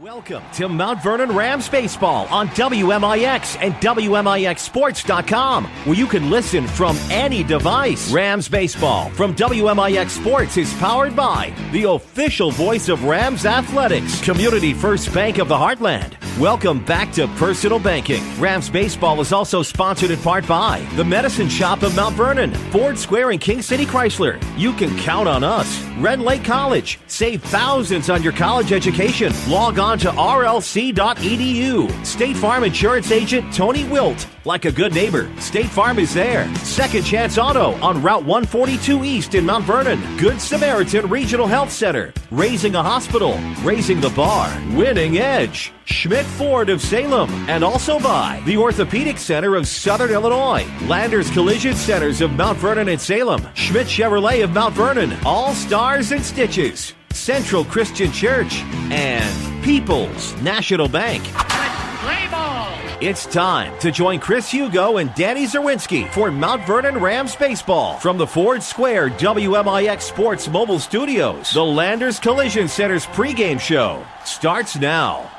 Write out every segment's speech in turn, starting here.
Welcome to Mount Vernon Rams Baseball on WMIX and WMIXSports.com, where you can listen from any device. Rams Baseball from WMIX Sports is powered by the official voice of Rams Athletics, Community First Bank of the Heartland. Welcome back to Personal Banking. Rams Baseball is also sponsored in part by the Medicine Shop of Mount Vernon, Ford Square and King City Chrysler. You can count on us. Red Lake College. Save thousands on your college education. Log on to rlc.edu. State Farm Insurance Agent Tony Wilt. Like a good neighbor, State Farm is there. Second Chance Auto on Route 142 East in Mount Vernon. Good Samaritan Regional Health Center. Raising a Hospital. Raising the Bar. Winning Edge. Schmidt Ford of Salem, and also by the Orthopedic Center of Southern Illinois, Landers Collision Centers of Mount Vernon and Salem, Schmidt Chevrolet of Mount Vernon, All Stars and Stitches, Central Christian Church, and People's National Bank. Play ball! It's time to join Chris Hugo and Danny Czerwinski for Mount Vernon Rams Baseball from the Ford Square WMIX Sports Mobile Studios. The Landers Collision Center's pregame show starts now.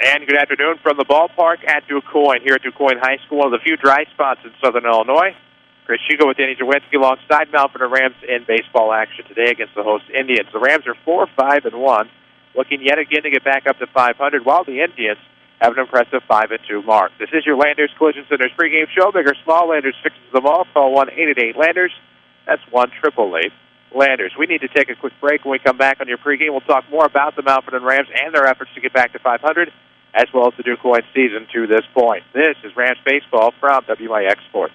And good afternoon from the ballpark at Quoin, here at Quoin High School, one of the few dry spots in Southern Illinois. Chris Hugo with Danny Czerwinski alongside Mount Vernon Rams in baseball action today against the host Indians. The Rams are 4-5-1, looking yet again to get back up to 500, while the Indians have an impressive 5-2 mark. This is your Landers Collision Center's pregame show. Big or small, Landers fixes them all. Call 1-888-LANDERS. That's 1-888-LANDERS. We need to take a quick break. When we come back on your pregame, we'll talk more about the Mount Vernon Rams and their efforts to get back to 500, as well as the Quoin season to this point. This is Rams Baseball from WMIX Sports.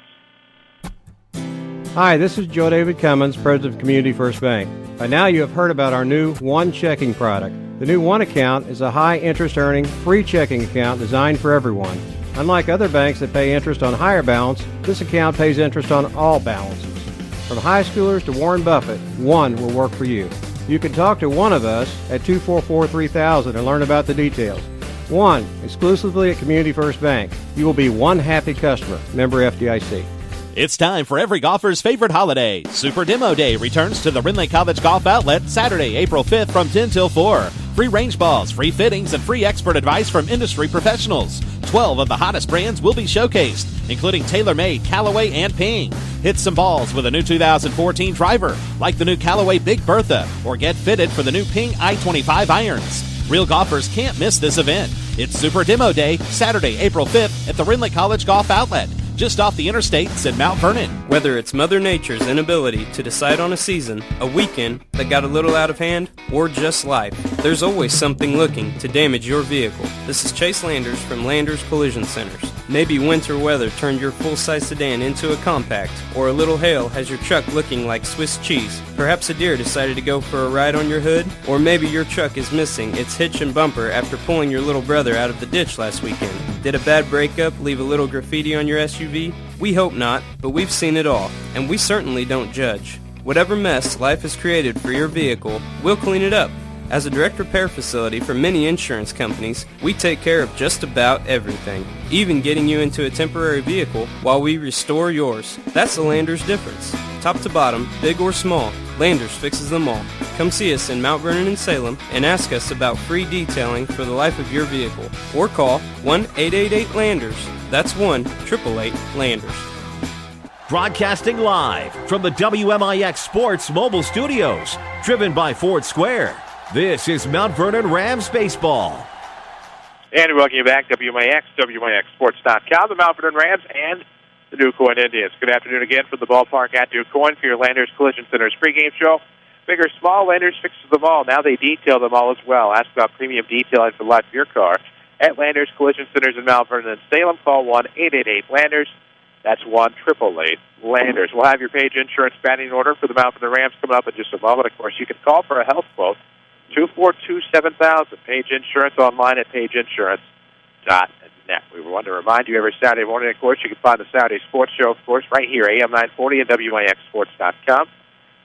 Hi, this is Joe David Cummins, President of Community First Bank. By now you have heard about our new One Checking product. The new One Account is a high-interest earning, free checking account designed for everyone. Unlike other banks that pay interest on higher balance, this account pays interest on all balances. From high schoolers to Warren Buffett, One will work for you. You can talk to one of us at 244-3000 and learn about the details. One, exclusively at Community First Bank. You will be one happy customer. Member FDIC. It's time for every golfer's favorite holiday. Super Demo Day returns to the Rinley College Golf Outlet Saturday, April 5th from 10 till 4. Free range balls, free fittings, and free expert advice from industry professionals. 12 of the hottest brands will be showcased, including TaylorMade, Callaway, and Ping. Hit some balls with a new 2014 driver, like the new Callaway Big Bertha, or get fitted for the new Ping I-25 irons. Real golfers can't miss this event. It's Super Demo Day, Saturday, April 5th at the Rinley College Golf Outlet, just off the interstates in Mount Vernon. Whether it's Mother Nature's inability to decide on a season, a weekend that got a little out of hand, or just life, there's always something looking to damage your vehicle. This is Chase Landers from Landers Collision Centers. Maybe winter weather turned your full-size sedan into a compact, or a little hail has your truck looking like Swiss cheese. Perhaps a deer decided to go for a ride on your hood, or maybe your truck is missing its hitch and bumper after pulling your little brother out of the ditch last weekend. Did a bad breakup leave a little graffiti on your SUV? We hope not, but we've seen it all, and we certainly don't judge. Whatever mess life has created for your vehicle, we'll clean it up. As a direct repair facility for many insurance companies, we take care of just about everything, even getting you into a temporary vehicle while we restore yours. That's the Landers difference. Top to bottom, big or small, Landers fixes them all. Come see us in Mount Vernon and Salem and ask us about free detailing for the life of your vehicle. Or call 1-888-LANDERS. That's 1-888-LANDERS. Broadcasting live from the WMIX Sports Mobile Studios, driven by Ford Square. This is Mount Vernon Rams Baseball. And we welcome you back, WMIX, WMIXSports.com, the Mount Vernon Rams, and the Quoin Indians. Good afternoon again from the ballpark at Quoin for your Landers Collision Center's pregame show. Big or small, Landers fixes them all. Now they detail them all as well. Ask about premium detailing for the life of your car at Landers Collision Centers in Mount Vernon and Salem. Call 1-888-LANDERS. That's 1-888-LANDERS. We'll have your Page Insurance batting order for the Mount Vernon Rams coming up in just a moment. Of course, you can call for a health quote, 242-7000. Page Insurance online at pageinsurance.net. We want to remind you every Saturday morning, of course, you can find the Saturday Sports Show, of course, right here, AM 940 and WMIXSports.com.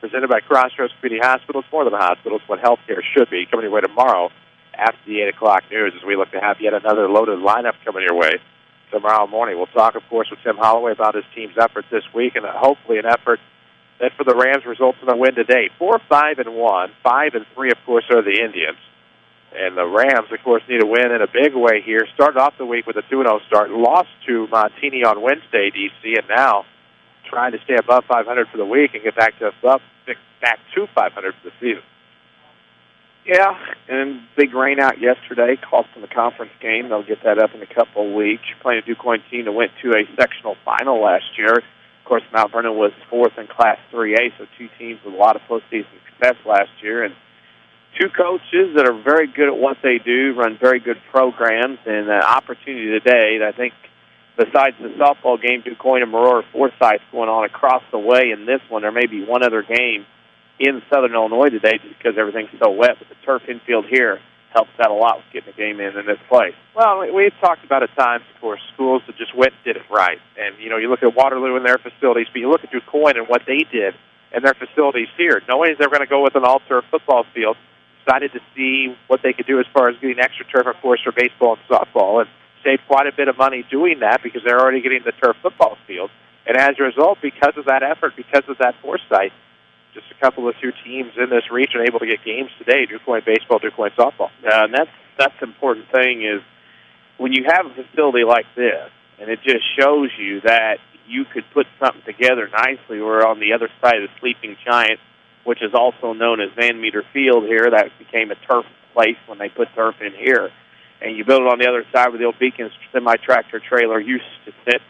Presented by Crossroads Community Hospital. It's more than a hospital. It's what healthcare should be. Coming your way tomorrow after the 8 o'clock news as we look to have yet another loaded lineup coming your way tomorrow morning. We'll talk, of course, with Tim Holloway about his team's effort this week and hopefully an effort that for the Rams results in a win today. 4-5-1, 5-3, of course, are the Indians. And the Rams, of course, need a win in a big way here. Started off the week with a 2-0 start, lost to Montini on Wednesday, D.C., and now trying to stay above 500 for the week and get back to 500 for the season. Yeah, and big rain out yesterday cost them the conference game. They'll get that up in a couple of weeks. You're playing a DuQuoin team that went to a sectional final last year. Of course, Mount Vernon was fourth in Class 3A, so two teams with a lot of postseason success last year. And two coaches that are very good at what they do, run very good programs, and an opportunity today that I think besides the softball game, DuQuoin and Aurora Forsyth's going on across the way in this one. There may be one other game in Southern Illinois today just because everything's so wet, but the turf infield here helps out a lot with getting the game in this place. Well, we've talked about at times, of course, schools that just went and did it right. And, you know, you look at Waterloo and their facilities, but you look at DuQuoin and what they did and their facilities here. Knowing they were going to go with an all-turf football field, decided to see what they could do as far as getting extra turf, of course, for baseball and softball, and saved quite a bit of money doing that because they're already getting the turf football field. And as a result, because of that effort, because of that foresight, just a couple of two teams in this region able to get games today, DuQuoin baseball, DuQuoin softball. And that's the important thing is when you have a facility like this, and it just shows you that you could put something together nicely. We're on the other side of the Sleeping Giant, which is also known as Van Meter Field here. That became a turf place when they put turf in here. And you build it on the other side where the old Beacon semi-tractor trailer used to sit.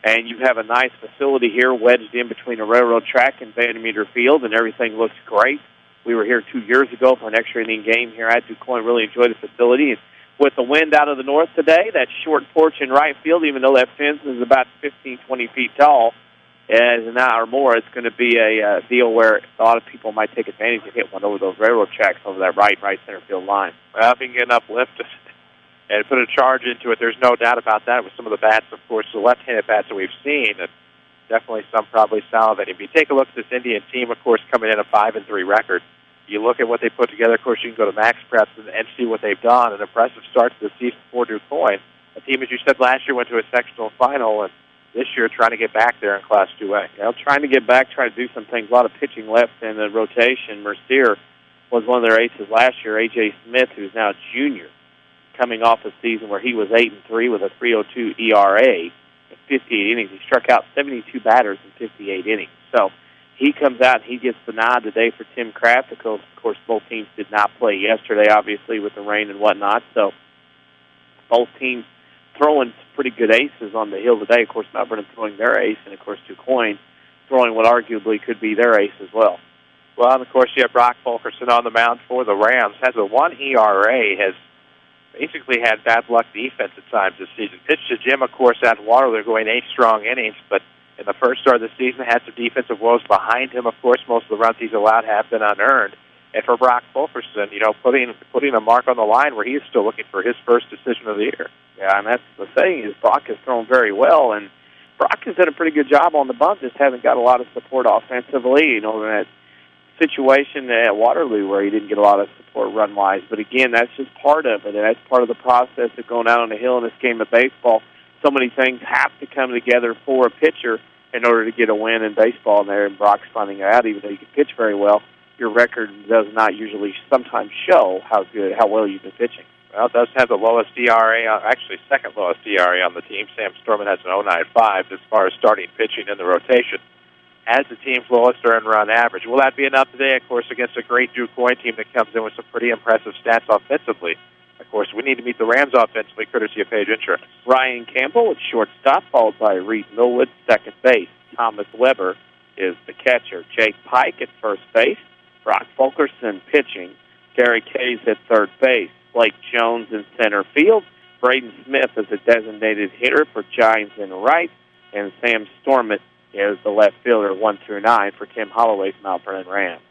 And you have a nice facility here wedged in between a railroad track and Van Meter Field, and everything looks great. We were here 2 years ago for an extra inning game here at DuQuoin. Really enjoyed the facility. And with the wind out of the north today, that short porch in right field, even though that fence is about 15, 20 feet tall, as an hour or more, it's going to be a deal where a lot of people might take advantage and hit one over those railroad tracks over that right center field line. Well, if you can get enough lift and put a charge into it, there's no doubt about that. With some of the bats, of course, the left-handed bats that we've seen, and definitely some probably salivating. If you take a look at this Indian team, of course, coming in a 5-3 record, you look at what they put together. Of course, you can go to Max Preps and see what they've done. An impressive start to the season for DuQuoin. A team, as you said, last year went to a sectional final, and this year trying to get back there in Class 2A. Well, trying to get back, trying to do some things. A lot of pitching left in the rotation. Mercier was one of their aces last year. A.J. Smith, who's now a junior, coming off a season where he was 8-3 with a 3.02 ERA in 58 innings. He struck out 72 batters in 58 innings. So he comes out and he gets the nod today for Tim Kraft because, of course, both teams did not play yesterday, obviously, with the rain and whatnot. So both teams throwing pretty good aces on the hill today. Of course, Mount Vernon throwing their ace, and, of course, DuQuoin throwing what arguably could be their ace as well. Well, and, of course, you have Brock Fulkerson on the mound for the Rams. Has a 1 ERA, has basically had bad luck defense at times this season. Pitched to Jim, of course, at Waterloo, going 8 strong innings, but in the first start of the season had some defensive woes behind him. Of course, most of the runs he's allowed have been unearned. And for Brock Fulkerson, you know, putting a mark on the line where he is still looking for his first decision of the year. Yeah, and that's the thing is Brock has thrown very well, and Brock has done a pretty good job on the bump, just hasn't got a lot of support offensively, you know, in that situation at Waterloo where he didn't get a lot of support run-wise. But again, that's just part of it, and that's part of the process of going out on the hill in this game of baseball. So many things have to come together for a pitcher in order to get a win in baseball, and there, and Brock's finding out, even though you can pitch very well, your record does not usually sometimes show how well you've been pitching. Well, it does have the lowest ERA, actually second lowest ERA on the team. Sam Storman has an 0.95 as far as starting pitching in the rotation. Has the team's lowest earned run average. Will that be enough today, of course, against a great DuQuoin team that comes in with some pretty impressive stats offensively? Of course, we need to meet the Rams offensively, courtesy of Page Insurance. Ryan Campbell at shortstop, followed by Reed Millwood, second base. Thomas Weber is the catcher. Jake Pike at first base. Brock Fulkerson pitching. Gary Kays at third base. Blake Jones in center field. Braden Smith is a designated hitter for Giants in right. And Sam Stormont is the left fielder, 1 through 9 for Tim Holloway's Mount Vernon Rams.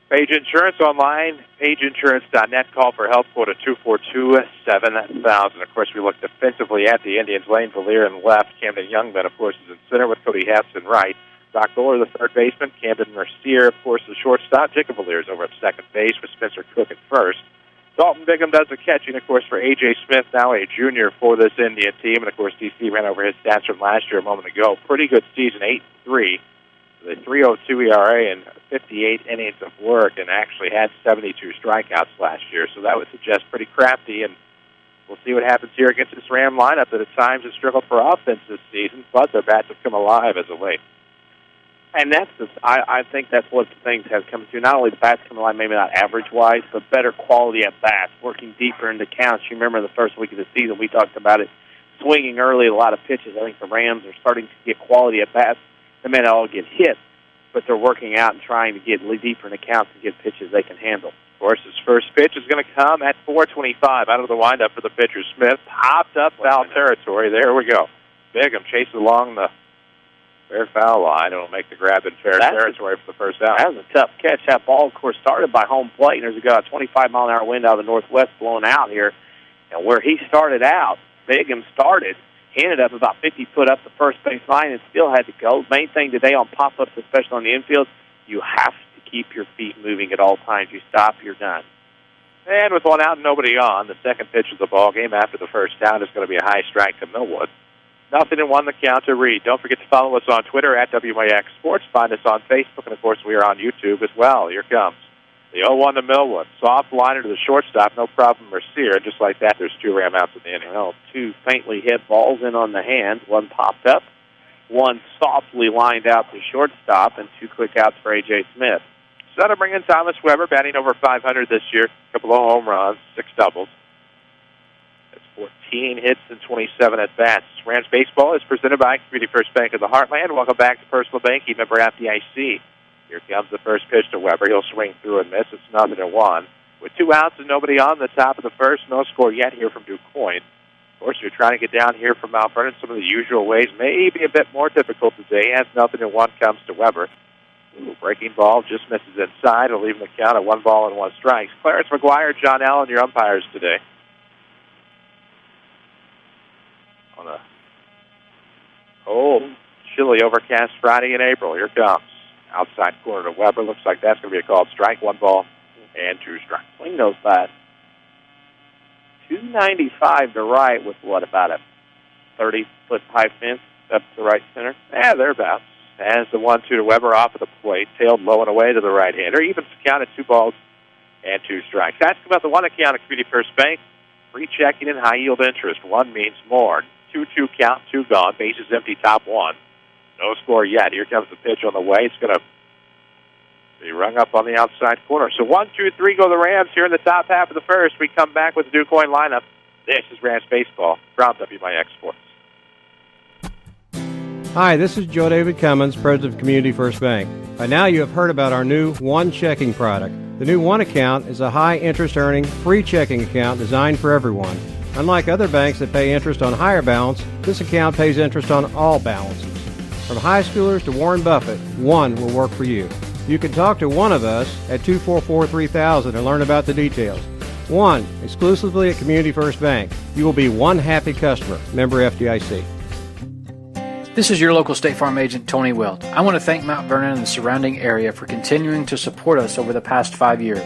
Page Insurance online, pageinsurance.net. Call for help, quote 242-7000. Of course, we look defensively at the Indians. Lane Valier in left. Camden Youngman, of course, is in center with Cody Hess in right. Doc Buller, the third baseman. Camden Mercier, of course, the shortstop. Jacob Valier is over at second base with Spencer Cook at first. Dalton Bigham does the catching, of course, for A.J. Smith, now a junior for this Indian team. And, of course, D.C. ran over his stats from last year a moment ago. Pretty good season, 8-3. The 3.02 ERA and 58 innings of work, and actually had 72 strikeouts last year. So that would suggest pretty crafty, and we'll see what happens here against this Ram lineup that at times has struggled for offense this season, but their bats have come alive as of late. And I think that's what the things have come to. Not only the bats come alive, maybe not average-wise, but better quality at bats, working deeper into counts. You remember the first week of the season, we talked about it, swinging early, a lot of pitches. I think the Rams are starting to get quality at bats. They may not all get hit, but they're working out and trying to get deeper in the counts and get pitches they can handle. Of course, his first pitch is going to come at 4:25 out of the windup for the pitcher. Smith popped up foul territory. There we go. Bigham chases along the fair foul line. It'll make the grab in fair territory for the first out. That was a tough catch. That ball, of course, started by home plate, and there's a 25-mile-an-hour wind out of the northwest blowing out here. And where he started out, Bigham started, handed up about 50 foot up the first base line and still had to go. Main thing today on pop-ups, especially on the infield, you have to keep your feet moving at all times. You stop, you're done. And with one out and nobody on, the second pitch of the ball game after the first down is going to be a high strike to Millwood. 0-1 the count to Reed. Don't forget to follow us on Twitter at WMIX Sports. Find us on Facebook, and of course we are on YouTube as well. Here comes the 0-1 to Millwood. Soft liner to the shortstop, no problem Mercier. Just like that, there's 2 Ram outs in the inning. Well, 2 faintly hit balls in on the hand. 1 popped up, 1 softly lined out to shortstop, and 2 quick outs for A.J. Smith. So that'll bring in Thomas Weber, batting over 500 this year. A couple of home runs, 6 doubles. That's 14 hits and 27 at-bats. Rams baseball is presented by Community First Bank of the Heartland. Welcome back to Personal Banking, member FDIC. Here comes the first pitch to Weber. He'll swing through and miss. It's 0-1. With 2 outs and nobody on the top of the first, no score yet here from Quoin. Of course, you're trying to get down here from Mount Vernon. Some of the usual ways may be a bit more difficult today as 0-1 comes to Weber. Breaking ball just misses inside. It'll leave him the count at 1 ball and 1 strike. Clarence McGuire, John Allen, your umpires today. On a cold, chilly, overcast Friday in April. Here comes. Outside corner to Weber. Looks like that's going to be a called strike. 1 ball and 2 strikes. Swing those bats. 295 to right with about a 30-foot high fence up to right center? Yeah, thereabouts. As the 1-2 to Weber off of the plate, tailed low and away to the right-hander. Even counted 2 balls and 2 strikes. Ask about the 1 account at Community First Bank. Free checking and high-yield interest. 1 means more. 2-2 count, 2 gone. Bases empty, top 1. No score yet. Here comes the pitch on the way. It's going to be rung up on the outside corner. So 1, 2, 3 go the Rams here in the top half of the first. We come back with the Quoin lineup. This is Rams baseball from WMIX Sports. Hi, this is Joe David Cummins, President of Community First Bank. By now you have heard about our new One Checking product. The new One account is a high-interest earning, free checking account designed for everyone. Unlike other banks that pay interest on higher balance, this account pays interest on all balances. From high schoolers to Warren Buffett, One will work for you. You can talk to one of us at 244-3000 and learn about the details. One, exclusively at Community First Bank. You will be one happy customer. Member FDIC. This is your local State Farm agent, Tony Wilt. I want to thank Mount Vernon and the surrounding area for continuing to support us over the past 5 years.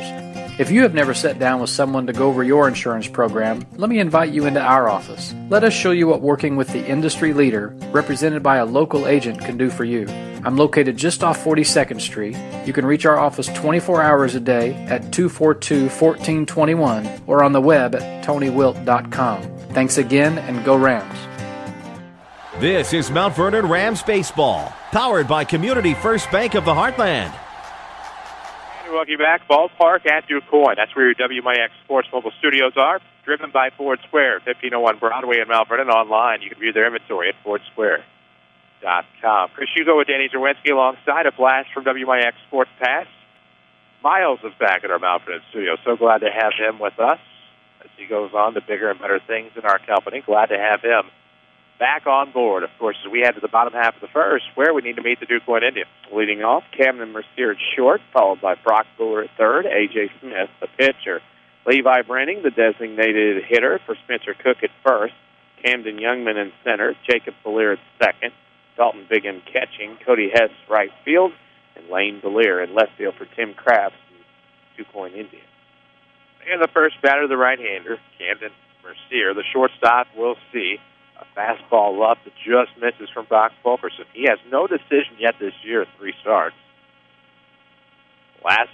If you have never sat down with someone to go over your insurance program, let me invite you into our office. Let us show you what working with the industry leader, represented by a local agent, can do for you. I'm located just off 42nd Street. You can reach our office 24 hours a day at 242-1421 or on the web at tonywilt.com. Thanks again, and go Rams. This is Mount Vernon Rams baseball, powered by Community First Bank of the Heartland. Welcome back. Ballpark at Quoin. That's where your WMIX Sports Mobile Studios are. Driven by Ford Square, 1501 Broadway in Mount Vernon. Online, you can view their inventory at FordSquare.com. Chris Hugo with Danny Czerwinski alongside a blast from WMIX Sports Pass. Miles is back at our Mount Vernon studio. So glad to have him with us as he goes on to bigger and better things in our company. Glad to have him back on board. Of course, as we head to the bottom half of the first, where we need to meet the Quoin Indians. Leading off, Camden Mercier at short, followed by Brock Buller at third, A.J. Smith, the pitcher. Levi Brenning, the designated hitter for Spencer Cook at first. Camden Youngman in center, Jacob Belair at second. Dalton Bigham catching, Cody Hess right field, and Lane Belair in left field for Tim Crafts and Quoin Indians. And the first batter, the right-hander, Camden Mercier. The shortstop, we'll see. A fastball up that just misses from Brock Fulkerson. He has no decision yet this year in 3 starts. Last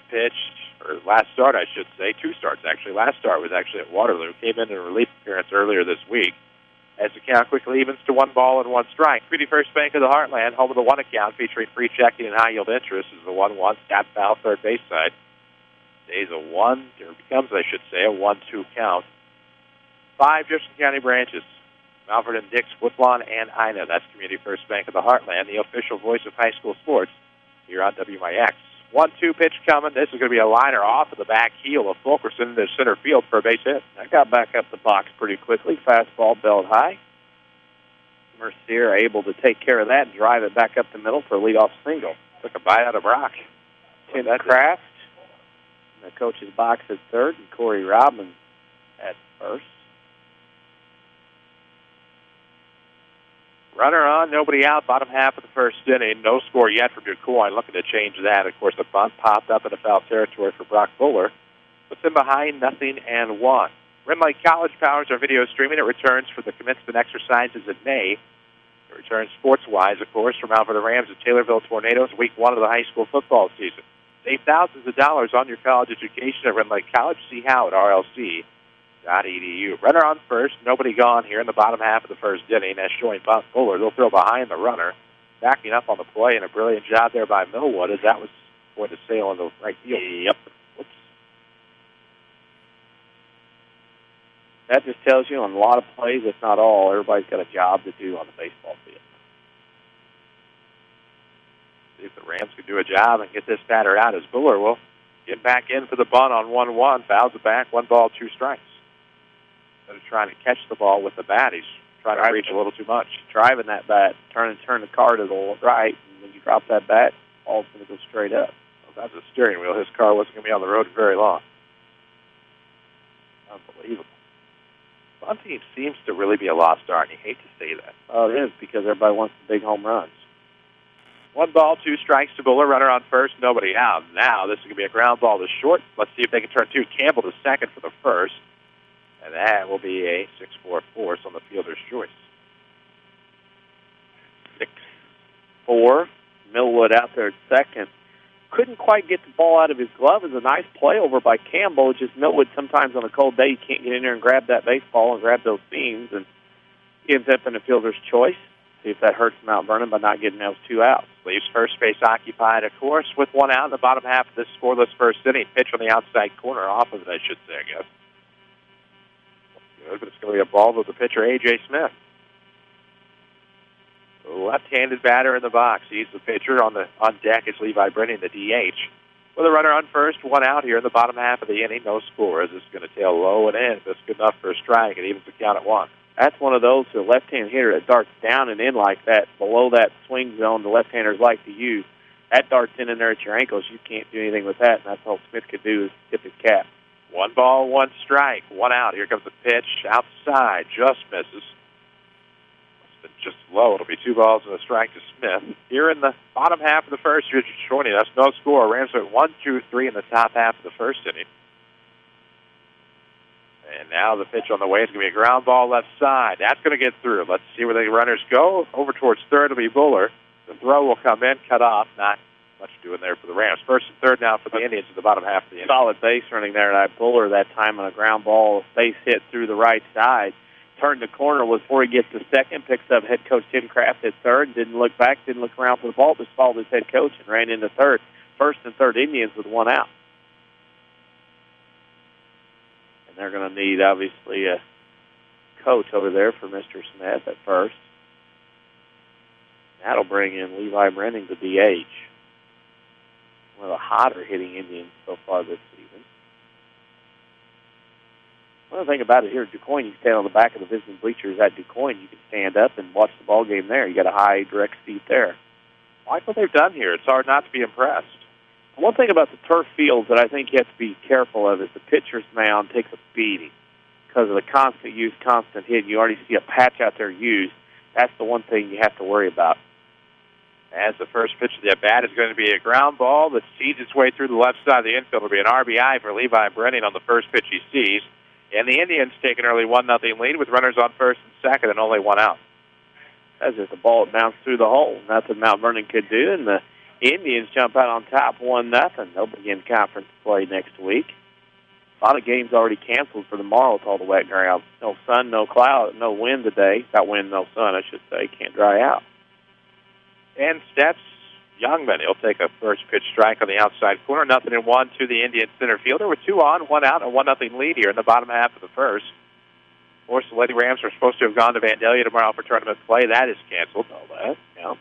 start, I should say, 2 starts actually. Last start was actually at Waterloo. Came in a relief appearance earlier this week. As the count quickly evens to 1 ball and 1 strike. Community First Bank of the Heartland, home of the one account featuring free checking and high yield interest, is the 1-1 snap foul third base side. Stays a 1, or becomes, I should say, a 1-2 count. 5 Jefferson County branches. Malvern and Dix, Woodlawn, and Ina. That's Community First Bank of the Heartland, the official voice of high school sports here on WMIX. 1-2 pitch coming. This is going to be a liner off of the back heel of Fulkerson into center field for a base hit. That got back up the box pretty quickly. Fastball belled high. Mercier able to take care of that and drive it back up the middle for a leadoff single. Took a bite out of Brock. Tim Kraft in the coach's box at third, and Corey Robin at first. Runner on, nobody out, bottom half of the first inning. No score yet from Quoin. Looking to change that. Of course, the bunt popped up into foul territory for Brock Fuller. Puts him behind 0-1. Red Lake College powers our video streaming. It returns for the commencement exercises in May. It returns sports-wise, of course, from Vernon Rams and Taylorville Tornadoes, week 1 of the high school football season. Save thousands of dollars on your college education at Red Lake College. See how at RLC.edu. Runner on first, nobody gone here in the bottom half of the first inning. As showing Buck Fuller, they'll throw behind the runner, backing up on the play, and a brilliant job there by Millwood as that was going to sail in the right field. Yep. Whoops. That just tells you on a lot of plays, if not all, everybody's got a job to do on the baseball field. See if the Rams can do a job and get this batter out as Fuller will get back in for the bunt on 1-1. Fouls it back, 1 ball, 2 strikes. Instead of trying to catch the ball with the bat, he's trying to reach a little too much. Driving that bat, turn the car to the right, and when you drop that bat, the ball's going to go straight up. Well, that's a steering wheel. His car wasn't going to be on the road very long. Unbelievable. Bunting seems to really be a lost art, and you hate to say that. Oh, it is, because everybody wants the big home runs. 1 ball, 2 strikes to Buller. Runner on first, nobody out. Now this is going to be a ground ball to short. Let's see if they can turn 2. Campbell to second for the first. And that will be a 6-4 force on the fielder's choice. 6-4. Millwood out there at second. Couldn't quite get the ball out of his glove. It was a nice play over by Campbell. It's just Millwood sometimes on a cold day you can't get in there and grab that baseball and grab those beams. And he ends up in the fielder's choice. See if that hurts Mount Vernon by not getting those 2 outs. Leaves first base occupied, of course, with 1 out in the bottom half of this scoreless first inning. Pitch on the outside corner, off of it, I should say, I guess. Good, but it's going to be a ball with the pitcher, A.J. Smith. Left-handed batter in the box. He's the pitcher. On deck is Levi Brennan, the DH. With a runner on first, 1 out here in the bottom half of the inning. No score as this is going to tail low and in. That's good enough for a strike. It evens the count at 1. That's one of those, a left-hand hitter that darts down and in like that, below that swing zone the left-handers like to use. That darts in there at your ankles. You can't do anything with that, and that's all Smith could do is tip his cap. 1 ball, 1 strike, 1 out. Here comes the pitch outside. Just misses. Just low. It'll be 2 balls and a strike to Smith. Here in the bottom half of the first, Richard Shorty. That's no score. Rams are at 1-2-3 in the top half of the first inning. And now the pitch on the way is going to be a ground ball left side. That's going to get through. Let's see where the runners go. Over towards third will be Buller. The throw will come in, cut off. Not much doing there for the Rams. First and third now for the Indians in the bottom half of the inning. Solid base running there. That Buller that time on a ground ball, base hit through the right side. Turned the corner before he gets to second. Picks up head coach Tim Kraft at third. Didn't look back. Didn't look around for the ball. Just followed his head coach and ran into third. First and third Indians with 1 out. And they're going to need, obviously, a coach over there for Mr. Smith at first. That'll bring in Levi Brennan, the DH. One of the hotter hitting Indians so far this season. One thing about it here at Quoin, you can stand on the back of the visiting bleachers at Quoin. You can stand up and watch the ball game there. You got a high, direct seat there. I like what they've done here. It's hard not to be impressed. One thing about the turf fields that I think you have to be careful of is the pitcher's mound takes a beating because of the constant use, constant hit. You already see a patch out there used. That's the one thing you have to worry about. As the first pitch of the at-bat is going to be a ground ball that seeds its way through the left side of the infield. It'll be an RBI for Levi Brennan on the first pitch he sees. And the Indians take an early 1-0 lead with runners on first and second and only one out. That's just a ball that bounced through the hole. Nothing Mount Vernon could do, and the Indians jump out on top 1-0. They'll begin conference play next week. A lot of games already canceled for tomorrow with all the wet ground. No sun, no cloud, no wind today. Not wind, no sun, I should say. Can't dry out. And steps Youngman. He'll take a first pitch strike on the outside corner. 0-1 to the Indian center fielder with 2 on, 1 out, and a 1-0 lead here in the bottom half of the first. Of course, the Lady Rams are supposed to have gone to Vandalia tomorrow for tournament play. That is canceled. All that, yeah.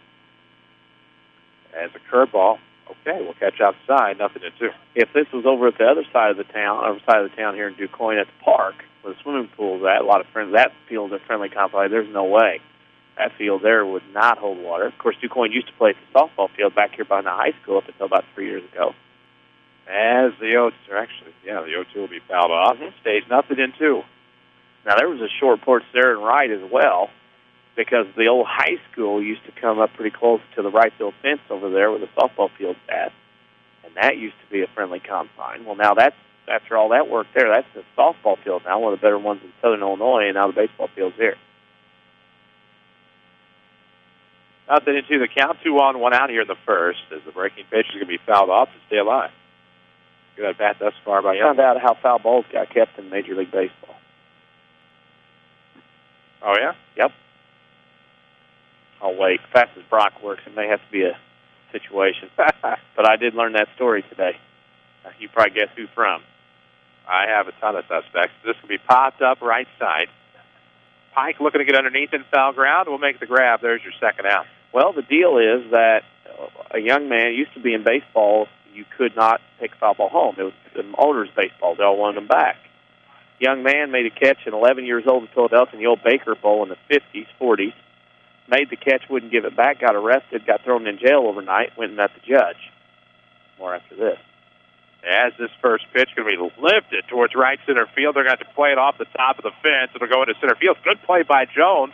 As a curveball. Okay, we'll catch outside. 0-2. If this was over at the other side of the town here in DuQuoin at the park, where the swimming pool is at, a lot of friends, that field is friendly conflict. There's no way. That field there would not hold water. Of course, DuQuoin used to play at the softball field back here behind the high school up until about 3 years ago. As the 0-2 will be fouled off. It stays 0-2. Now, there was a short porch there and right as well, because the old high school used to come up pretty close to the right field fence over there where the softball field's at, and that used to be a friendly confine. Well, now that's after all that work there, that's the softball field now, one of the better ones in southern Illinois, and now the baseball field's here. 0-2 the count, 2 on, 1 out here in the first, as the breaking pitch is going to be fouled off to stay alive. Good at bat thus far by Young. Found out how foul balls got kept in Major League Baseball. Oh, yeah? Yep. Oh, wait. Fast as Brock works, it may have to be a situation. But I did learn that story today. You probably guess who from. I have a ton of suspects. This will be popped up right side. Pike looking to get underneath in foul ground. We'll make the grab. There's your second out. Well, the deal is that a young man used to be in baseball. You could not take a foul ball home. It was the owners' baseball. They all wanted them back. Young man made a catch at 11 years old in Philadelphia in the old Baker Bowl in the 50s, 40s. Made the catch, wouldn't give it back, got arrested, got thrown in jail overnight, went and met the judge. More after this. As this first pitch going to be lifted towards right center field, they're going to have to play it off the top of the fence. It'll go into center field. Good play by Jones.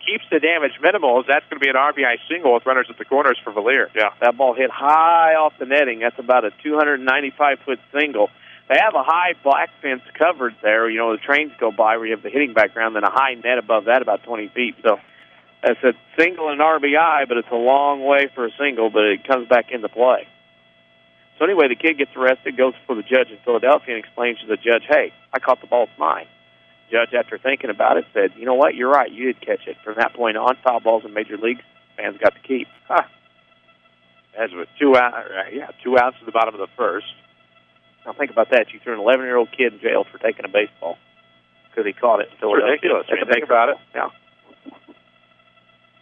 Keeps the damage minimal, as that's going to be an RBI single with runners at the corners for Valier. Yeah, that ball hit high off the netting. That's about a 295-foot single. They have a high black fence covered there. You know, the trains go by where you have the hitting background, then a high net above that, about 20 feet. So that's a single and RBI, but it's a long way for a single, but it comes back into play. So anyway, the kid gets arrested, goes before the judge in Philadelphia, and explains to the judge, hey, I caught the ball, it's mine. Judge, after thinking about it, said, you know what, you're right, you did catch it. From that point on, foul balls in Major Leagues, fans got to keep. As with 2 outs to the bottom of the first. Now think about that. You threw an 11-year-old kid in jail for taking a baseball because he caught it in Philadelphia. Ridiculous. When you think about it. Yeah.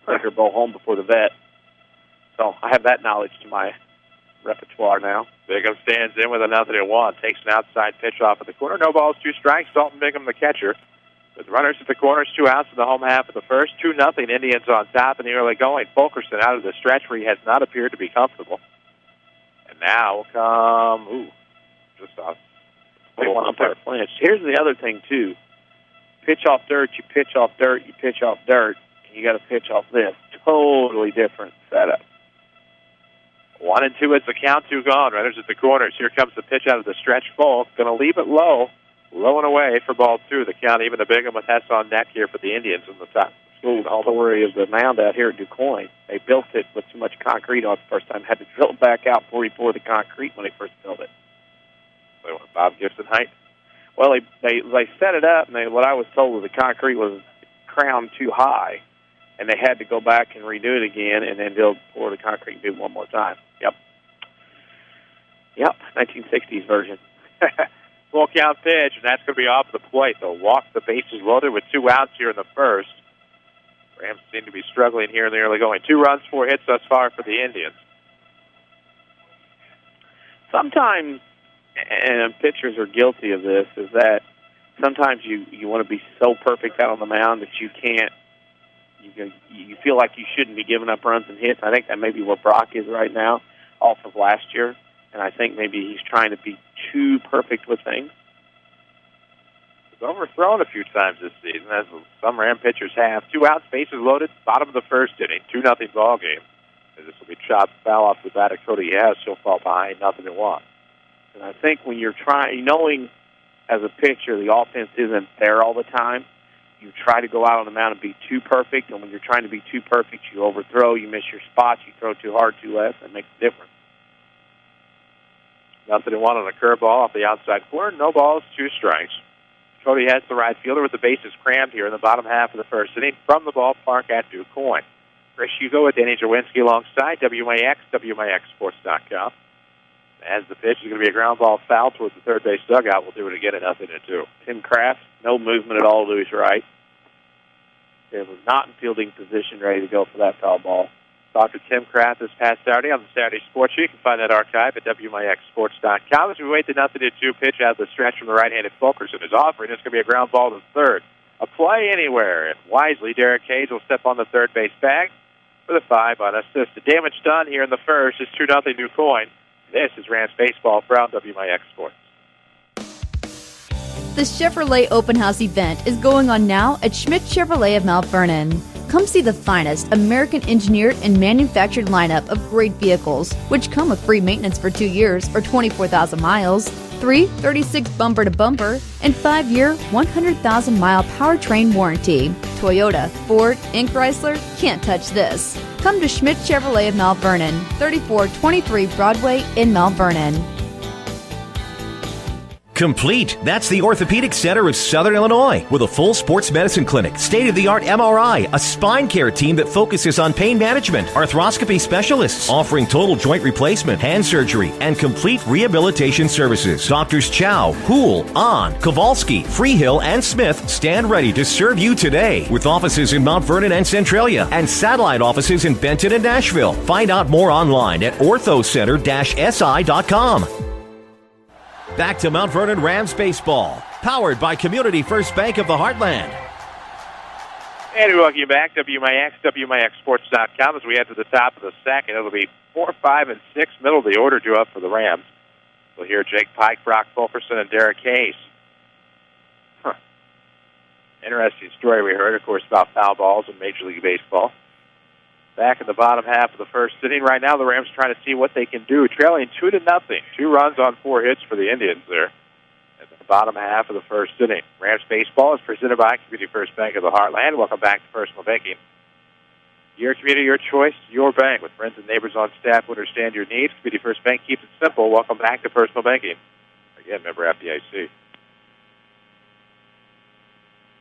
Take her ball home before the vet. So I have that knowledge to my repertoire now. Bigham stands in with a 0-1. Takes an outside pitch off at the corner. No balls, 2 strikes. Dalton Bigham, the catcher. With runners at the corners, 2 outs in the home half of the first. 2-0. Indians on top in the early going. Fulkerson out of the stretch where he has not appeared to be comfortable. And now will come, just off. Flinch. Here's the other thing, too. Pitch off dirt, you pitch off dirt, you pitch off dirt, and you got to pitch off this. Totally different setup. 1-2 is the count, 2 gone. Runners at the corners. Here comes the pitch out of the stretch full. Going to leave it low and away for ball 2. The count even to Bigham with Hess on deck here for the Indians in the top. All the worry of the mound out here at DuQuoin. They built it with too much concrete on it the first time. Had to drill it back out before he poured the concrete when they first built it. Bob Gibson height? Well, they set it up, and what I was told was the concrete was crowned too high, and they had to go back and redo it again, and then they'll pour the concrete and do it one more time. Yep, 1960s version. Full count pitch, and that's going to be off the plate. They'll walk the bases loaded with 2 outs here in the first. Rams seem to be struggling here in the early going. 2 runs, 4 hits thus far for the Indians. Sometimes, and pitchers are guilty of this, is that sometimes you want to be so perfect out on the mound that you can't, you feel like you shouldn't be giving up runs and hits. I think that may be where Brock is right now, off of last year, and I think maybe he's trying to be too perfect with things. He's overthrown a few times this season, as some Ram pitchers have. 2 outs, bases loaded, bottom of the first inning, 2-0 ball game. And this will be chopped foul off the bat of Cody Yes. She'll fall behind 0-1. And I think when you're knowing as a pitcher, the offense isn't there all the time. You try to go out on the mound and be too perfect, and when you're trying to be too perfect, you overthrow, you miss your spots, you throw too hard, too less, that makes a difference. 0-1 on a curveball off the outside corner. No balls, 2 strikes. Cody has the right fielder with the bases crammed here in the bottom half of the first inning from the ballpark at Quoin. Chris Hugo with Danny Czerwinski alongside WMIX, WMIXsports.com. As the pitch is going to be a ground ball foul towards the third base dugout. We'll do it again at 0-2. Tim Kraft, no movement at all to his right. It was not in fielding position, ready to go for that foul ball. Dr. Tim Kraft this past Saturday on the Saturday Sports Show. You can find that archive at WMIXsports.com. As we wait the 0-2 pitch out of the stretch from the right-handed Fulkerson is offering. It's going to be a ground ball to third. A play anywhere. And wisely, Derek Hayes will step on the third base bag for the 5 unassisted. Damage done here in the first. It's 2-0 Quoin. This is Rams Baseball from WMIX Sports. The Chevrolet Open House event is going on now at Schmidt Chevrolet of Mount Vernon. Come see the finest American-engineered and manufactured lineup of great vehicles, which come with free maintenance for 2 years or 24,000 miles, 336 bumper-to-bumper, and 5-year, 100,000-mile powertrain warranty. Toyota, Ford, and Chrysler can't touch this. Come to Schmidt Chevrolet of Mount Vernon, 3423 Broadway in Mount Vernon. Complete. That's the Orthopedic Center of Southern Illinois with a full sports medicine clinic, state-of-the-art MRI, a spine care team that focuses on pain management, arthroscopy specialists offering total joint replacement, hand surgery, and complete rehabilitation services. Doctors Chow, Houle, Ahn, Kowalski, Freehill, and Smith stand ready to serve you today with offices in Mount Vernon and Centralia and satellite offices in Benton and Nashville. Find out more online at orthocenter-si.com. Back to Mount Vernon Rams baseball, powered by Community First Bank of the Heartland. And we welcome you back, WMIX, WMIXsports.com. As we head to the top of the second, it'll be 4, 5, and 6, middle of the order due up for the Rams. We'll hear Jake Pike, Brock Fulkerson, and Derek Hayes. Interesting story we heard, of course, about foul balls in Major League Baseball. Back in the bottom half of the first inning. Right now, the Rams trying to see what they can do. Trailing 2-0. 2 runs on 4 hits for the Indians there at the bottom half of the first inning. Rams baseball is presented by Community First Bank of the Heartland. Welcome back to Personal Banking. Your community, your choice, your bank. With friends and neighbors on staff who understand your needs, Community First Bank keeps it simple. Welcome back to Personal Banking. Again, member FDIC.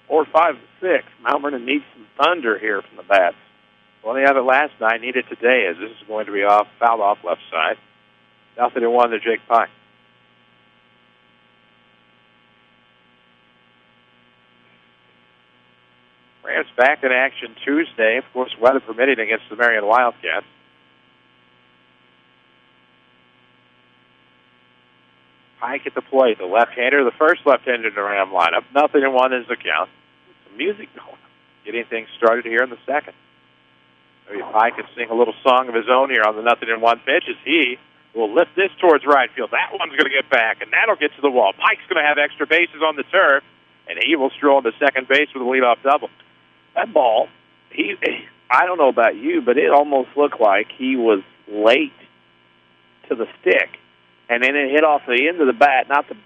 4, 5, and 6. Mount Vernon needs some thunder here from the bats. Well, they have it last night, need it today, as this is going to be fouled off left side. 0-1 to Jake Pike. Rams back in action Tuesday, of course, weather permitting, against the Marion Wildcats. Pike at the plate, the left-hander, the first left-hander in the Ram lineup. 0-1 is the count. Some music going, getting things started here in the second. Maybe Pike can sing a little song of his own here on the 0-1 pitch as he will lift this towards right field. That one's going to get back, and that'll get to the wall. Pike's going to have extra bases on the turf, and he will stroll into second base with a leadoff double. That ball, I don't know about you, but it almost looked like he was late to the stick, and then it hit off the end of the bat, not the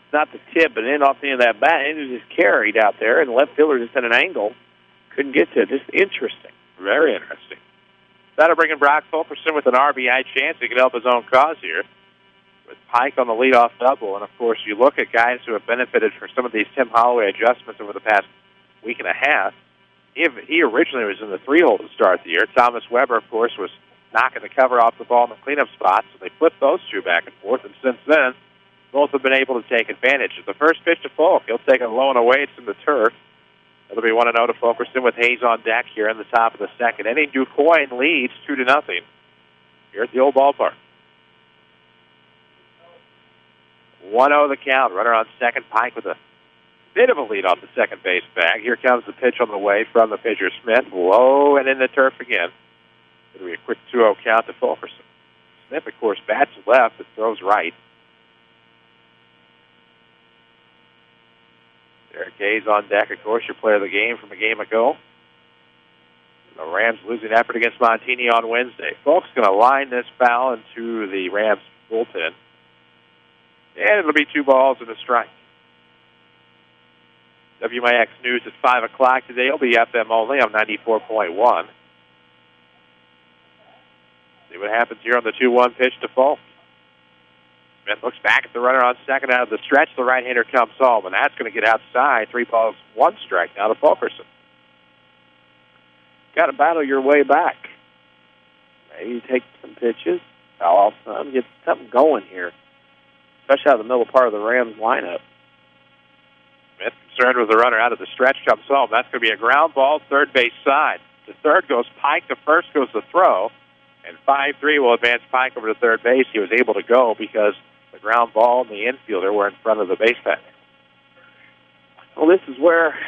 tip, but then off the end of that bat, and it was just carried out there, and the left fielder just at an angle couldn't get to it. Just interesting. Very interesting. That'll bring in Brock Fulkerson with an RBI chance. He can help his own cause here with Pike on the leadoff double. And, of course, you look at guys who have benefited from some of these Tim Holloway adjustments over the past week and a half. He originally was in the 3-hole to start the year. Thomas Weber, of course, was knocking the cover off the ball in the cleanup spot, so they flipped those two back and forth. And since then, both have been able to take advantage. At the first pitch to Fulk, he'll take it low and away. It's in the turf. It'll be 1-0 to Fulkerson with Hayes on deck here in the top of the second inning. Quoin leads 2-0 here at the old ballpark. 1-0 the count. Runner on second. Pike with a bit of a lead off the second base bag. Here comes the pitch on the way from the pitcher Smith. Low and in the turf again. It'll be a quick 2-0 count to Fulkerson. Smith, of course, bats left but throws right. Derek Hayes on deck, of course, your player of the game from a game ago. The Rams losing effort against Montini on Wednesday. Folks going to line this foul into the Rams bullpen. And it'll be 2 balls and a strike. WMIX News at 5 o'clock today will be FM only on 94.1. See what happens here on the 2-1 pitch to Falk. Smith looks back at the runner on second out of the stretch. The right-hander comes home, and that's going to get outside. 3 balls, 1 strike now to Fulkerson. Got to battle your way back. Maybe take some pitches, foul off some, get something going here, especially out of the middle part of the Rams lineup. Smith concerned with the runner out of the stretch, comes home. That's going to be a ground ball, third base side. To third goes Pike. To first goes the throw. And 5-3 will advance Pike over to third base. He was able to go because the ground ball and the infielder were in front of the base path. Well, this is where,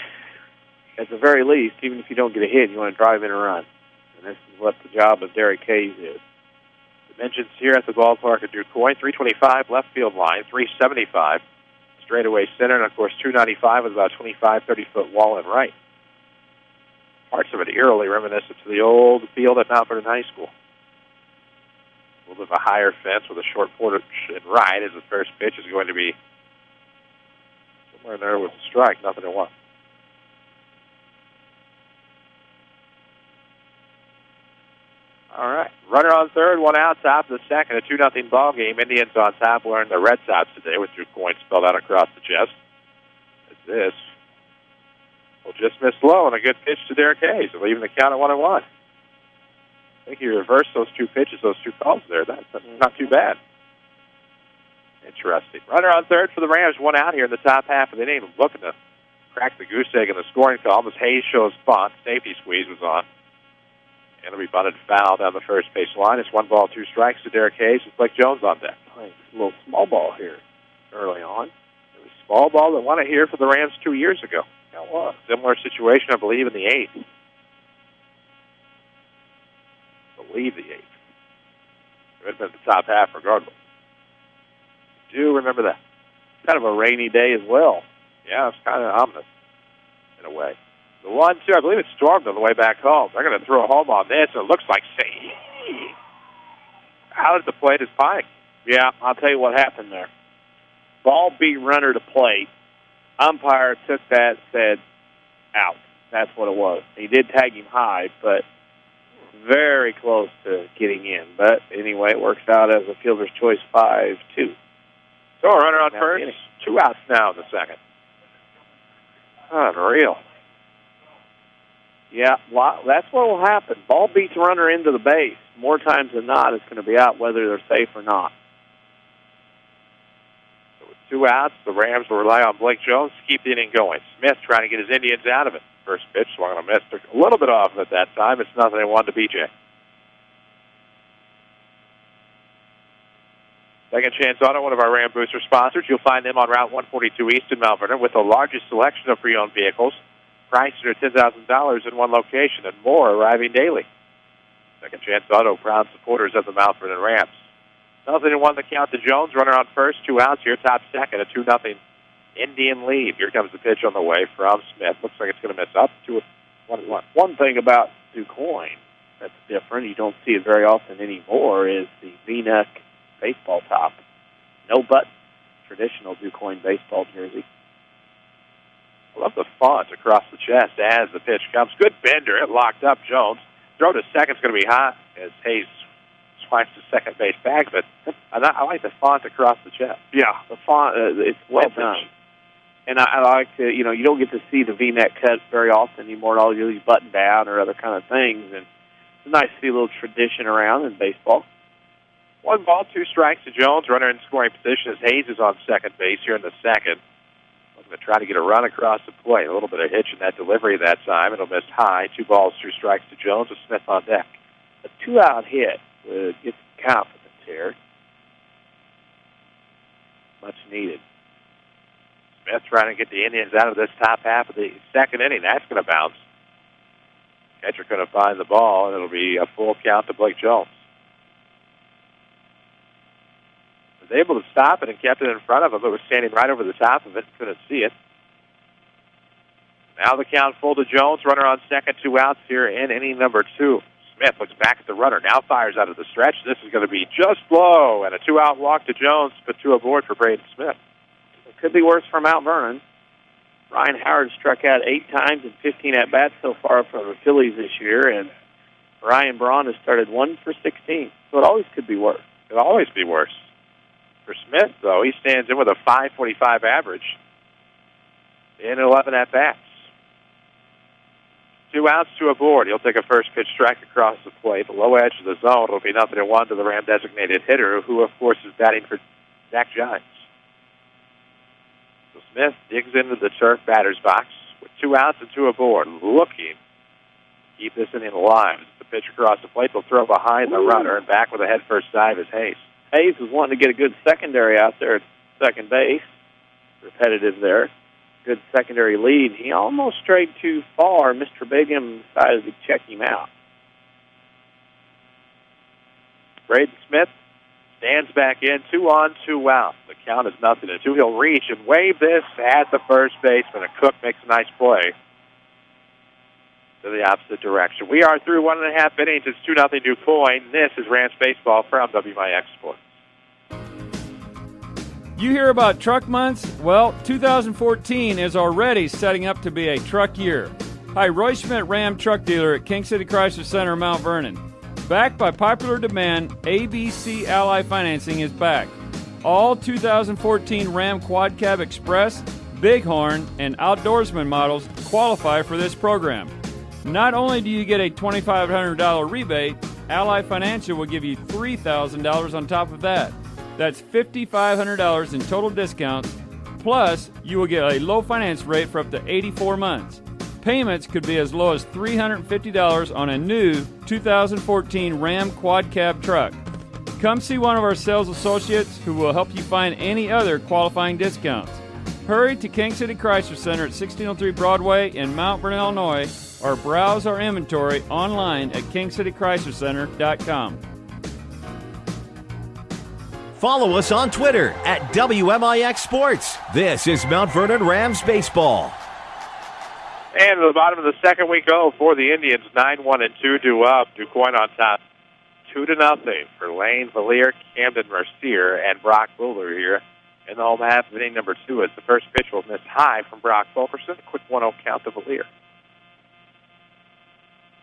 at the very least, even if you don't get a hit, you want to drive in a run. And this is what the job of Derek Hayes is. Dimensions here at the ballpark at Quoin, 325 left field line, 375 straightaway center, and, of course, 295 with about a 25, 30-foot wall in right. Parts of it eerily reminiscent to the old field at Mount Vernon High School. A little bit of a higher fence with a short porch in right as the first pitch is going to be somewhere in there with a strike, nothing to one. All right. Runner on third, 1 out, top of the second, a 2-0 ball game. Indians on top wearing the Red Sox today with Quoin spelled out across the chest. As this will just miss low and a good pitch to Derek Hayes, leaving the count at 1-1. I think he reversed those 2 pitches, those 2 calls there. That's not too bad. Interesting. Runner on third for the Rams, 1 out here in the top half of the inning, looking to crack the goose egg in the scoring column as Hayes shows bunt. Safety squeeze was on. And it'll be bunted foul down the first base line. It's 1 ball, 2 strikes to Derek Hayes with Blake Jones on deck. Playing a little small ball here early on. It was small ball that won it here for the Rams 2 years ago. That was a similar situation, I believe, in the 8th. Leave the 8th. It would have been the top half regardless. Do remember that. Kind of a rainy day as well. Yeah, it's kind of ominous in a way. The 1-2, I believe it stormed on the way back home. They're going to throw a home on this, and it looks like out at the plate is Pike. Yeah, I'll tell you what happened there. Ball beat runner to plate. Umpire took that, said out. That's what it was. He did tag him high, but very close to getting in. But anyway, it works out as a fielder's choice 5-2. So a runner on first, 2 outs now in the second. Unreal. Yeah, that's what will happen. Ball beats runner into the base. More times than not, it's going to be out whether they're safe or not. So with 2 outs, the Rams will rely on Blake Jones to keep the inning going. Smith trying to get his Indians out of it. First pitch, swung on a miss. Took a little bit off of it that time. It's 0-1 to BJ. Second Chance Auto, one of our Ram Booster sponsors. You'll find them on Route 142 East in Mount Vernon with the largest selection of pre-owned vehicles. Prices are $10,000 in one location and more arriving daily. Second Chance Auto, proud supporters of the Mount Vernon Rams. 0-1 the count to Jones. Runner on first, 2 outs here, top second, a 2-0 Indian lead. Here comes the pitch on the way from Smith. Looks like it's going to miss up to 1-1. One thing about Quoin that's different, you don't see it very often anymore, is the V-neck baseball top. No button. Traditional Quoin baseball jersey. I love the font across the chest as the pitch comes. Good bender. It locked up Jones. Throw to second's going to be hot as Hayes swipes to second base back, but I like the font across the chest. Yeah, the font, it's well done. And I like to, you don't get to see the V-neck cut very often anymore. All you do is button down or other kind of things. And it's nice to see a little tradition around in baseball. 1 ball, 2 strikes to Jones. Runner in scoring position as Hayes is on second base here in the second. Looking to try to get a run across the plate. A little bit of hitch in that delivery that time. It'll miss high. 2 balls, 2 strikes to Jones with Smith on deck. A 2-out hit would get some confidence here. Much needed. Smith trying to get the Indians out of this top half of the second inning. That's going to bounce. Catcher going to find the ball, and it'll be a full count to Blake Jones. Was able to stop it and kept it in front of him, but was standing right over the top of it. Couldn't see it. Now the count full to Jones. Runner on second, 2 outs here in inning number 2. Smith looks back at the runner. Now fires out of the stretch. This is going to be just low, and a 2-out walk to Jones, but 2 aboard for Braden Smith. It could be worse for Mount Vernon. Ryan Howard struck out 8 times and 15 at-bats so far from the Phillies this year, and Ryan Braun has started 1 for 16. So it always could be worse. It'll always be worse. For Smith, though, he stands in with a .545 average in 11 at-bats. 2 outs to a board. He'll take a first pitch strike across the plate. The low edge of the zone. It'll be 0-1 to the Ram-designated hitter, who, of course, is batting for Zach Giants. So Smith digs into the turf batter's box with 2 outs and 2 aboard, looking to keep this inning alive. As the pitch across the plate, they'll throw behind the runner, and back with a head-first dive is Hayes. Hayes was wanting to get a good secondary out there at second base. Repetitive there. Good secondary lead. He almost strayed too far. Mr. Bigham decided to check him out. Braden Smith stands back in, 2 on, 2 out. The count is 0-2. He'll reach and wave this at the first baseman. And Cook makes a nice play to the opposite direction. We are through 1.5 innings. It's 2-0 Du Quoin. This is Rams Baseball from WMIX Sports. You hear about truck months? Well, 2014 is already setting up to be a truck year. Hi, Roy Schmidt, Ram truck dealer at King City Chrysler Center, Mount Vernon. Backed by popular demand, ABC Ally Financing is back. All 2014 Ram Quad Cab Express, Bighorn, and Outdoorsman models qualify for this program. Not only do you get a $2,500 rebate, Ally Financial will give you $3,000 on top of that. That's $5,500 in total discounts, plus you will get a low finance rate for up to 84 months. Payments could be as low as $350 on a new 2014 Ram Quad Cab truck. Come see one of our sales associates who will help you find any other qualifying discounts. Hurry to King City Chrysler Center at 1603 Broadway in Mount Vernon, Illinois, or browse our inventory online at kingcitychryslercenter.com. Follow us on Twitter at WMIX Sports. This is Mount Vernon Rams Baseball. And at the bottom of the second we go for the Indians, 9-1-2 due up. Du Quoin on top, 2-0 for Lane, Valier, Camden Mercier, and Brock Buller here in the home half of inning number 2. As the first pitch will miss high from Brock Fulkerson. Quick 1-0 count to Valier.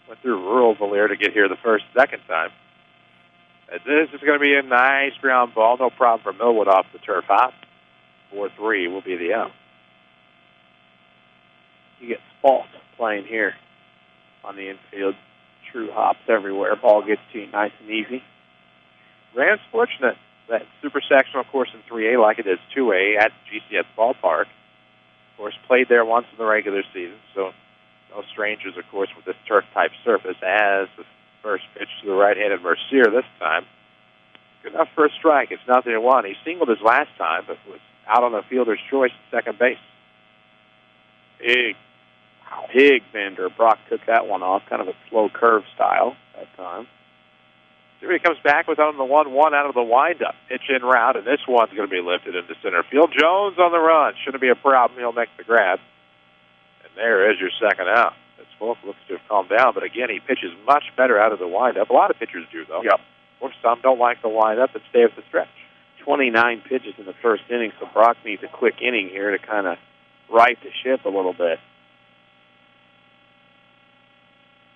Went through rural Valier to get here the second time. This is going to be a nice ground ball. No problem for Millwood off the turf hop. 4-3 will be the out. You get Spalt playing here on the infield. True hops everywhere. Ball gets to you nice and easy. Rams fortunate that super sectional course in 3A like it is 2A at GCS Ballpark. Of course, played there once in the regular season, so no strangers, of course, with this turf-type surface. As the first pitch to the right-handed Mercier this time. Good enough for a strike. It's 0-1. He singled his last time, but was out on a fielder's choice at second base. Big bender. Brock took that one off. Kind of a slow curve style that time. See if he comes back with on the 1-1 out of the windup. Pitch in route, and this one's going to be lifted into center field. Jones on the run. Shouldn't be a problem. He'll make the grab. And there is your second out. Wolf looks to have calmed down, but again, he pitches much better out of the windup. A lot of pitchers do, though. Yep. Or some don't like the windup and stay with the stretch. 29 pitches in the first inning, so Brock needs a quick inning here to kind of right the ship a little bit.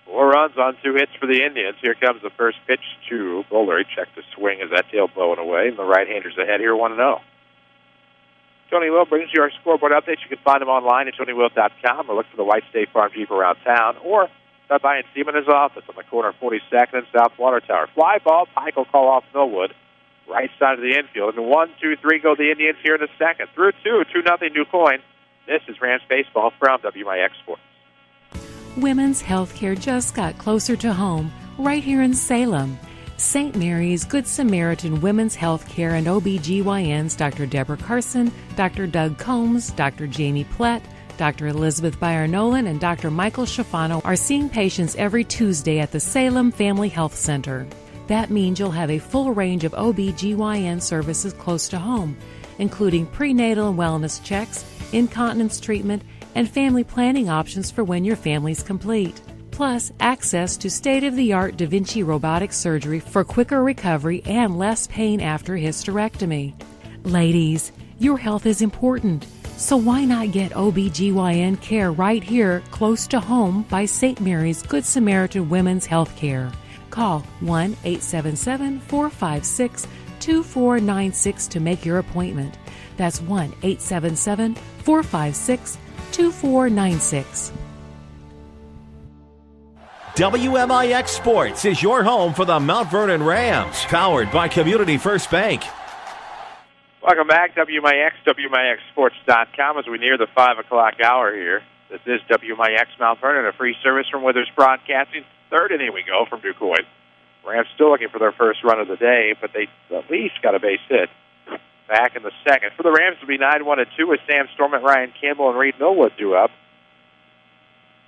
4 runs on 2 hits for the Indians. Here comes the first pitch to Buller. He checked the swing as that tail blowing away, and the right-hander's ahead here 1-0. Tony Will brings you our scoreboard updates. You can find them online at TonyWill.com or look for the White State Farm Jeep around town, or stop by and see him in his office on the corner of 42nd and South Water Tower. Fly ball, Pike will call off Millwood, right side of the infield. And 1, 2, 3 go the Indians here in the second. Through 2-0 Du Quoin. This is Rams Baseball from WMIX Sports. Women's health care just got closer to home, right here in Salem. St. Mary's Good Samaritan Women's Health Care and OBGYNs Dr. Deborah Carson, Dr. Doug Combs, Dr. Jamie Plett, Dr. Elizabeth Byron-Nolan, and Dr. Michael Schifano are seeing patients every Tuesday at the Salem Family Health Center. That means you'll have a full range of OBGYN services close to home, including prenatal and wellness checks, incontinence treatment, and family planning options for when your family's complete. Plus, access to state-of-the-art Da Vinci robotic surgery for quicker recovery and less pain after hysterectomy. Ladies, your health is important. So why not get OBGYN care right here, close to home, by St. Mary's Good Samaritan Women's Health Care? Call 1-877-456-2496 to make your appointment. That's 1-877-456-2496. WMIX Sports is your home for the Mount Vernon Rams, powered by Community First Bank. Welcome back, WMIX, WMIXSports.com, as we near the 5 o'clock hour here. This is WMIX Mount Vernon, a free service from Withers Broadcasting. Third inning we go from Quoin. Rams still looking for their first run of the day, but they at least got a base hit back in the second. For the Rams to be 9-1-2 with Sam Stormont, Ryan Campbell, and Reed Millwood due up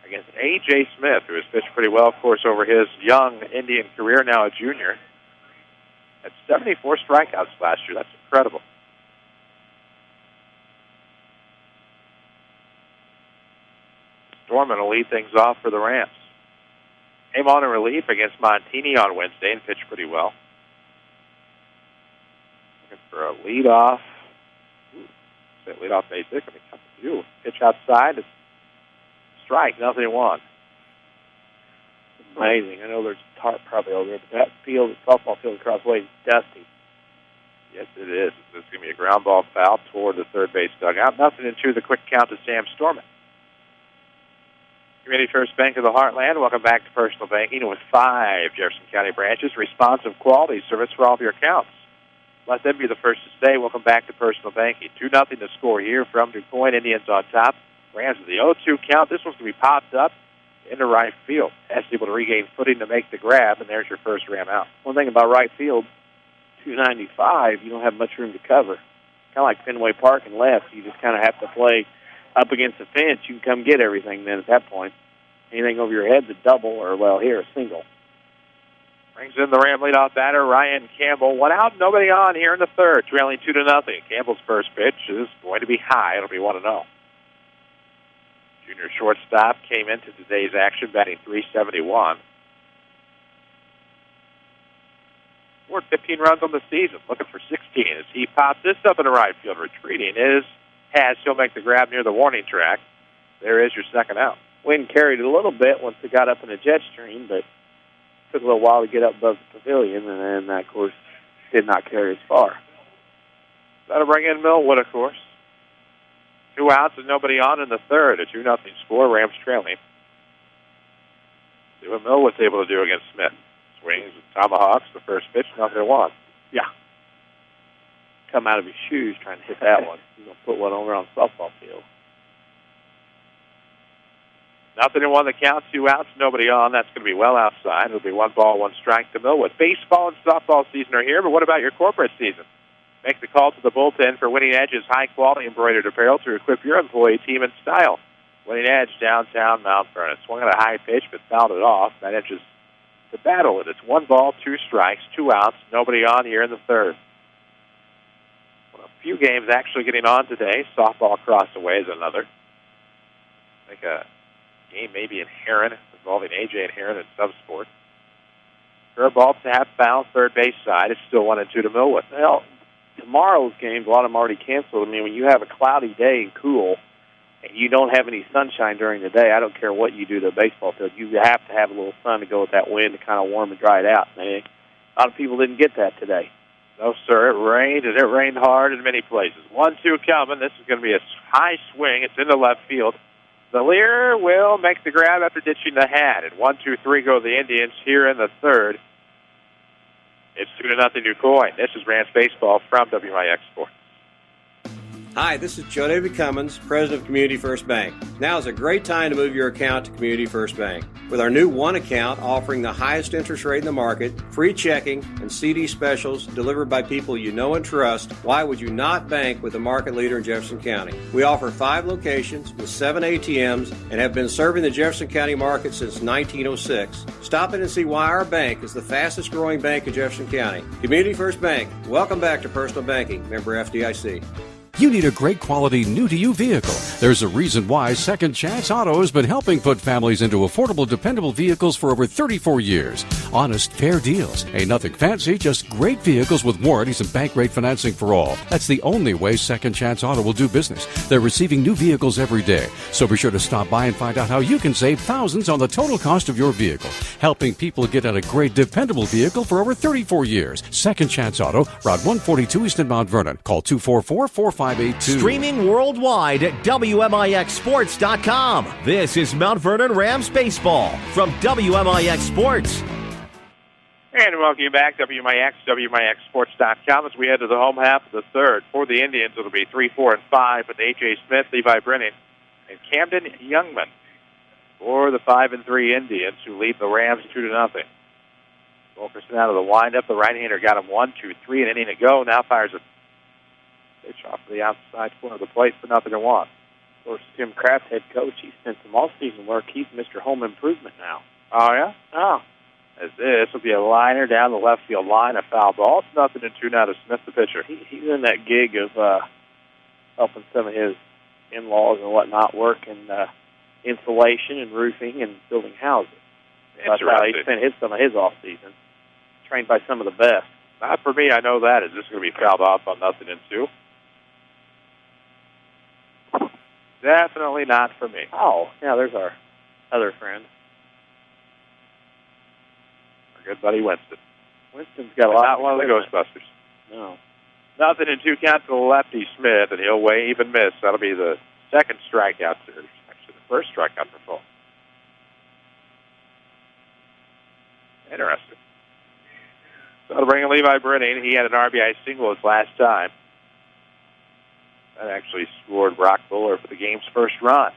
against A.J. Smith, who has pitched pretty well, of course, over his young Indian career, now a junior. At 74 strikeouts last year. That's incredible. Stormont will lead things off for the Rams. Came on in relief against Montini on Wednesday and pitched pretty well. Looking for a leadoff. Leadoff base hit. Going to come to you. Pitch outside. It's strike. Nothing one. Amazing. I know there's tarp probably over there, but that field, softball field across the way, is dusty. Yes, it is. It's going to be a ground ball foul toward the third base dugout. 0-2. The quick count to Sam Stormont. Community First Bank of the Heartland. Welcome back to Personal Banking with 5 Jefferson County branches. Responsive quality service for all of your accounts. Let them be the first to say, welcome back to Personal Banking. 2-0 to score here from Quoin. Indians on top. Rams with the 0-2 count. This one's going to be popped up into right field. Has able to regain footing to make the grab, and there's your first Ram out. One thing about right field, 295, you don't have much room to cover. Kind of like Fenway Park and left. You just kind of have to play up against the fence. You can come get everything then at that point. Anything over your head's a double, or, well, here, a single. Brings in the Ram leadoff batter, Ryan Campbell. One out, nobody on here in the third, trailing 2-0. Campbell's first pitch is going to be high. It'll be 1-0. Junior shortstop came into today's action batting .371. Scored 15 runs on the season, looking for 16 as he pops this up in the right field. Retreating he'll make the grab near the warning track. There is your second out. Wind carried a little bit once it got up in the jet stream, but took a little while to get up above the pavilion, and then, that, of course, did not carry as far. That'll bring in Millwood, of course. 2 outs and nobody on in the third. A 2-0 score. Rams trailing. See what Millwood's able to do against Smith. Swings and tomahawks. The first pitch, 0-1. Yeah. Come out of his shoes trying to hit that one. He's going to put one over on the softball field. 0-1 the count. 2 outs, nobody on. That's going to be well outside. It'll be 1 ball, 1 strike to Millwood. Baseball and softball season are here, but what about your corporate season? Make the call to the bullpen for Winning Edge's high-quality embroidered apparel to equip your employee team in style. Winning Edge, downtown Mount Vernon. Swung at a high pitch, but fouled it off. That edges to battle it. It's 1 ball, 2 strikes, 2 outs, nobody on here in the third. Well, a few games actually getting on today. Softball across the way is another. I think a game maybe in Heron involving A.J. and Heron in Subsport. Curveball to half bound, third base side. It's still 1-2 to Millwood. Well, tomorrow's games, a lot of them already canceled. I mean, when you have a cloudy day and cool, and you don't have any sunshine during the day, I don't care what you do to a baseball field. You have to have a little sun to go with that wind to kind of warm and dry it out. And a lot of people didn't get that today. No, sir. It rained, and it rained hard in many places. 1-2 coming. This is going to be a high swing. It's into left field. The Lear will make the grab after ditching the hat. And 1-2-3 go the Indians here in the third. It's 2-0 to Quoin. This is Rams Baseball from WMIX Sports. Hi, this is Joe David Cummins, President of Community First Bank. Now is a great time to move your account to Community First Bank. With our new One account offering the highest interest rate in the market, free checking, and CD specials delivered by people you know and trust, why would you not bank with the market leader in Jefferson County? We offer 5 locations with 7 ATMs and have been serving the Jefferson County market since 1906. Stop in and see why our bank is the fastest growing bank in Jefferson County. Community First Bank. Welcome back to Personal Banking. Member FDIC. You need a great quality new-to-you vehicle. There's a reason why Second Chance Auto has been helping put families into affordable, dependable vehicles for over 34 years. Honest, fair deals. Ain't nothing fancy, just great vehicles with warranties and bank rate financing for all. That's the only way Second Chance Auto will do business. They're receiving new vehicles every day. So be sure to stop by and find out how you can save thousands on the total cost of your vehicle. Helping people get on a great, dependable vehicle for over 34 years. Second Chance Auto, Route 142 East in Mount Vernon. Call 244-4582. Streaming worldwide at WMIXSports.com. This is Mount Vernon Rams baseball from WMIX Sports. And welcome you back, WMIX, WMIXSports.com, as we head to the home half of the third. For the Indians, it'll be 3, 4, and 5 with A.J. Smith, Levi Brennan, and Camden Youngman. For the 5 and 3 Indians, who lead the Rams 2-0. Wilkerson out of the windup. The right-hander got him 1, 2, 3, an inning to go. Now fires a pitch off to the outside corner of the plate for 0-1. Of course, Tim Kraft, head coach, he spent some all-season work. He's Mr. Home Improvement now. Oh, yeah? Oh. As this will be a liner down the left field line, a foul ball. It's 0-2 now to Smith, the pitcher. He's in that gig of helping some of his in-laws and whatnot work in insulation and roofing and building houses. That's how he spent some of his off-season. Trained by some of the best. Not for me, I know that. Is this going to be fouled off on 0-2? Definitely not for me. Oh, yeah, there's our other friend. Our good buddy Winston. Winston's got a lot. Not one of the Ghostbusters. No. 0-2 count to the lefty Smith, and he'll wave and miss. That'll be the second strikeout. Actually, the first strikeout for Fulton. Interesting. So to bring in Levi Brennan, he had an RBI single his last time. That actually scored Brock Buller for the game's first run.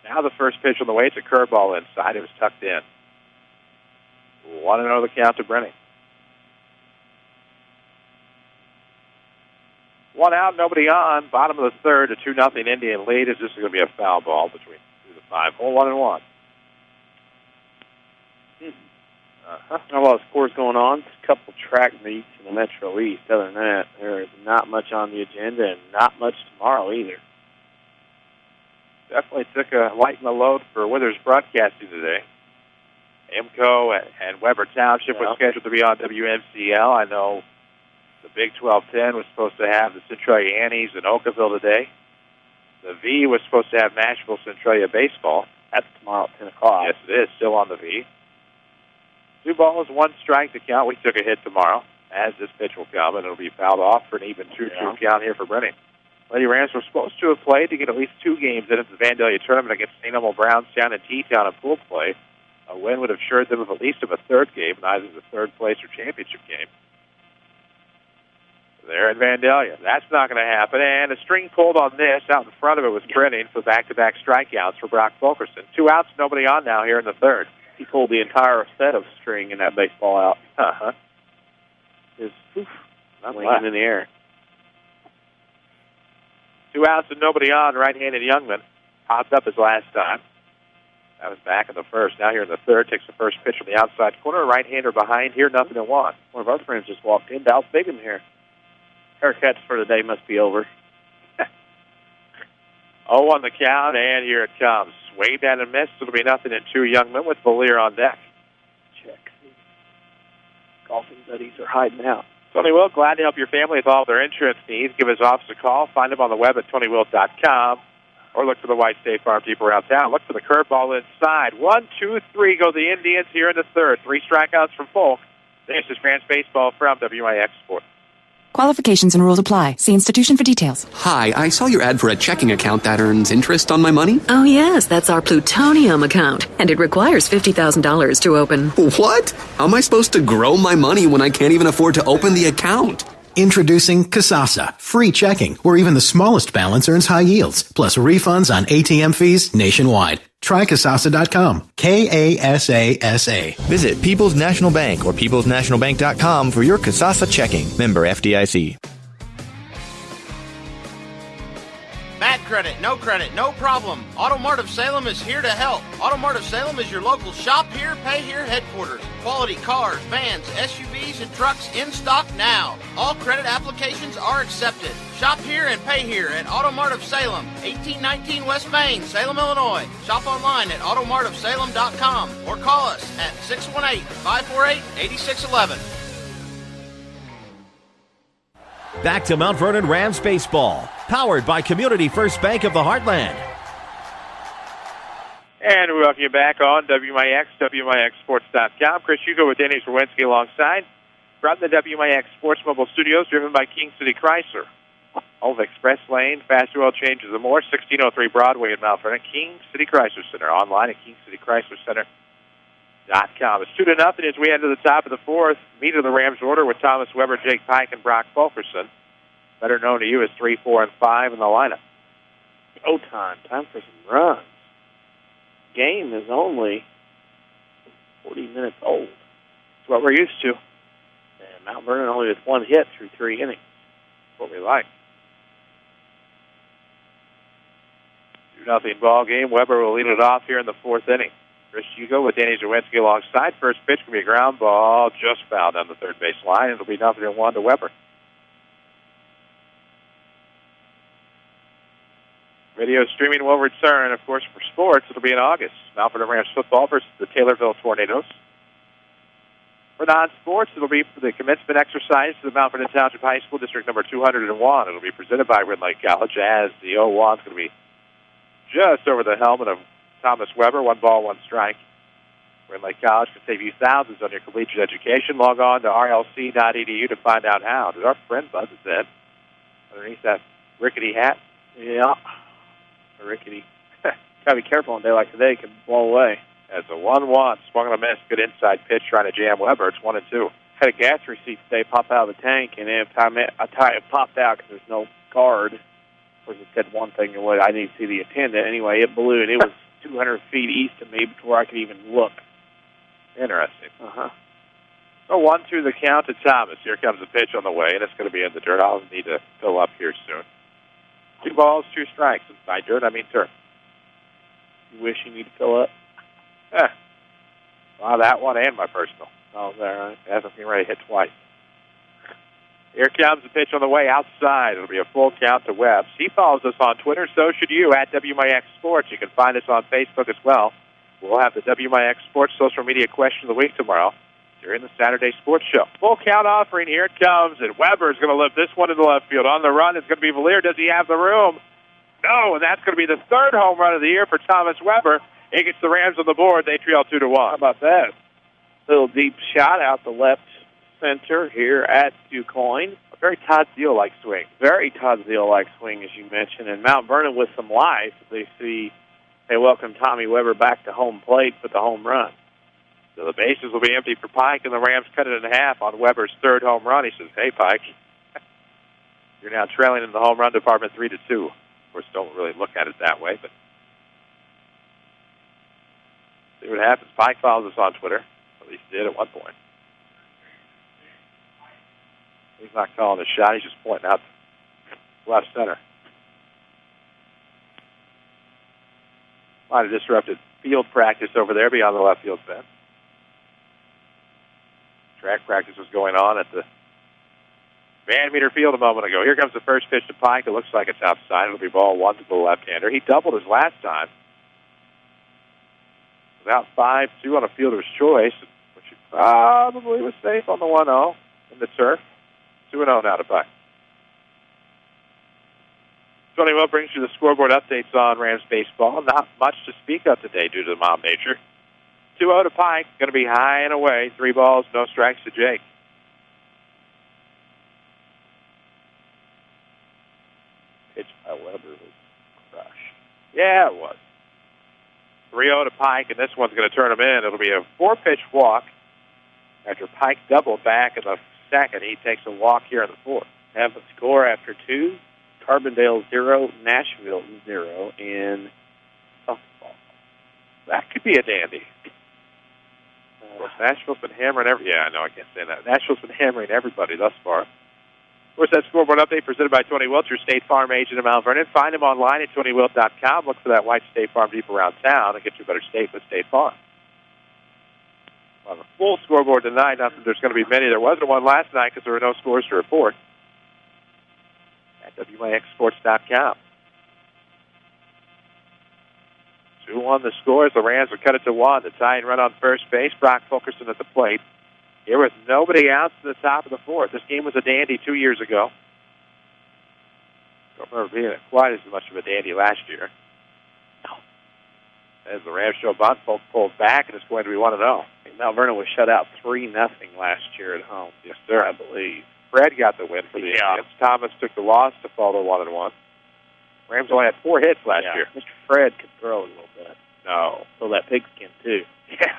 Now the first pitch on the way. It's a curveball inside. It was tucked in. 1-0 the count to Brennan. 1 out, nobody on. Bottom of the third, a 2-0 Indian lead. Is this going to be a foul ball between 2 to 5? Hole 1-1. Well, the score's going on. A couple track meets in the Metro East. Other than that, there is not much on the agenda and not much tomorrow either. Definitely took a light in the load for Withers Broadcasting today. Emco and Weber Township was scheduled to be on WMCL. I know the Big 12-10 was supposed to have the Centralia Annies in Oakville today. The V was supposed to have Nashville Centralia baseball. That's tomorrow at 10 o'clock. Yes, it is. Still on the V. 2 balls, 1 strike to count. We took a hit tomorrow, as this pitch will come, and it'll be fouled off for an even 2-2 count here for Brennan. Lady Rams were supposed to have played to get at least 2 games in the Vandalia tournament against St. Elmo Brownstown and T-Town in pool play. A win would have assured them of at least a third game, in either the third place or championship game. There in Vandalia. That's not going to happen. And a string pulled on this. Out in front of it was Brennan for back-to-back strikeouts for Brock Fulkerson. 2 outs, nobody on now here in the third. He pulled the entire set of string in that baseball out. His winging in the air. 2 outs and nobody on. Right-handed Youngman popped up his last time. That was back in the first. Now here in the third, takes the first pitch from the outside corner. Right-hander behind here, 0-1. One of our friends just walked in. Dallas Bigham here. Haircuts for the day must be over. 0-1 the count, and here it comes. Waved down and missed. It'll be 0-2 Youngman with Valier on deck. Check. Golfing buddies are hiding out. Tony Wilt, glad to help your family with all their insurance needs. Give his office a call. Find him on the web at TonyWilt.com. Or look for the White State Farm Deep around town. Look for the curveball inside. 1, 2, 3 go the Indians here in the third. 3 strikeouts from Folk. This is Rams Baseball from WMIX Sports. Qualifications and rules apply. See institution for details. Hi, I saw your ad for a checking account that earns interest on my money. Oh, yes, that's our Plutonium account. And it requires $50,000 to open. What? How am I supposed to grow my money when I can't even afford to open the account? Introducing Kasasa, free checking, where even the smallest balance earns high yields, plus refunds on ATM fees nationwide. Try Kasasa.com. Kasasa. Visit People's National Bank or peoplesnationalbank.com for your Kasasa checking. Member FDIC. Bad credit, no problem. Auto Mart of Salem is here to help. Auto Mart of Salem is your local shop here, pay here headquarters. Quality cars, vans, SUVs, and trucks in stock now. All credit applications are accepted. Shop here and pay here at Auto Mart of Salem, 1819 West Main, Salem, Illinois. Shop online at automartofsalem.com or call us at 618-548-8611. Back to Mount Vernon Rams baseball, powered by Community First Bank of the Heartland. And we welcome you back on WMIX, WMIXSports.com. Chris Hugo with Danny Czerwinski alongside from the WMIX Sports Mobile Studios, driven by King City Chrysler. Home of Express Lane, fast oil changes and more, 1603 Broadway in Mount Vernon. King City Chrysler Center, online at KingCityChryslerCenter.com. It's 2-0 as we head to the top of the fourth. Meet of the Rams order with Thomas Weber, Jake Pike, and Brock Fulkerson. Better known to you as 3, 4, and 5 in the lineup. Time for some runs. Game is only 40 minutes old. That's what we're used to. And Mount Vernon only with one hit through 3 innings. That's what we like. 2-0 ball game. Weber will lead it off here in the fourth inning. Chris Hugo with Danny Czerwinski alongside. First pitch can be a ground ball, just fouled on the third base line. It'll be 0-1 to Weber. Video streaming will return, of course, for sports. It'll be in August. Mount Vernon Rams football versus the Taylorville Tornadoes. For non-sports, it'll be for the commencement exercise to the Mount Vernon Township High School District number 201. It'll be presented by Red Lake College as the 0-1's going to be just over the helmet of Thomas Weber. 1 ball, 1 strike. Red Lake College can save you thousands on your collegiate education. Log on to rlc.edu to find out how. Did our friend Buzz is in underneath that rickety hat? Yeah. A rickety. Gotta be careful on a day like today. It can blow away. As a 1-1, swung on a miss. Good inside pitch trying to jam Weber. It's 1-2. Had a gas receipt today pop out of the tank, and every time it popped out because there's no card. Of course, it said one thing, and I didn't see the attendant. Anyway, it blew, and it was 200 feet east of me before I could even look. Interesting. So 1-2 the count to Thomas. Here comes the pitch on the way, and it's going to be in the dirt. I'll need to fill up here soon. 2 balls, 2 strikes. And by dirt, I mean turf. You wish you need to fill up? Well, that one and my personal. Oh, there, right? Hasn't been ready to hit twice. Here comes the pitch on the way outside. It'll be a full count to Webbs. He follows us on Twitter. So should you at WMIX Sports. You can find us on Facebook as well. We'll have the WMIX Sports social media question of the week tomorrow during the Saturday Sports Show. Full count offering. Here it comes. And Weber's going to lift this one into left field. On the run, it's going to be Valier. Does he have the room? No, and that's going to be the 3rd home run of the year for Thomas Weber. He gets the Rams on the board. They trail 2-1. How about that? Little deep shot out the left center here at Quoin. A very Todd Zeal-like swing. Very Todd Zeal-like swing, as you mentioned. And Mount Vernon with some life. They welcome Tommy Weber back to home plate with the home run. So the bases will be empty for Pike, and the Rams cut it in half on Weber's 3rd home run. He says, hey, Pike, you're now trailing in the home run department 3-2. Of course, don't really look at it that way, but see what happens. Pike follows us on Twitter. At least he did at one point. He's not calling a shot. He's just pointing out left center. Might have disrupted field practice over there beyond the left field fence. Track practice was going on at the Van Meter Field a moment ago. Here comes the first pitch to Pike. It looks like it's outside. It'll be ball 1 to the left-hander. He doubled his last time. Without 5-2 on a fielder's choice, which he probably was safe on the 1-0 in the turf. 2-0 now to Pike. Tony Will brings you the scoreboard updates on Rams baseball. Not much to speak of today due to the mild nature. 2-0 to Pike. Going to be high and away. 3 balls, no strikes to Jake. Pitch by Weber was crushed. Yeah, it was. 3-0 to Pike, and this one's going to turn him in. It'll be a 4-pitch walk. After Pike doubled back in the second, he takes a walk here in the 4th. Have a score after 2. Carbondale 0, Nashville 0 in softball. That could be a dandy. Nashville's been hammering I know I can't say that. Nashville's been hammering everybody thus far. course, that scoreboard update presented by Tony Wilt, your State Farm agent in Mount Vernon. Find him online at TonyWilt.com. Look for that white State Farm Jeep around town and get you a better state with State Farm. On the full scoreboard tonight, not that there's going to be many. There wasn't one last night because there were no scores to report. At WMIXSports.com. 2-1 the scores. The Rams will cut it to 1. The tying run on first base. Brock Fulkerson at the plate. There was nobody out to the top of the fourth. This game was a dandy 2 years ago. Don't remember being quite as much of a dandy last year. As the Rams show bunt, Folk pulls back, and it's going to be 1-0. Mount Vernon was shut out 3-0 last year at home. Yes, sir. I believe. Fred got the win for the Indians. Thomas took the loss to fall to 1-1. Rams only had 4 hits last year. Mr. Fred could throw a little bit. No. So that pigskin, too. Yeah.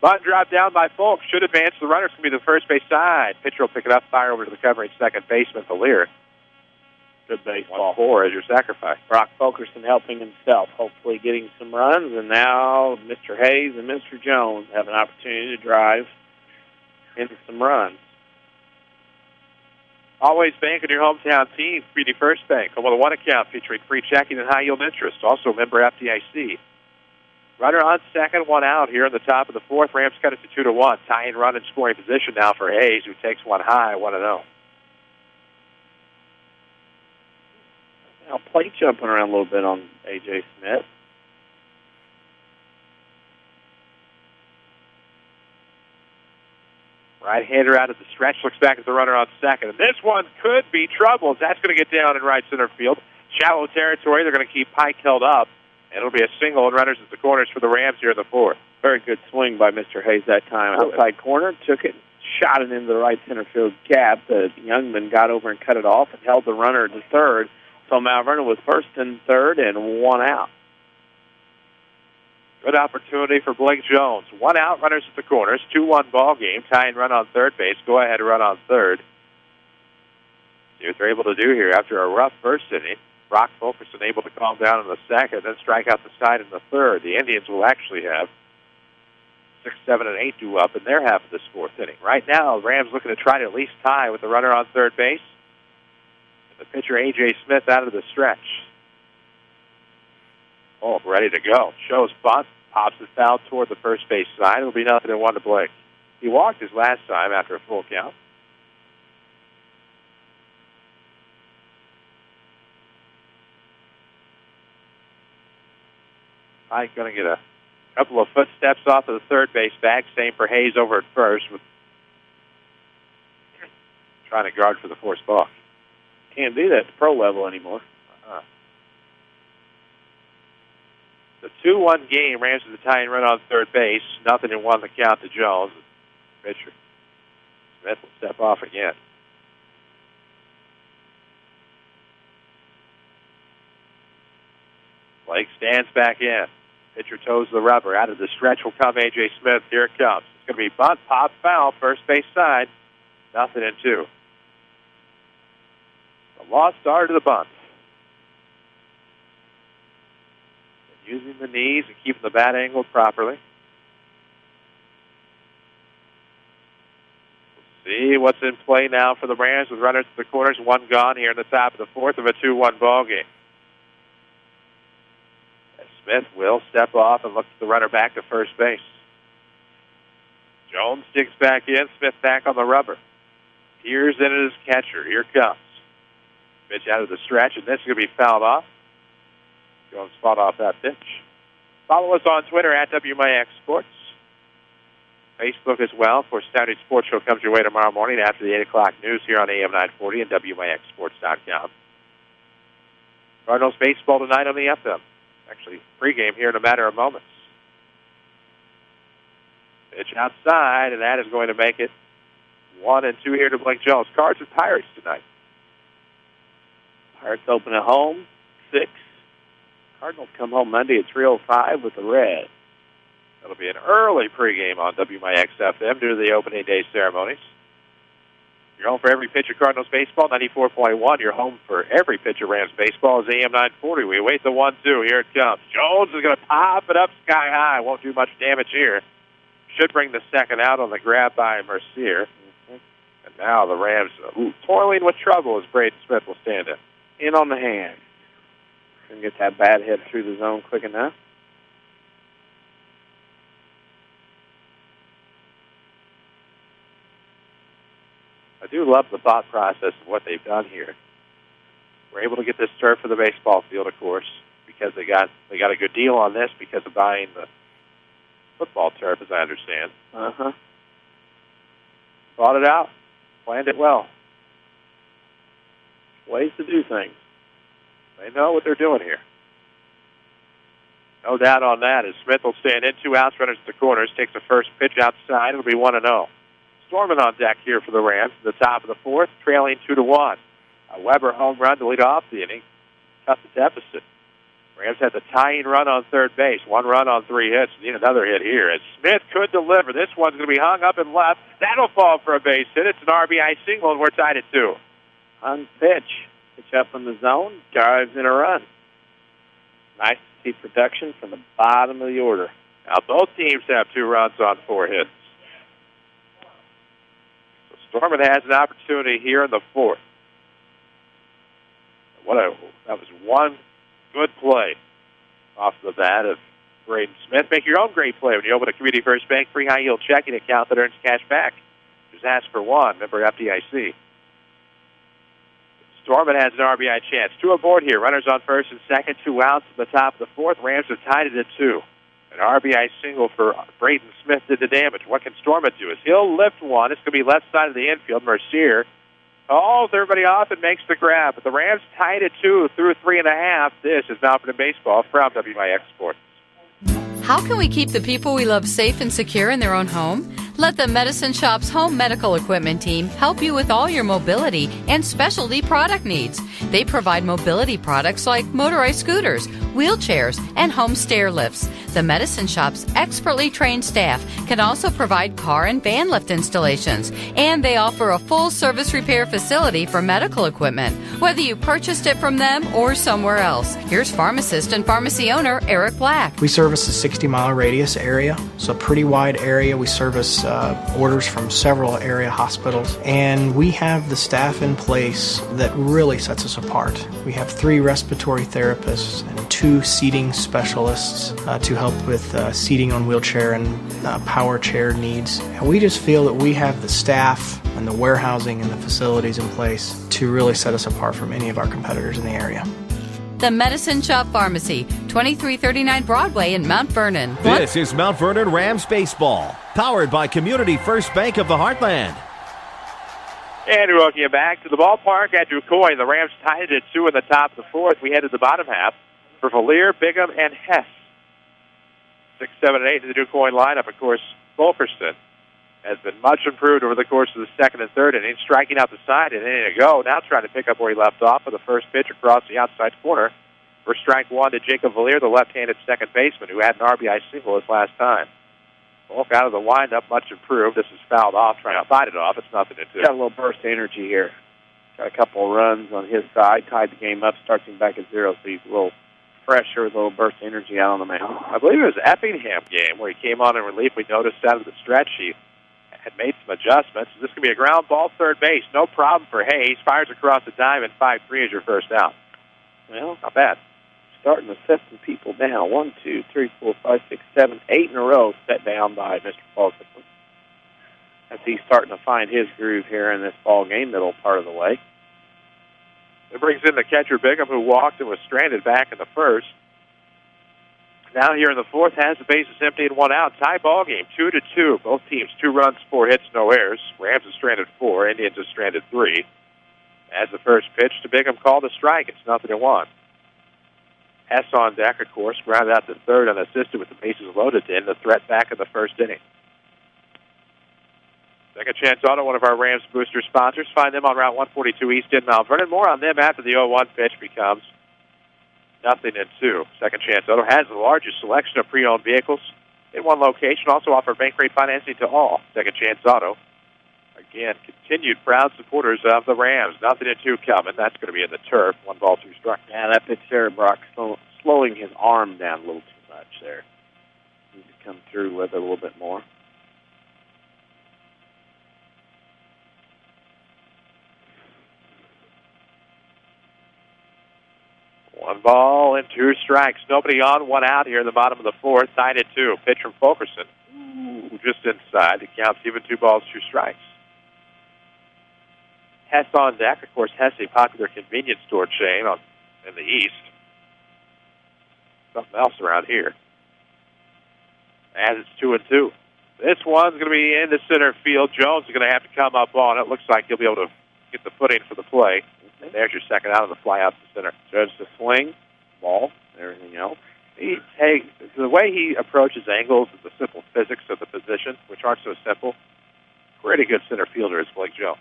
Bunt dropped down by Folk. Should advance the runner. It's going to be the first base side. Pitcher will pick it up, fire over to the covering second baseman, Valir. Good baseball. 1-4 as your sacrifice. Brock Fulkerson helping himself, hopefully getting some runs. And now Mr. Hayes and Mr. Jones have an opportunity to drive into some runs. Always bank on your hometown team. Community First Bank. Home with a one account featuring free checking and high-yield interest. Also member FDIC. Runner on second, 1 out here in the top of the fourth. Rams cut it to 2-1. Tying run in scoring position now for Hayes, who takes one high, 1-0. Now plate jumping around a little bit on A.J. Smith. Right-hander out of the stretch, looks back at the runner on second. And this one could be trouble. That's going to get down in right center field. Shallow territory. They're going to keep Pike held up. And it'll be a single and runners at the corners for the Rams here in the fourth. Very good swing by Mr. Hayes that time. Outside corner, took it, shot it into the right center field gap. The youngman got over and cut it off and held the runner to third. So Mount Vernon was first and third and 1 out. Good opportunity for Blake Jones. 1 out, runners at the corners. 2-1 ball game. Tying run on third base. Go ahead run on third. See what they're able to do here after a rough first inning. Brock Fulkerson able to calm down in the second, then strike out the side in the third. The Indians will actually have 6, 7, and 8 due up in their half of this fourth inning. Right now, the Rams looking to try to at least tie with the runner on third base. And the pitcher, A.J. Smith, out of the stretch. Oh, ready to go. Shows bunt, pops it foul toward the first base side. It'll be 0-1 to Blake. He walked his last time after a full count. Pike going to get a couple of footsteps off of the third base bag. Same for Hayes over at first. With trying to guard for the forced ball. Can't do that at the pro level anymore. The 2-1 game. Rams with the tying run on third base. 0-1 the count to Jones. Pitcher Smith will step off again. Blake stands back in. Pitcher toes the rubber. Out of the stretch will come A.J. Smith. Here it comes. It's going to be bunt, pop, foul, first base side. 0-2. The lost star to the bunt. And using the knees and keeping the bat angled properly. We'll see what's in play now for the Rams with runners at the corners. 1 gone here in the top of the fourth of a 2-1 ball game. Smith will step off and look at the runner back to first base. Jones digs back in. Smith back on the rubber. Peers in at his catcher. Here comes. Pitch out of the stretch, and this is going to be fouled off. Jones fought off that pitch. Follow us on Twitter at WMIX Sports. Facebook as well. For Saturday Sports Show comes your way tomorrow morning after the 8 o'clock news here on AM 940 and WMIXSports.com. Cardinals baseball tonight on the FM. Actually, pregame here in a matter of moments. Pitch outside, and that is going to make it 1-2 here to Blake Jones. Cards and Pirates tonight. Pirates open at home, 6. Cardinals come home Monday at 3:05 with the Reds. That'll be an early pregame on WMIX FM due to the opening day ceremonies. Your home for every pitch of Cardinals baseball, 94.1. Your home for every pitch of Rams baseball is AM 940. We await the 1-2. Here it comes. Jones is going to pop it up sky high. Won't do much damage here. Should bring the second out on the grab by Mercier. And now the Rams toiling with trouble as Braden Smith will stand in on the hand. Couldn't get that bad hit through the zone quick enough. I do love the thought process of what they've done here. We're able to get this turf for the baseball field, of course, because they got a good deal on this because of buying the football turf, as I understand. Thought it out, planned it well. Ways to do things. They know what they're doing here. No doubt on that, as Smith will stand in, 2 outs, runners at the corners, takes the first pitch outside. It'll be 1-0. Storming on deck here for the Rams at the top of the fourth, trailing 2-1. A Weber home run to lead off the inning, cut the deficit. Rams had the tying run on third base, 1 run on 3 hits. Need another hit here, as Smith could deliver. This one's going to be hung up and left. That'll fall for a base hit. It's an RBI single, and we're tied at 2. On pitch. Pitch up in the zone, drives in a run. Nice to see production from the bottom of the order. Now both teams have 2 runs on 4 hits. So Storman has an opportunity here in the fourth. That was one good play off the bat of Braden Smith. Make your own great play when you open a Community First Bank free high-yield checking account that earns cash back. Just ask for one. Member FDIC. Storman has an RBI chance. 2 aboard here. Runners on first and second. 2 outs at the top of the fourth. Rams have tied it at 2. An RBI single for Braden Smith did the damage. What can Storman do? As he'll lift one. It's going to be left side of the infield. Mercier calls everybody off and makes the grab. But the Rams tied at 2 through 3.5. This is Mount Vernon Baseball from WMIX Sports. How can we keep the people we love safe and secure in their own home? Let the Medicine Shop's home medical equipment team help you with all your mobility and specialty product needs. They provide mobility products like motorized scooters, wheelchairs, and home stair lifts. The Medicine Shop's expertly trained staff can also provide car and van lift installations, and they offer a full service repair facility for medical equipment, whether you purchased it from them or somewhere else. Here's pharmacist and pharmacy owner Eric Black. We service a 60-mile radius area, so a pretty wide area. We service orders from several area hospitals, and we have the staff in place that really sets us apart. We have 3 respiratory therapists and 2 seating specialists to help with seating on wheelchair and power chair needs. And we just feel that we have the staff and the warehousing and the facilities in place to really set us apart from any of our competitors in the area. The Medicine Shop Pharmacy, 2339 Broadway in Mount Vernon. This is Mount Vernon Rams Baseball, powered by Community First Bank of the Heartland. And we're welcome you back to the ballpark at Quoin. The Rams tied it at 2 in the top of the fourth. We head to the bottom half for Valier, Bigham, and Hess. 6, 7, and 8 in the Quoin lineup. Of course, Fulkerson has been much improved over the course of the second and third innings, striking out the side and inning ago. Now trying to pick up where he left off with the first pitch across the outside corner for strike 1 to Jacob Valier, the left-handed second baseman, who had an RBI single his last time. Volk out of the windup, much improved. This is fouled off, trying to fight it off. It's nothing to do. Got a little burst of energy here. Got a couple of runs on his side, tied the game up, starts him back at 0, so he's a little fresher, with a little burst of energy out on the mound. I believe it was Effingham game where he came on in relief. We noticed out of the stretch he had made some adjustments. This can be a ground ball, third base. No problem for Hayes. Fires across the diamond, 5-3 is your first out. Well, not bad. Starting to set some people down. 1, 2, 3, 4, 5, 6, 7, 8 in a row set down by Mr. Fulkerson. As he's starting to find his groove here in this ball game, middle part of the way. It brings in the catcher Bigham, who walked and was stranded back in the first. Now here in the fourth, has the bases empty and 1 out. Tie ball game, 2-2. Both teams 2 runs, 4 hits, no errors. Rams is stranded 4. Indians is stranded 3. As the first pitch to Bigham, called a strike. It's 0-1. Hess on deck, of course, grounded out to third unassisted with the bases loaded to end the threat back in the first inning. Second Chance Auto, one of our Rams booster sponsors. Find them on Route 142 East in Mount Vernon. More on them after the 0-1 pitch becomes 0-2. Second Chance Auto has the largest selection of pre-owned vehicles in one location. Also offer bank rate financing to all. Second Chance Auto. Again, continued proud supporters of the Rams. 0-2 coming. That's going to be in the turf. 1 ball, 2 strikes. Yeah, that pitch there, Brock, slowing his arm down a little too much there. Needs to come through with it a little bit more. 1 ball and 2 strikes. Nobody on, 1 out here in the bottom of the 4th. Tied at 2. Pitch from Fulkerson. Ooh, just inside. The count's even 2 balls, 2 strikes. Hess on deck. Of course, Hess, a popular convenience store chain in the east. Something else around here. As it's 2-2. This one's going to be in the center field. Jones is going to have to come up on it. Looks like he'll be able to get the footing for the play. And there's your second out of the fly out to center. Judge the swing, ball, and everything else. The way he approaches angles and the simple physics of the position, which aren't so simple, pretty good center fielder is Blake Jones.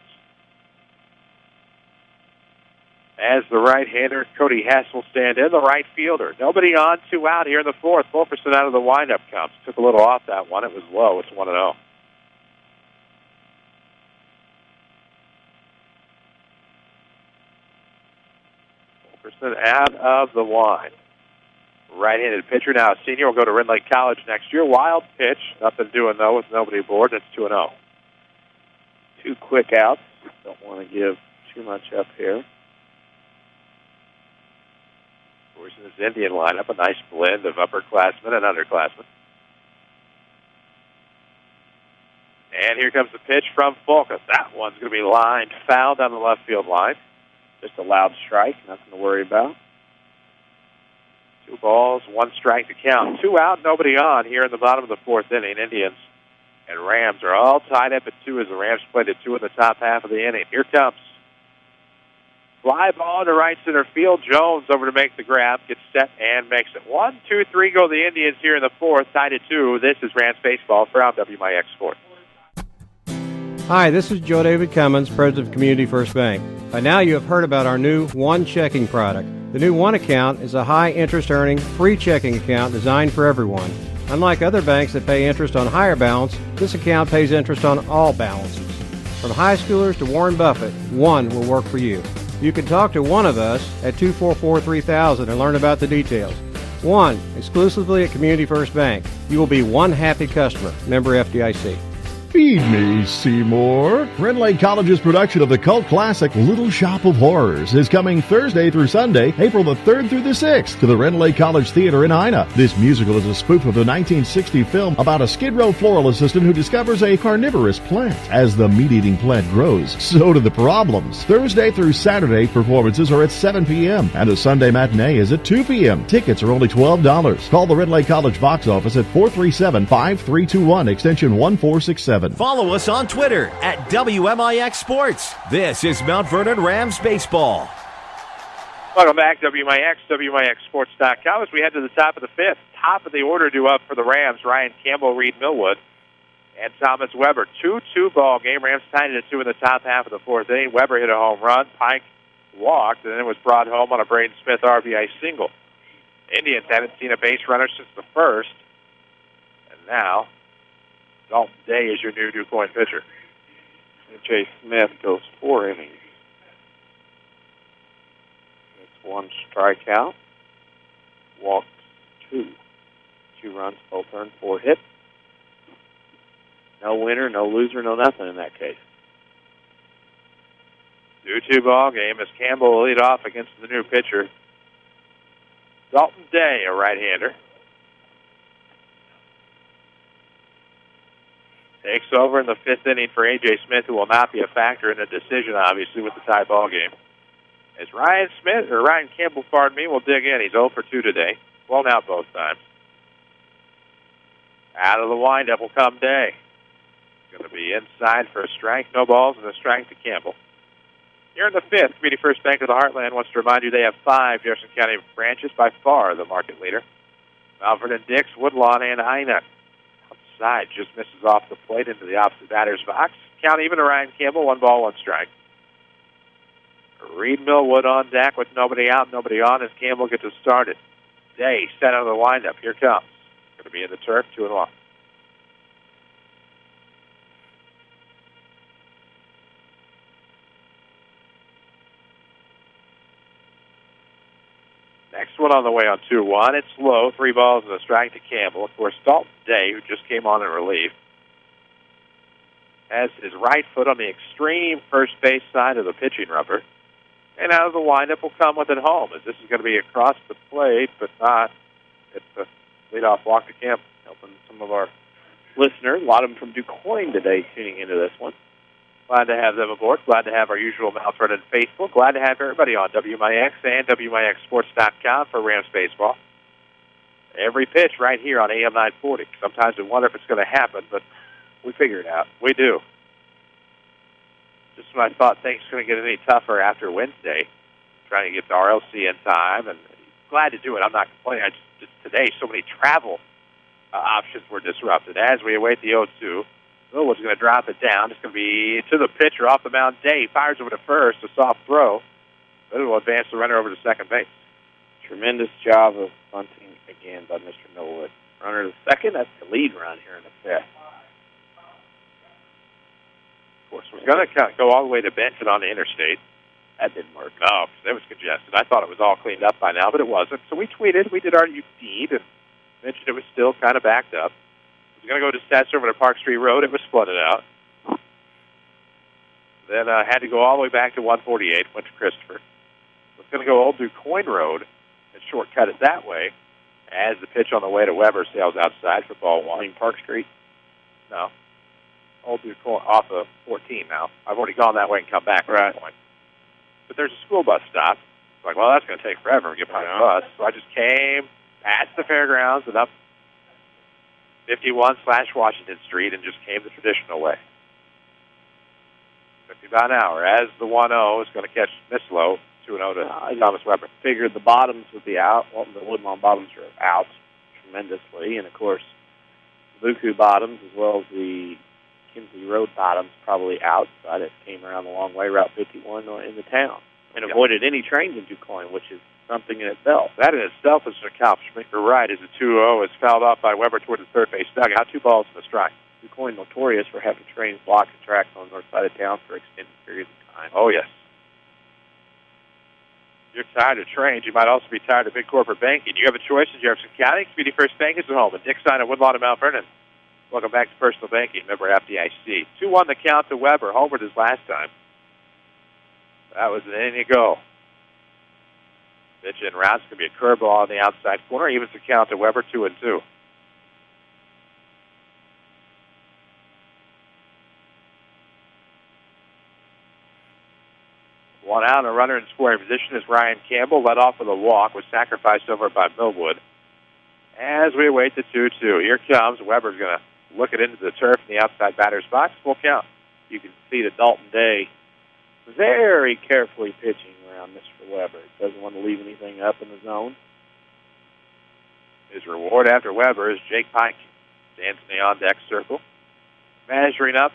As the right-hander, Cody Hess will stand in, the right fielder. Nobody on, 2 out here in the 4th. 4% out of the windup comes. Took a little off that one. It was low. It's 1-0. Out of the line. Right-handed pitcher now. Senior will go to Red Lake College next year. Wild pitch. Nothing doing, though, with nobody aboard. It's 2-0. 2 quick outs. Don't want to give too much up here. Of course, in this Indian lineup, a nice blend of upperclassmen and underclassmen. And here comes the pitch from Fulkus. That one's going to be lined foul down the left field line. Just a loud strike, nothing to worry about. 2 balls, 1 strike to count. 2 out, nobody on here in the bottom of the 4th inning. Indians and Rams are all tied up at 2 as the Rams played at 2 in the top half of the inning. Here comes. Fly ball to right center field. Jones over to make the grab, gets set and makes it. 1, 2, 3 go the Indians here in the 4th, tied at 2. This is Rams Baseball from WMIX Sports. Hi, this is Joe David Cummins, President of Community First Bank. By now you have heard about our new One Checking product. The new One account is a high-interest earning, free checking account designed for everyone. Unlike other banks that pay interest on higher balance, this account pays interest on all balances. From high schoolers to Warren Buffett, One will work for you. You can talk to one of us at 244-3000 and learn about the details. One, exclusively at Community First Bank. You will be one happy customer. Member FDIC. Feed me, Seymour. Red Lake College's production of the cult classic Little Shop of Horrors is coming Thursday through Sunday, April the 3rd through the 6th, to the Red Lake College Theater in Ina. This musical is a spoof of the 1960 film about a Skid Row floral assistant who discovers a carnivorous plant. As the meat-eating plant grows, so do the problems. Thursday through Saturday performances are at 7 p.m., and the Sunday matinee is at 2 p.m. Tickets are only $12. Call the Red Lake College box office at 437-5321, extension 1467. Follow us on Twitter at WMIX Sports. This is Mount Vernon Rams Baseball. Welcome back, WMIX, WMIXSports.com. As we head to the top of the 5th, top of the order due up for the Rams, Ryan Campbell, Reed Millwood, and Thomas Weber. 2-2 ball game. Rams tied it at 2 in the top half of the 4th inning. Weber hit a home run. Pike walked, and then was brought home on a Braden Smith RBI single. Indians haven't seen a base runner since the 1st, and now Dalton Day is your new Quoin pitcher. Jay Smith goes 4 innings. It's 1 strikeout. Walked 2. 2 runs, both earned, 4 hits. No winner, no loser, no nothing in that case. 2-2 ball game as Campbell will lead off against the new pitcher, Dalton Day, a right-hander. Takes over in the 5th inning for A.J. Smith, who will not be a factor in the decision, obviously, with the tie ball game. As Ryan Campbell, will dig in. He's 0 for 2 today. Blown out both times. Out of the windup will come Day. Going to be inside for a strike. No balls and a strike to Campbell. Here in the 5th, Community First Bank of the Heartland wants to remind you they have 5 Jefferson County branches, by far the market leader. Malvern and Dix, Woodlawn, and Ina. Outside, just misses off the plate into the opposite batter's box. Count even to Ryan Campbell, 1 ball, 1 strike. Reed Millwood on deck with nobody out, nobody on as Campbell gets it started. Day set out of the windup. Here comes. Going to be in the turf, 2-1. Next one on the way on 2-1. It's low, 3 balls and a strike to Campbell. Of course, Dalton Day, who just came on in relief, has his right foot on the extreme first base side of the pitching rubber. And now the windup will come with it home, as this is going to be across the plate, but not. It's a leadoff walk to Kemp, helping some of our listeners, a lot of them from Quoin today, tuning into this one. Glad to have them aboard. Glad to have our usual Mount Vernon faithful. Glad to have everybody on WMIX and WMIXsports.com for Rams baseball. Every pitch right here on AM 940. Sometimes we wonder if it's going to happen, but we figure it out. We do. Just when I thought things were going to get any tougher after Wednesday, trying to get the RLC in time, and glad to do it. I'm not complaining. Just today, so many travel options were disrupted. As we await the 0-2, Millwood's going to drop it down. It's going to be to the pitcher off the mound. Day fires over to first, a soft throw, but it will advance the runner over to second base. Tremendous job of bunting again by Mr. Millwood. Runner to second, that's the lead run here in the fifth. Of course, we're going to go all the way to Benton on the interstate. That didn't work. No, because it was congested. I thought it was all cleaned up by now, but it wasn't. So we tweeted, we did our feed, and mentioned it was still kind of backed up. It was going to go to Stats over to Park Street Road. It was flooded out. Then had to go all the way back to 148, went to Christopher. Was going to go Old Quoin Road and shortcut it that way as the pitch on the way to Weber sails outside for ball one. Park Street? No. Old Quoin off of 14 now. I've already gone that way and come back at that point. But there's a school bus stop. It's like, well, that's going to take forever to get by the bus. So I just came past the fairgrounds and up 51/Washington Street and just came the traditional way. 50 by an hour. As the 1-0 is going to catch Mislow, 2-0 to Thomas Weber. Figured the bottoms would be out. Well, the Woodlawn bottoms are out tremendously. And, of course, the Buku bottoms as well as the Kinsley Road bottoms probably out. So I just came around the long way, Route 51 in the town. And avoided any trains in Quoin, which is something in itself. That in itself is an accomplishment. You're right, as the 2-0 is fouled off by Weber toward the third base dugout. 2 balls and a strike. Quoin notorious for having trains block the tracks on the north side of town for extended periods of time. Oh, yes. You're tired of trains. You might also be tired of big corporate banking. You have a choice in Jefferson County. Community First Bank is at home. And Dick Stein at Woodlawn and Mount Vernon. Welcome back to Personal Banking. Member FDIC. 2-1 the count to Weber. Homered his last time. That was an inning ago. Pitch in routes. Going to be a curveball on the outside corner. Evens the count to Weber, 2-2. One out and a runner in scoring position is Ryan Campbell. Led off with a walk. Was sacrificed over by Millwood. As we await the 2-2. Here comes. Weber's going to look it into the turf in the outside batter's box. Full count. You can see that Dalton Day very carefully pitching around Mr. Weber. Doesn't want to leave anything up in the zone. His reward after Weber is Jake Pike. Stands in the on-deck circle. Measuring up,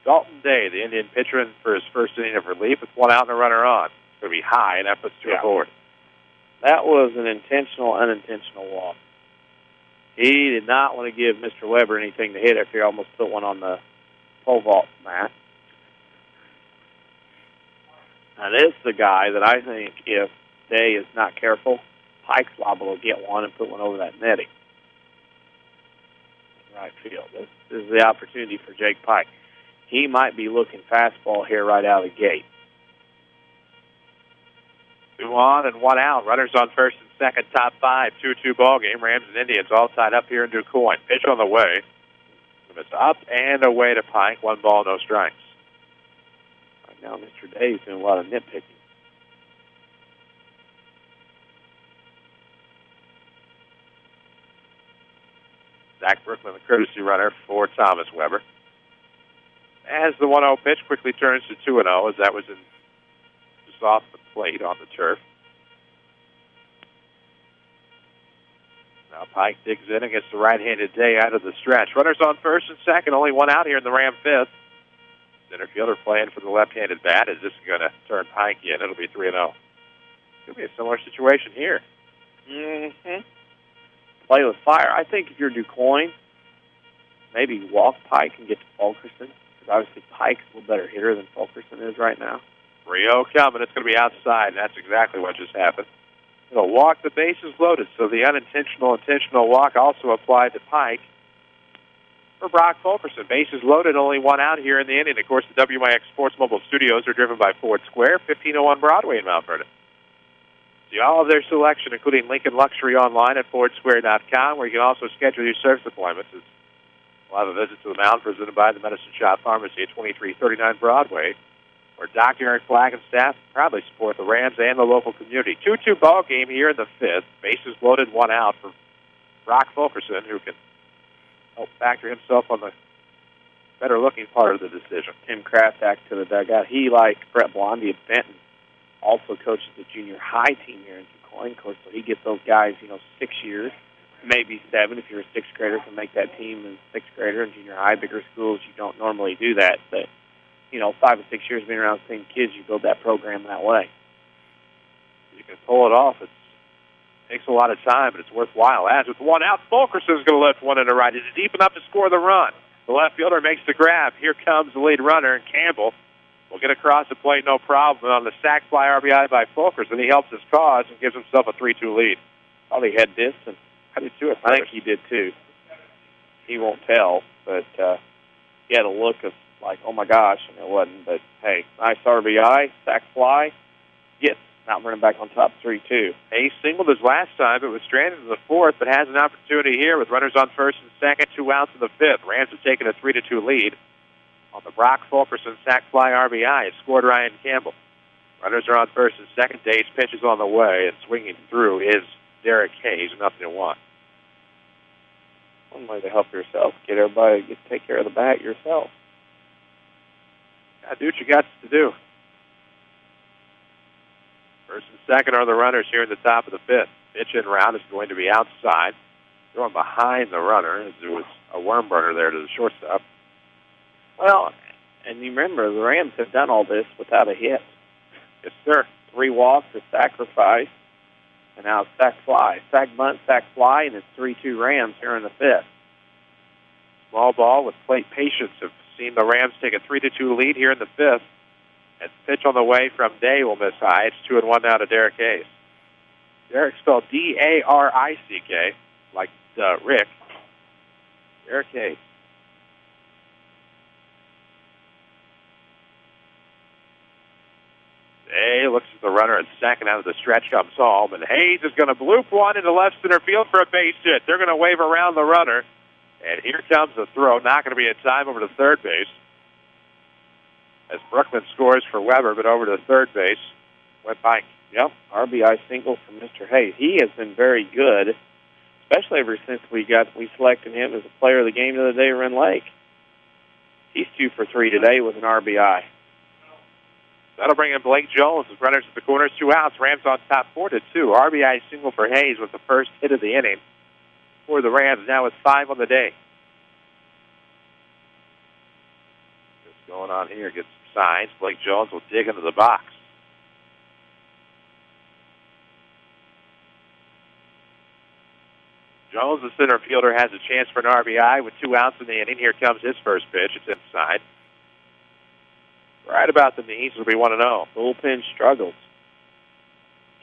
Dalton Day, the Indian pitcher, in for his first inning of relief with 1 out and a runner on. It's going to be high, and that puts 2 forward. That was an intentional, unintentional walk. He did not want to give Mr. Weber anything to hit after he almost put one on the pole vault mat. Now, this is the guy that I think if Day is not careful, Pike's liable to get one and put one over that netting. Right field. This is the opportunity for Jake Pike. He might be looking fastball here right out of the gate. 2 on and 1 out. Runners on first and second, top 5, 2-2 ball game. Rams and Indians all tied up here in Quoin. Pitch on the way. It's up and away to Pike. 1 ball, no strikes. Right now, Mr. Day's doing a lot of nitpicking. Zach Brookman, the courtesy runner for Thomas Weber. As the 1-0 pitch quickly turns to 2-0, as that was just off the plate on the turf. Now Pike digs in against the right-handed Day out of the stretch. Runners on first and second, only 1 out here in the Ram fifth. Center fielder playing for the left-handed bat. Is this going to turn Pike in? It'll be 3-0. Could be a similar situation here. Mm-hmm. Play with fire. I think if you're Quoin, maybe walk Pike and get to Fulkerson. Because obviously Pike's a little better hitter than Fulkerson is right now. 3-0 coming. It's going to be outside, and that's exactly what just happened. It'll walk, the bases loaded, so the intentional walk also applied to Pike. for Brock Fulkerson. Bases loaded, only one out here in the inning. Of course, the WMIX Sports Mobile Studios are driven by Ford Square, 1501 Broadway in Mount Vernon. See all of their selection, including Lincoln Luxury, online at FordSquare.com, where you can also schedule your service appointments. We'll have a visit to the mound presented by the Medicine Shop Pharmacy at 2339 Broadway, where Dr. Eric Black and staff proudly support the Rams and the local community. 2-2 ball game here in the fifth. Bases loaded, one out for Brock Fulkerson, who can help factor himself on the better-looking part of the decision. Tim Kraft back to the dugout. He, like Brett Blondie of Benton, also coaches the junior high team here in Quoin, of course, so he gets those guys, 6 years, maybe 7 if you're a sixth grader, can make that team as a sixth grader. In junior high, bigger schools, you don't normally do that, but 5 or 6 years being around the same kids, you build that program that way. You can pull it off. It takes a lot of time, but it's worthwhile. As with one out, Fulkerson's going to lift one into right. Is it deep enough to score the run? The left fielder makes the grab. Here comes the lead runner, and Campbell will get across the plate, no problem. On the sac fly RBI by Fulkerson, he helps his cause and gives himself a 3-2 lead. Probably had distance. How did he do it? I think he did, too. He won't tell, but he had a look of like, oh, my gosh, and it wasn't. But, hey, nice RBI, sac fly. Yes, Mount Vernon back on top, 3-2. Hayes singled his last time. It was stranded in the fourth, but has an opportunity here with runners on first and second, 2 outs in the fifth. Rams have taken a 3-2 lead on the Brock Fulkerson sac fly RBI. It scored Ryan Campbell. Runners are on first and second. Day's pitch is on the way, and swinging through is Derek Hayes, 0-1. One way to help yourself, get everybody to take care of the bat yourself. Do what you got to do. First and second are the runners here in the top of the fifth. Pitch and round is going to be outside. Throwing behind the runner as there was a worm burner there to the shortstop. Well, and you remember, the Rams have done all this without a hit. Yes, sir. 3 walks, a sacrifice, and now sac fly. Sac bunt, sac fly, and it's 3-2 Rams here in the fifth. Small ball with plate patience have seen the Rams take a 3-2 lead here in the fifth. And pitch on the way from Day will miss high. It's 2-1 now to Derek Hayes. Derek spelled D-A-R-I-C-K, like Rick. Derek Hayes. Day looks at the runner at second. Out of the stretch comes home, and Hayes is going to bloop one into left center field for a base hit. They're going to wave around the runner. And here comes the throw. Not going to be in time over to third base. As Brookman scores for Weber, but over to third base. Went by. Yep, RBI single from Mr. Hayes. He has been very good, especially ever since we selected him as a player of the game the other day at Rend Lake. He's 2 for 3 today with an RBI. That'll bring in Blake Jones with runners at the corners, 2 outs. Rams on top 4-2. RBI single for Hayes was the first hit of the inning for the Rams. Now it's 5 on the day. What's going on here? Gets some signs. Blake Jones will dig into the box. Jones, the center fielder, has a chance for an RBI with 2 outs in the inning. Here comes his first pitch. It's inside. Right about the knees. It'll be 1-0. Bullpen struggles.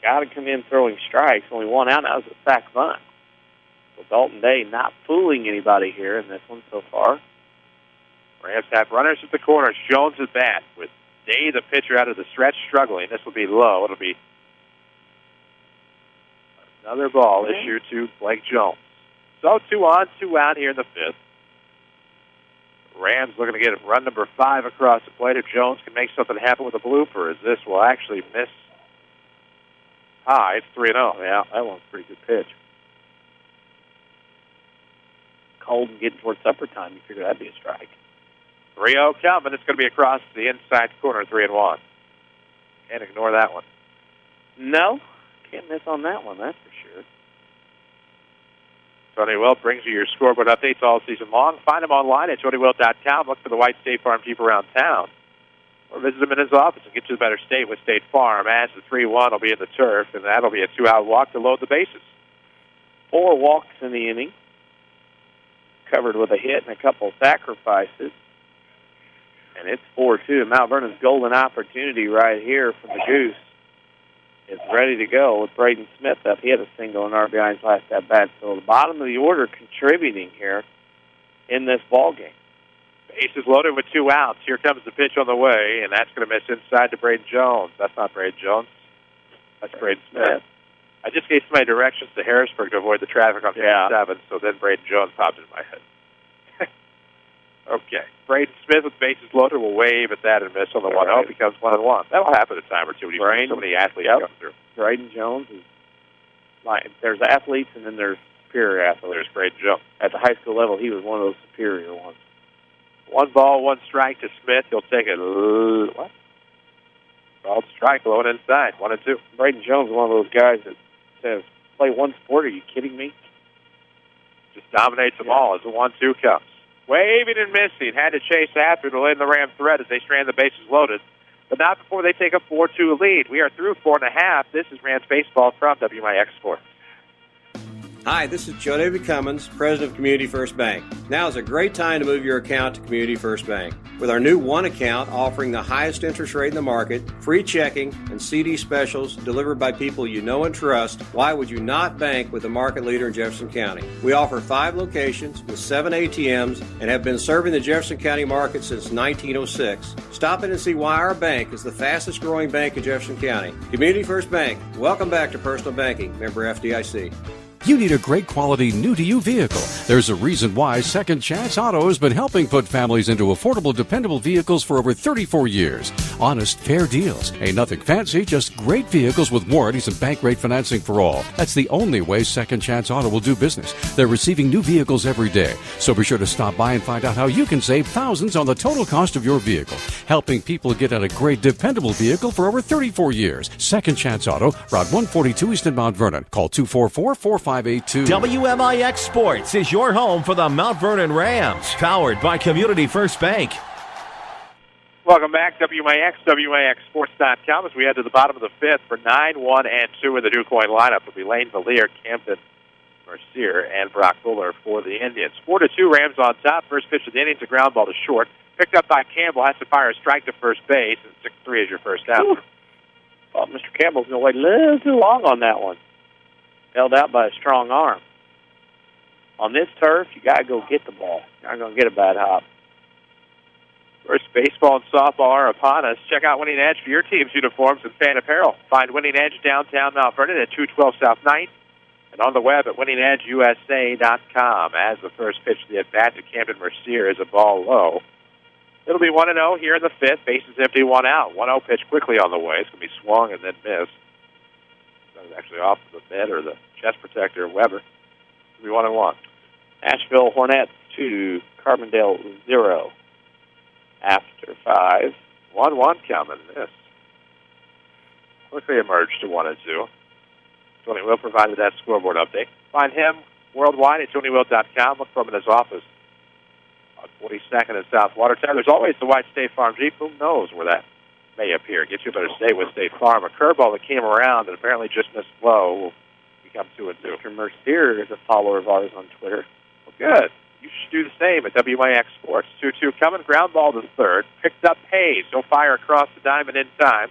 Got to come in throwing strikes. Only 1 out. That was a sac bunt. So Dalton Day not fooling anybody here in this one so far. Rams have runners at the corners. Jones at bat with Day, the pitcher, out of the stretch, struggling. This will be low. It'll be another ball issued to Blake Jones. So 2 on, 2 out here in the fifth. Rams looking to get run number 5 across the plate. If Jones can make something happen with a blooper, as this will actually miss high. It's 3-0. Yeah, that one's a pretty good pitch. Cold and getting towards supper time, you figure that'd be a strike. 3-0 coming. It's going to be across the inside corner, 3-1. Can't ignore that one. No, can't miss on that one, that's for sure. Tony Wilt brings you your scoreboard updates all season long. Find him online at TonyWilt.com. Look for the White State Farm Jeep around town. Or visit him in his office and get you a better state with State Farm. As the 3-1 will be in the turf, and that'll be a 2-out walk to load the bases. 4 walks in the inning. Covered with a hit and a couple of sacrifices. And it's 4-2. Mount Vernon's golden opportunity right here from the Goose is ready to go with Braden Smith up. He had a single and RBI in his last at-bat. So the bottom of the order contributing here in this ball game. Bases loaded with 2 outs. Here comes the pitch on the way, and that's going to miss inside to Braden Jones. That's not Braden Jones. That's Braden Smith. I just gave somebody directions to Harrisburg to avoid the traffic on 57, so then Braden Jones popped into my head. Okay. Braden Smith with bases loaded will wave at that and miss on the 1-0. Becomes 1-1. That'll happen a time or two when you see so many athletes come through. Braden Jones is like, there's athletes and then there's superior athletes. There's Braden Jones. At the high school level, he was one of those superior ones. 1 ball, 1 strike to Smith. He'll take it. What? Ball strike, low and inside. 1-2. Braden Jones is one of those guys that says, play one sport. Are you kidding me? Just dominates them all as the 1-2 comes. Waving and missing. Had to chase after to land the Ram threat as they strand the bases loaded. But not before they take a 4-2 lead. We are through 4.5. This is Rams Baseball from WMIX Sports. Hi, this is Joe David Cummins, President of Community First Bank. Now is a great time to move your account to Community First Bank. With our new One account offering the highest interest rate in the market, free checking, and CD specials delivered by people you know and trust, why would you not bank with the market leader in Jefferson County? We offer 5 locations with 7 ATMs and have been serving the Jefferson County market since 1906. Stop in and see why our bank is the fastest growing bank in Jefferson County. Community First Bank. Welcome back to personal banking. Member FDIC. You need a great quality new-to-you vehicle. There's a reason why Second Chance Auto has been helping put families into affordable, dependable vehicles for over 34 years. Honest, fair deals. Ain't nothing fancy, just great vehicles with warranties and bank rate financing for all. That's the only way Second Chance Auto will do business. They're receiving new vehicles every day. So be sure to stop by and find out how you can save thousands on the total cost of your vehicle. Helping people get on a great, dependable vehicle for over 34 years. Second Chance Auto, Route 142 East in Mount Vernon. Call 244-4582. WMIX Sports is your home for the Mount Vernon Rams, powered by Community First Bank. Welcome back, WMIX, WMIXSports.com, as we head to the bottom of the 5th for 9, 1, and 2 in the new Quoin lineup. It'll be Lane Valier, Camden Mercier, and Brock Buller for the Indians. 4-2, Rams on top. First pitch of the innings, a ground ball to short. Picked up by Campbell, has to fire a strike to first base, and 6-3 is your first out. Oh, Mr. Campbell's going to wait a little too long on that one. Held out by a strong arm. On this turf, you got to go get the ball. You're not going to get a bad hop. First baseball and softball are upon us. Check out Winning Edge for your team's uniforms and fan apparel. Find Winning Edge downtown Mount Vernon at 212 South 9th and on the web at winningedgeusa.com. As the first pitch of the at-bat to Camden Mercier is a ball low. It'll be 1-0 here in the 5th. Bases empty, 1 out. 1-0 pitch quickly on the way. It's going to be swung and then missed. That was actually off the mid or the chest protector, Weber. It'll be 1-1. Asheville Hornets 2, Carbondale 0. After 5. 1-1 coming. This quickly emerged to 1-2. Tony Will provided that scoreboard update. Find him worldwide at TonyWill.com. Look for him in his office on 42nd and South Watertown. There's always the white State Farm Jeep. Who knows where that may appear? Get you a better stay with State Farm. A curveball that came around and apparently just missed low will become 2-2. Mr. Mercier is a follower of ours on Twitter. Well, good. You should do the same at WMIX Sports. 2-2 coming. Ground ball to third. Picked up Hayes. He'll fire across the diamond in time.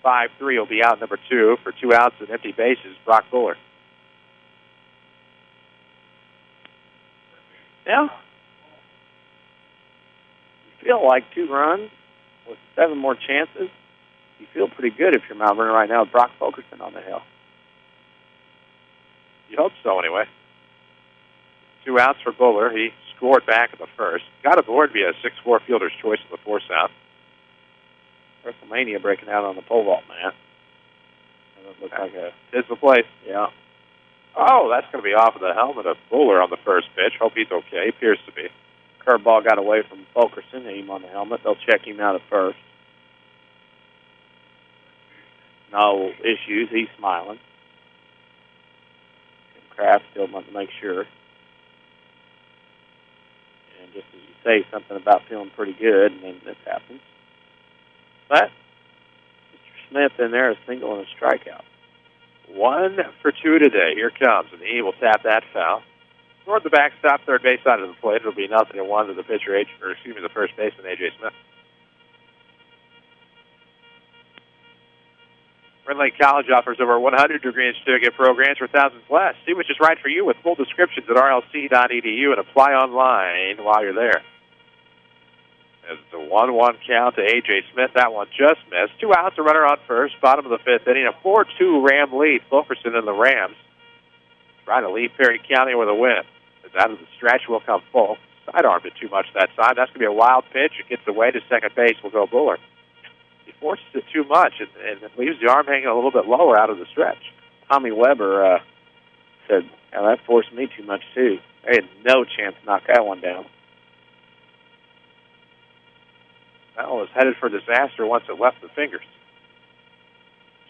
5-3 will be out number 2 for 2 outs and empty bases. Brock Buller. Yeah. You feel like 2 runs with 7 more chances. You feel pretty good if you're Mount Vernon right now with Brock Fulkerson on the hill. You hope so, anyway. 2 outs for Buller. He scored back in the first. Got aboard via 6-4 fielder's choice in the 4th out. WrestleMania breaking out on the pole vault mat. It looks like it's the place. Yeah. Oh, that's going to be off of the helmet of Buller on the first pitch. Hope he's okay. He appears to be. Curveball got away from Fulkerson. Hit him on the helmet. They'll check him out at first. No issues. He's smiling. And Kraft still wants to make sure. And just as you say something about feeling pretty good, and then this happens. But Mr. Smith in there, a single and a strikeout. 1 for 2 today. Here comes, and he will tap that foul. Toward the backstop, third base side of the plate. It'll be 0-1 to the pitcher, the first baseman, A.J. Smith. Red Lake College offers over 100 degree and certificate programs for thousands less. See which is right for you with full descriptions at rlc.edu and apply online while you're there. As it's a 1-1 count to A.J. Smith. That one just missed. 2 outs, a runner on first. Bottom of the 5th inning. A 4-2 Ram lead. Fulkerson and the Rams trying to lead Perry County with a win. As out of the stretch will come Fulk. Sidearmed it too much that time. That's going to be a wild pitch. It gets away to second base. Will go Buller. He forces it too much and leaves the arm hanging a little bit lower out of the stretch. Tommy Weber said, that forced me too much, too. I had no chance to knock that one down. That one was headed for disaster once it left the fingers.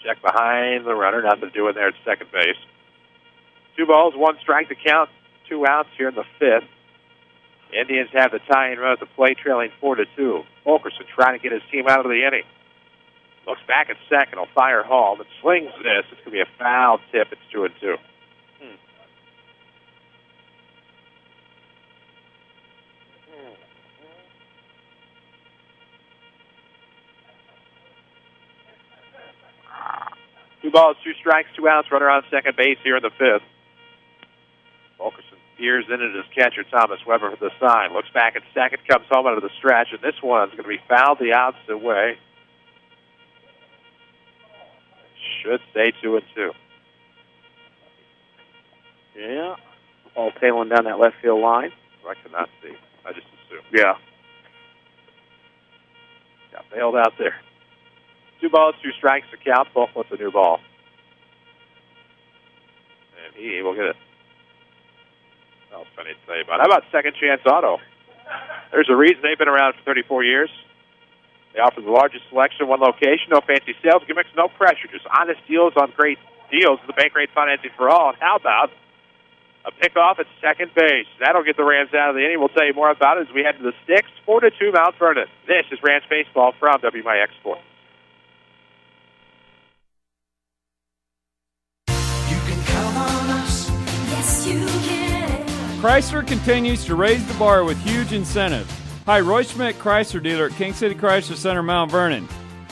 Check behind the runner. Nothing to do in there at second base. 2 balls, 1 strike to count. 2 outs here in the 5th. Indians have the tying run at the plate, trailing 4-2. Fulkerson trying to get his team out of the inning. Looks back at second. Will fire home. It slings this. It's going to be a foul tip. It's 2-2. Two balls, 2 strikes, 2 outs. Runner on second base here in the 5th. Fulkerson veers in at his catcher, Thomas Weber, for the sign. Looks back at second, comes home out of the stretch, and this one's going to be fouled the opposite way. Should stay 2-2. Yeah. All tailing down that left field line. I cannot see. I just assumed. Yeah. Got bailed out there. 2 balls, 2 strikes to count. Fulk wants a new ball. And he will get it. That was funny to say about. How about Second Chance Auto? There's a reason they've been around for 34 years. They offer the largest selection, one location, no fancy sales gimmicks, no pressure, just honest deals on great deals with the bank rate financing for all. And how about a pickoff at second base? That'll get the Rams out of the inning. We'll tell you more about it as we head to the sticks. 4-2 Mount Vernon. This is Rams Baseball from WMIX Sports. Chrysler continues to raise the bar with huge incentives. Hi, Roy Schmidt Chrysler dealer at King City Chrysler Center, Mount Vernon.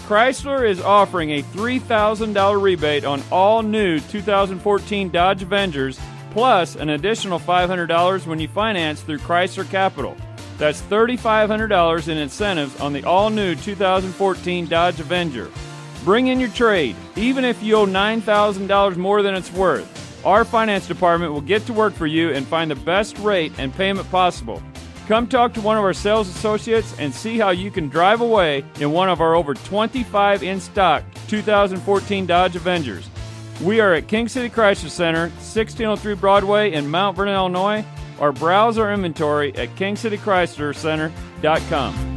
Chrysler is offering a $3,000 rebate on all new 2014 Dodge Avengers, plus an additional $500 when you finance through Chrysler Capital. That's $3,500 in incentives on the all-new 2014 Dodge Avenger. Bring in your trade, even if you owe $9,000 more than it's worth. Our finance department will get to work for you and find the best rate and payment possible. Come talk to one of our sales associates and see how you can drive away in one of our over 25 in-stock 2014 Dodge Avengers. We are at King City Chrysler Center, 1603 Broadway in Mount Vernon, Illinois, or browse our inventory at kingcitychryslercenter.com.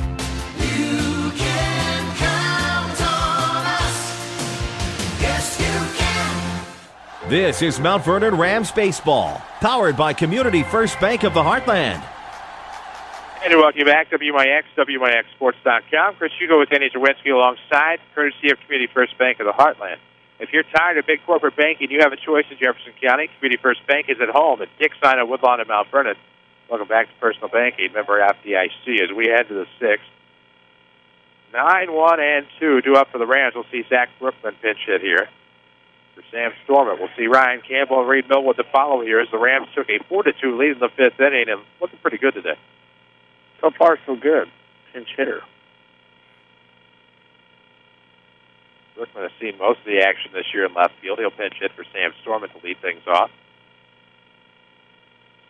This is Mount Vernon Rams Baseball, powered by Community First Bank of the Heartland. And welcome you back, WMIX, WMIXSports.com. Chris Hugo with Danny Czerwinski alongside, courtesy of Community First Bank of the Heartland. If you're tired of big corporate banking, you have a choice in Jefferson County. Community First Bank is at home at Dick Sign of Woodlawn in Mount Vernon. Welcome back to Personal Banking, member FDIC, as we head to the 6th. 9-1-2 due up for the Rams. We'll see Zach Brookman pinch hit here. For Sam Stormont, we'll see Ryan Campbell and Reed Millwood to follow here as the Rams took a 4-2 lead in the 5th inning and looking pretty good today. So far, so good. Pinch hitter. Brookman has seen most of the action this year in left field. He'll pinch hit for Sam Stormont to lead things off.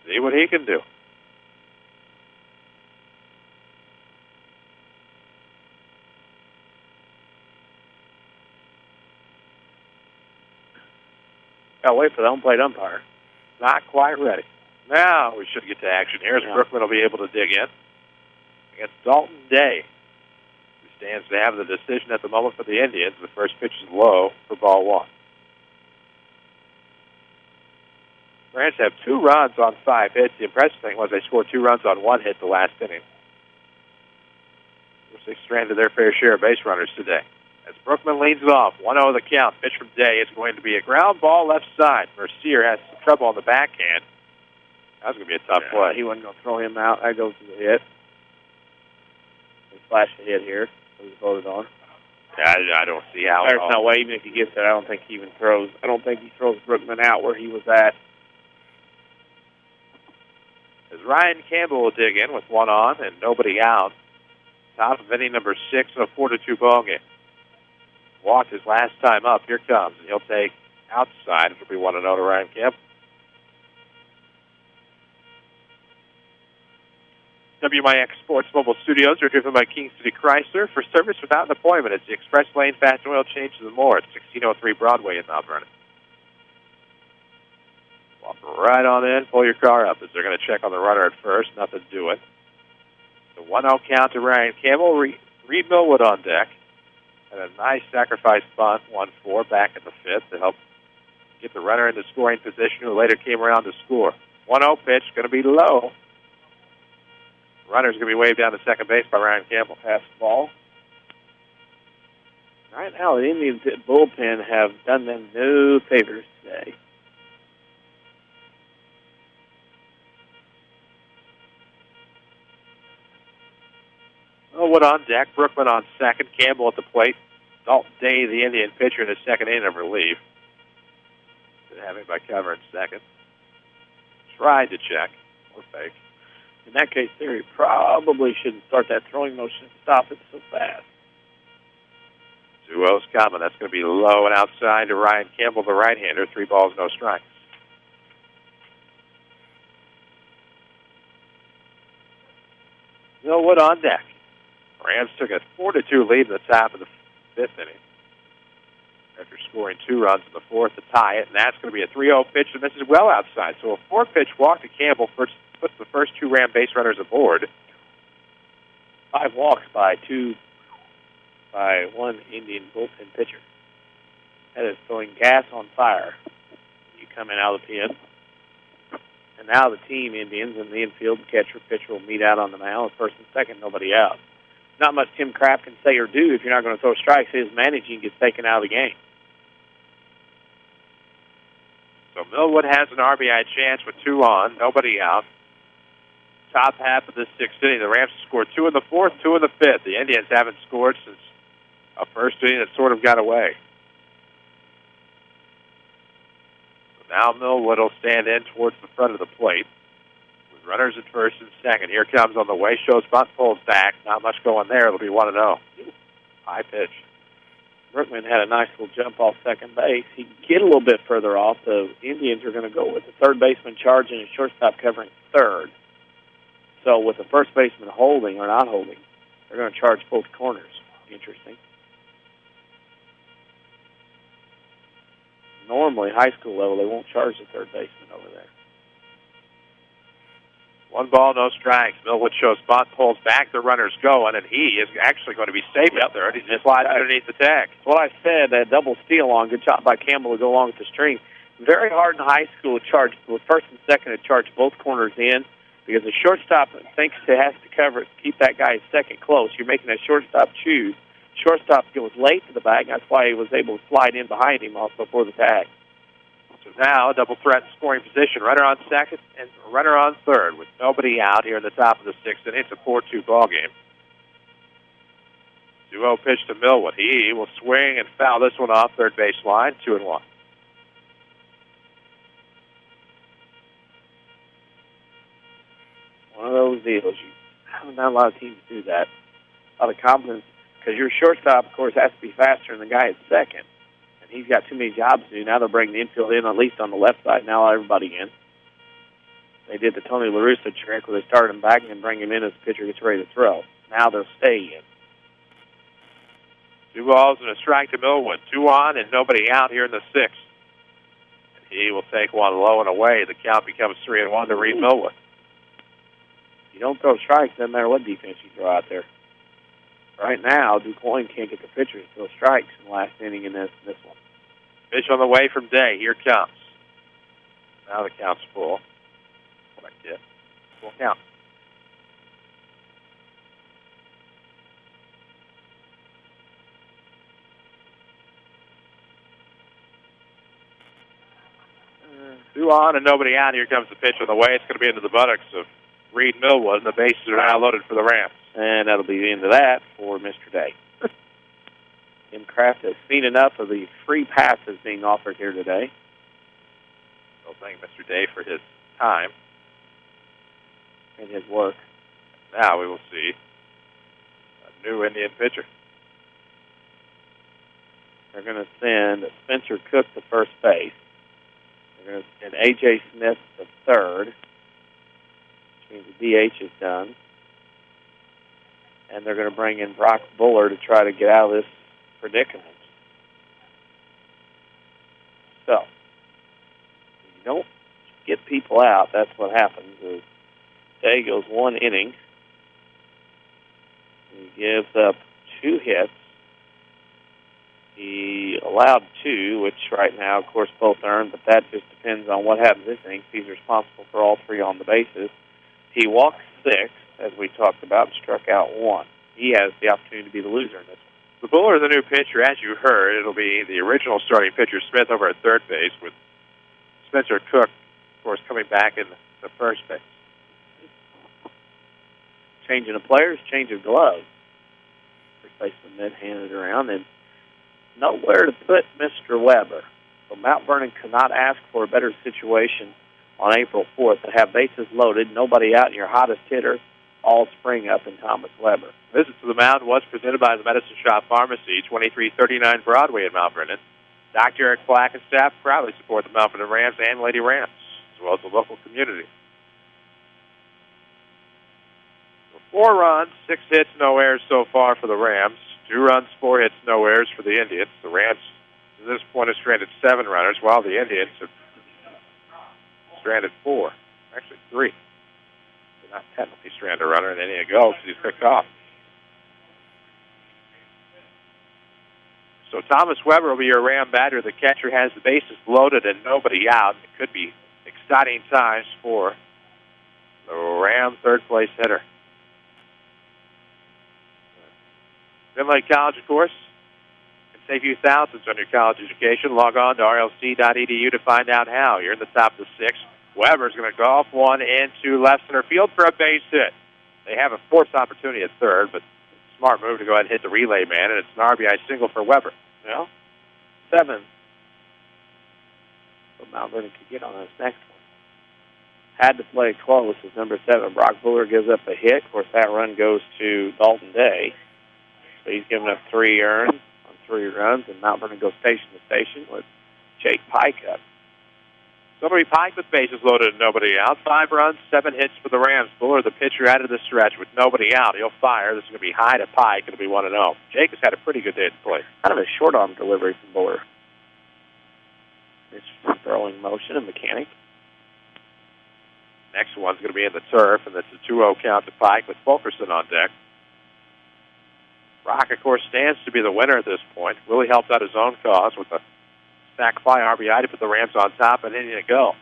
See what he can do. Gotta wait for the home plate umpire. Not quite ready. Now we should get to action here as Brookman will be able to dig in against Dalton Day, who stands to have the decision at the moment for the Indians. The first pitch is low for ball 1. Rams have 2 runs on 5 hits. The impressive thing was they scored 2 runs on 1 hit the last inning. They stranded their fair share of base runners today. As Brookman leads it off, 1-0 the count. Pitch from Day is going to be a ground ball left side. Mercier has some trouble on the backhand. That's going to be a tough play. He wasn't going to throw him out. I go to the hit. They flash the hit here. It was voted on. I don't see how. There's no way, even if he gets it, I don't think he even throws. I don't think he throws Brookman out where he was at. As Ryan Campbell will dig in with one on and nobody out. Top of inning number 6 in a 4-2 ball game. Walked his last time up. Here comes. And he'll take outside. It'll be 1-0 to Ryan Campbell. WMIX Sports Mobile Studios are driven by King City Chrysler. For service without an appointment, it's the Express Lane Fast Oil Changes and more at 1603 Broadway in Mount Vernon. Walk right on in, pull your car up as they're going to check on the runner at first. Nothing doing. The 1-0 count to Ryan Campbell. Reed Millwood on deck. And a nice sacrifice bunt, 1-4, back in the fifth to help get the runner into scoring position, who later came around to score. 1-0 pitch, going to be low. Runner's going to be waved down to second base by Ryan Campbell. Pass the ball. Right now, the Indians bullpen have done them no favors today. Millwood on deck, Brookman on second, Campbell at the plate. Dalton Day, the Indian pitcher, in his second inning of relief. Didn't have him by cover in second. Tried to check. Or fake. In that case, Theory probably shouldn't start that throwing motion and stop it so fast. 2-0's coming. That's going to be low and outside to Ryan Campbell, the right-hander. 3 balls, no strikes. Millwood on deck. Rams took a 4-2 lead in the top of the fifth inning after scoring 2 runs in the fourth to tie it, and that's going to be a 3-0 pitch, and this is well outside. So a 4-pitch walk to Campbell puts the first 2 Ram base runners aboard. 5 walks by 1 Indian bullpen pitcher. That is throwing gas on fire. You come in out of the pen. And now the team Indians in the infield, the catcher, pitcher will meet out on the mound. First and second, nobody out. Not much Tim Kraft can say or do if you're not going to throw strikes. His managing gets taken out of the game. So Millwood has an RBI chance with 2 on, nobody out. Top half of this 6th inning, the Rams scored 2 in the 4th, 2 in the 5th. The Indians haven't scored since a first inning that sort of got away. So now Millwood will stand in towards the front of the plate. Runners at first and second. Here comes on the way. Shows bunt, pulls back. Not much going there. It'll be 1-0. High pitch. Brookman had a nice little jump off second base. He can get a little bit further off. The Indians are going to go with the third baseman charging and shortstop covering third. So with the first baseman holding or not holding, they're going to charge both corners. Interesting. Normally, high school level, they won't charge the third baseman over there. 1 ball, no strikes. Millwood shows bunt, pulls back. The runner's going, and he is actually going to be safe out there. He's just sliding underneath the tag. That's what I said. That double steal on. Good job by Campbell to go along with the string. Very hard in high school to charge with first and second to charge both corners in because the shortstop thinks it has to cover it, keep that guy second close. You're making that shortstop choose. Shortstop goes late to the bag. That's why he was able to slide in behind him also before the tag. So now a double threat scoring position. Runner on second and runner on third with nobody out here in the top of the 6th, and it's a 4-2 ball game. 2-0 pitch to Millwood. He will swing and foul this one off third base line. 2-1. One of those deals. Not a lot of teams do that. A lot of confidence because your shortstop, of course, has to be faster than the guy at second. And he's got too many jobs to do. Now they'll bring the infield in, at least on the left side. Now everybody in. They did the Tony La Russa trick where they started him back and then bring him in as the pitcher gets ready to throw. Now they'll stay in. 2 balls and a strike to Millwood. 2 on and nobody out here in the 6th. And he will take one low and away. The count becomes 3-1 to Reed Millwood. You don't throw strikes, doesn't matter what defense you throw out there. Right now, Quoin can't get the pitcher to throw strikes in the last inning in this one. Pitch on the way from Day. Here comes. Now the count's full. What I get. Full count. Two on and nobody out. Here comes the pitch on the way. It's going to be into the buttocks of Reed Millwood, and the bases are now loaded for the Rams. And that'll be the end of that for Mr. Day. Tim Kraft has seen enough of the free passes being offered here today. So thank Mr. Day for his time and his work. Now we will see a new Indian pitcher. They're going to send Spencer Cook to first base. They're going to send A.J. Smith to third, which means the DH is done. And they're going to bring in Brock Buller to try to get out of this predicament. So, if you don't get people out, that's what happens. Day goes 1 inning. He gives up 2 hits. He allowed 2, which right now, of course, both earned, but that just depends on what happens this inning. He's responsible for all 3 on the bases. He walked 6, as we talked about, and struck out 1. He has the opportunity to be the loser in this one. The Buller, the new pitcher, as you heard, it'll be the original starting pitcher, Smith, over at third base, with Spencer Cook, of course, coming back in the first base. Changing of players, change of gloves. First baseman then handed it around, and nowhere to put Mr. Weber. So Mount Vernon could not ask for a better situation on April 4th to have bases loaded, nobody out, and your hottest hitter all spring up in Thomas Weber. Visit to the mound was presented by the Medicine Shop Pharmacy, 2339 Broadway in Mount Vernon. Dr. Eric Black and staff proudly support the Mount Vernon Rams and Lady Rams, as well as the local community. 4 runs, 6 hits, no errors so far for the Rams. 2 runs, 4 hits, no errors for the Indians. The Rams, at this point, have stranded 7 runners, while the Indians have stranded 4. Actually, 3. They're not technically stranded a runner in any ago because he's picked off. So Thomas Weber will be your Ram batter. The catcher has the bases loaded and nobody out. It could be exciting times for the Ram third-place hitter. Finlay College, of course, can save you thousands on your college education. Log on to rlc.edu to find out how. You're in the top of the 6th. Weber's going to golf one into left center field for a base hit. They have a forced opportunity at third, but smart move to go ahead and hit the relay man, and it's an RBI single for Weber. Well, 7. So Mount Vernon could get on this next one. Had to play close as number 7. Brock Buller gives up a hit. Of course, that run goes to Dalton Day. So he's given up 3 earned on 3 runs, and Mount Vernon goes station to station with Jake Pike up. Somebody Pike with bases loaded and nobody out. 5 runs, 7 hits for the Rams. Buller, the pitcher, out of the stretch with nobody out. He'll fire. This is going to be high to Pike. It'll be 1-0. Jake has had a pretty good day at the plate. Kind of a short arm delivery from Buller. It's throwing motion and mechanic. Next one's going to be in the turf, and that's a 2-0 count to Pike with Fulkerson on deck. Rock, of course, stands to be the winner at this point. Willie helped out his own cause with a sac fly RBI to put the Rams on top and in to go.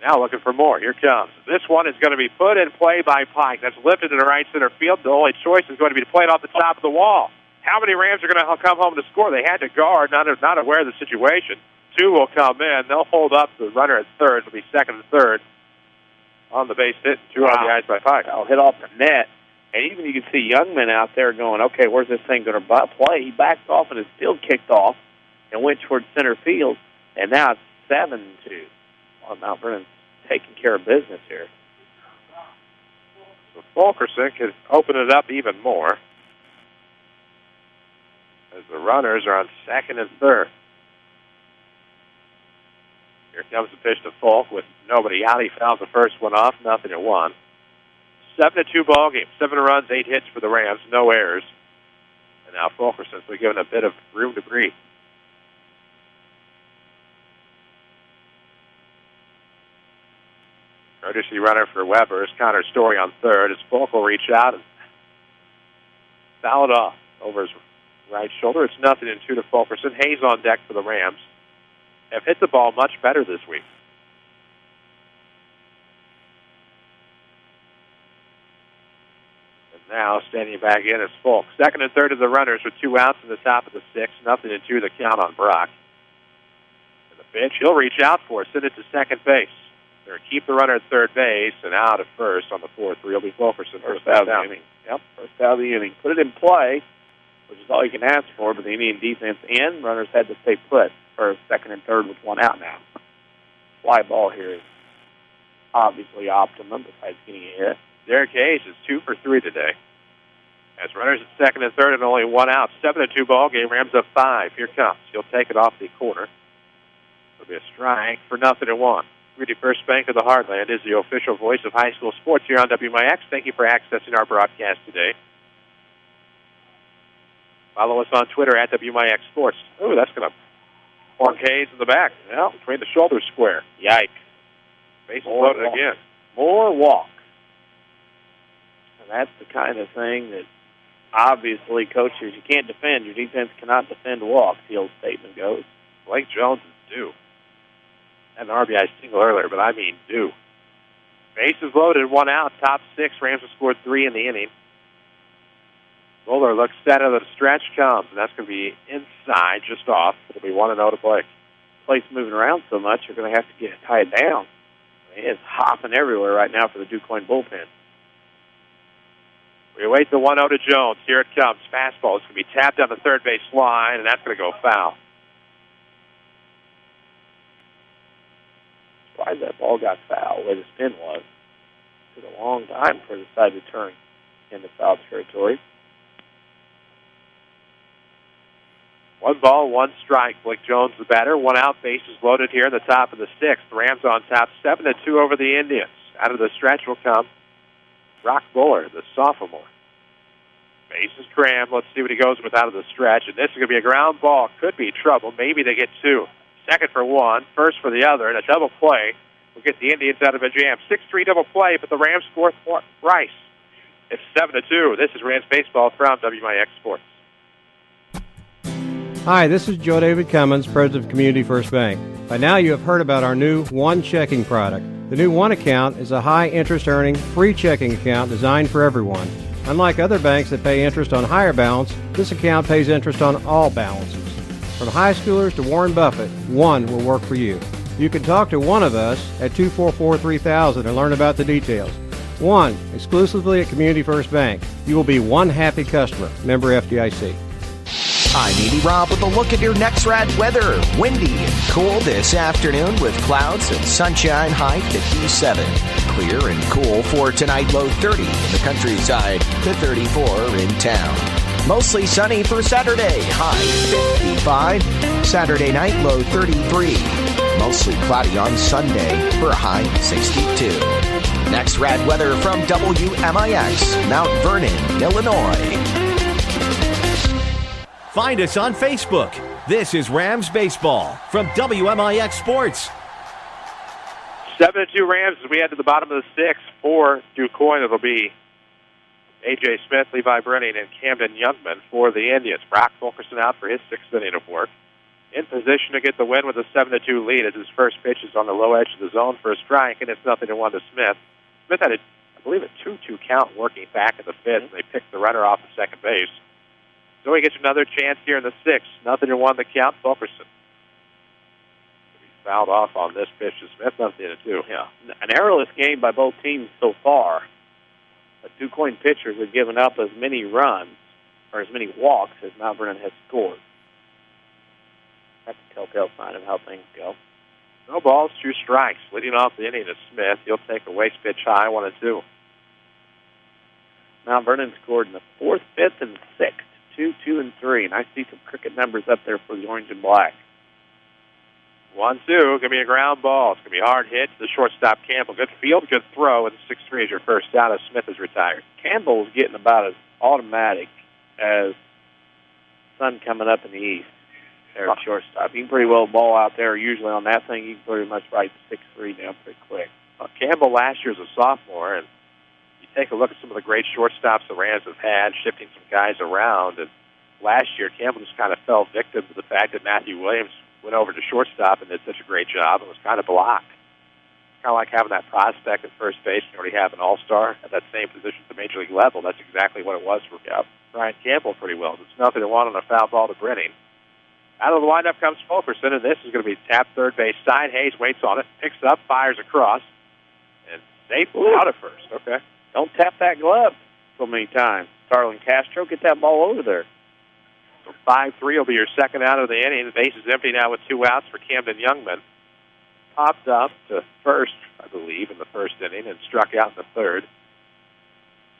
Now looking for more. Here comes. This one is going to be put in play by Pike. That's lifted to the right center field. The only choice is going to be to play it off the top of the wall. How many Rams are going to come home to score? They had to guard, not aware of the situation. 2 will come in. They'll hold up the runner at third. It'll be second and third on the base hit. 2 RBIs by Pike. I'll hit off the net. And even you can see Youngman out there going, okay, where's this thing going to play? He backed off and it's still kicked off and went towards center field. And now it's 7-2. Well, Mount Vernon taking care of business here. So Fulkerson can open it up even more as the runners are on second and third. Here comes the pitch to Fulk with nobody out. He fouls the first one off, 0-1. 7-2 ball game. 7 runs, 8 hits for the Rams, no errors. And now Fulkerson's been given a bit of room to breathe. Courtesy runner for Weber is Connor Story on third. As Fulk will reach out and foul it off over his right shoulder. It's 0-2 to Fulkerson. Hayes on deck for the Rams. Have hit the ball much better this week. And now standing back in is Fulk. Second and third of the runners with 2 outs in the top of the 6th. 0-2 the count on Brock. And the pitch, he'll reach out for it. Send it to second base. They're going to keep the runner at third base and out at first on the 4th. It'll be Fulkerson. First out of the inning. Yep, first out of the inning. Put it in play. which is all you can ask for, but the Indian defense and runners had to stay put for second and third with one out now. Fly ball here is obviously optimum besides getting a hit. Derek Hayes is 2 for 3 today. As runners at second and third and only one out. 7-2 ball game. Rams up 5. Here comes. He'll take it off the corner. It'll be a strike for 0-1. Rudy First Bank of the Heartland is the official voice of high school sports here on WMIX. Thank you for accessing our broadcast today. Follow us on Twitter at WMIX Sports. Ooh, that's going to plunk Hayes in the back. Well, between the shoulder square. Yikes. Bases loaded again. More walk. And that's the kind of thing that obviously coaches, you can't defend. Your defense cannot defend walks, the old statement goes. Blake Jones is due. Had an RBI single earlier, but I mean due. Bases loaded, one out, top 6. Rams have scored 3 in the inning. Bowler looks set of the stretch, comes, and that's going to be inside, just off. It'll be 1-0 to Blake. Place moving around so much, you're going to have to get it tied down. It's hopping everywhere right now for the Quoin bullpen. We await the 1-0 to Jones. Here it comes. Fastball is going to be tapped down the third base line, and that's going to go foul. Why that ball got foul, where the spin was. It took a long time for the side to turn into foul territory. 1 ball, 1 strike. Blake Jones, the batter. 1 out, bases loaded here in the top of the 6th. Rams on top, 7-2 over the Indians. Out of the stretch will come Brock Buller, the sophomore. Bases crammed. Let's see what he goes with out of the stretch. And this is going to be a ground ball. Could be trouble. Maybe they get 2. Second for 1, first for the other, and a double play will get the Indians out of a jam. 6-3 double play, but the Rams score thrice. It's 7-2. This is Rams baseball from WMIX Sports. Hi, this is Joe David Cummins, President of Community First Bank. By now you have heard about our new One Checking product. The new One account is a high-interest earning, free checking account designed for everyone. Unlike other banks that pay interest on higher balance, this account pays interest on all balances. From high schoolers to Warren Buffett, One will work for you. You can talk to one of us at 244-3000 and learn about the details. One, exclusively at Community First Bank. You will be one happy customer. Member FDIC. I'm Edie Rob with a look at your next rad weather. Windy and cool this afternoon with clouds and sunshine, high 57. Clear and cool for tonight, low 30 in the countryside to 34 in town. Mostly sunny for Saturday, high 55. Saturday night, low 33. Mostly cloudy on Sunday for a high 62. Next rad weather from WMIX, Mount Vernon, Illinois. Find us on Facebook. This is Rams Baseball from WMIX Sports. 7-2 Rams as we head to the bottom of the 6th. For Quoin, it'll be A.J. Smith, Levi Brenning, and Camden Youngman for the Indians. Brock Fulkerson out for his 6th inning of work. In position to get the win with a 7-2 lead as his first pitch is on the low edge of the zone for a strike, and it's 0-1 to Smith. Smith had, I believe, a 2-2 count working back in the 5th, and they picked the runner off at second base. So he gets another chance here in the 6th. 0-1 the count. Fulkerson. He's fouled off on this pitch to Smith. 0-2. Yeah, an errorless game by both teams so far. But Quoin pitchers have given up as many runs or as many walks as Mount Vernon has scored. That's a telltale sign of how things go. No balls, 2 strikes. Leading off the inning is Smith. He'll take a waste pitch high, 1-2. Mount Vernon scored in the 4th, 5th, and 6th. 2, 2, and 3, and I see some cricket numbers up there for the orange and black. 1-2, going to be a ground ball. It's going to be a hard hit to the shortstop Campbell. Good field, good throw, and 6-3 is your first out as Smith is retired. Campbell's getting about as automatic as sun coming up in the east there at shortstop. He can pretty well ball out there. Usually on that thing, he can pretty much write 6-3 down pretty quick. Campbell last year was a sophomore, and take a look at some of the great shortstops the Rams have had, shifting some guys around. And last year, Campbell just kind of fell victim to the fact that Matthew Williams went over to shortstop and did such a great job and was kind of blocked. Kind of like having that prospect at first base. You already have an all-star at that same position at the major league level. That's exactly what it was for Ryan Campbell pretty well. It's 0-1 on a foul ball to Brenning. Out of the lineup comes Fulkerson, and this is going to be tapped third base side. Hayes waits on it, picks up, fires across, and safely out at first. Okay. Don't tap that glove so many times. Starlin Castro, get that ball over there. 5-3 will be your second out of the inning. The base is empty now with 2 outs for Camden Youngman. Popped up to first, I believe, in the first inning and struck out in the third.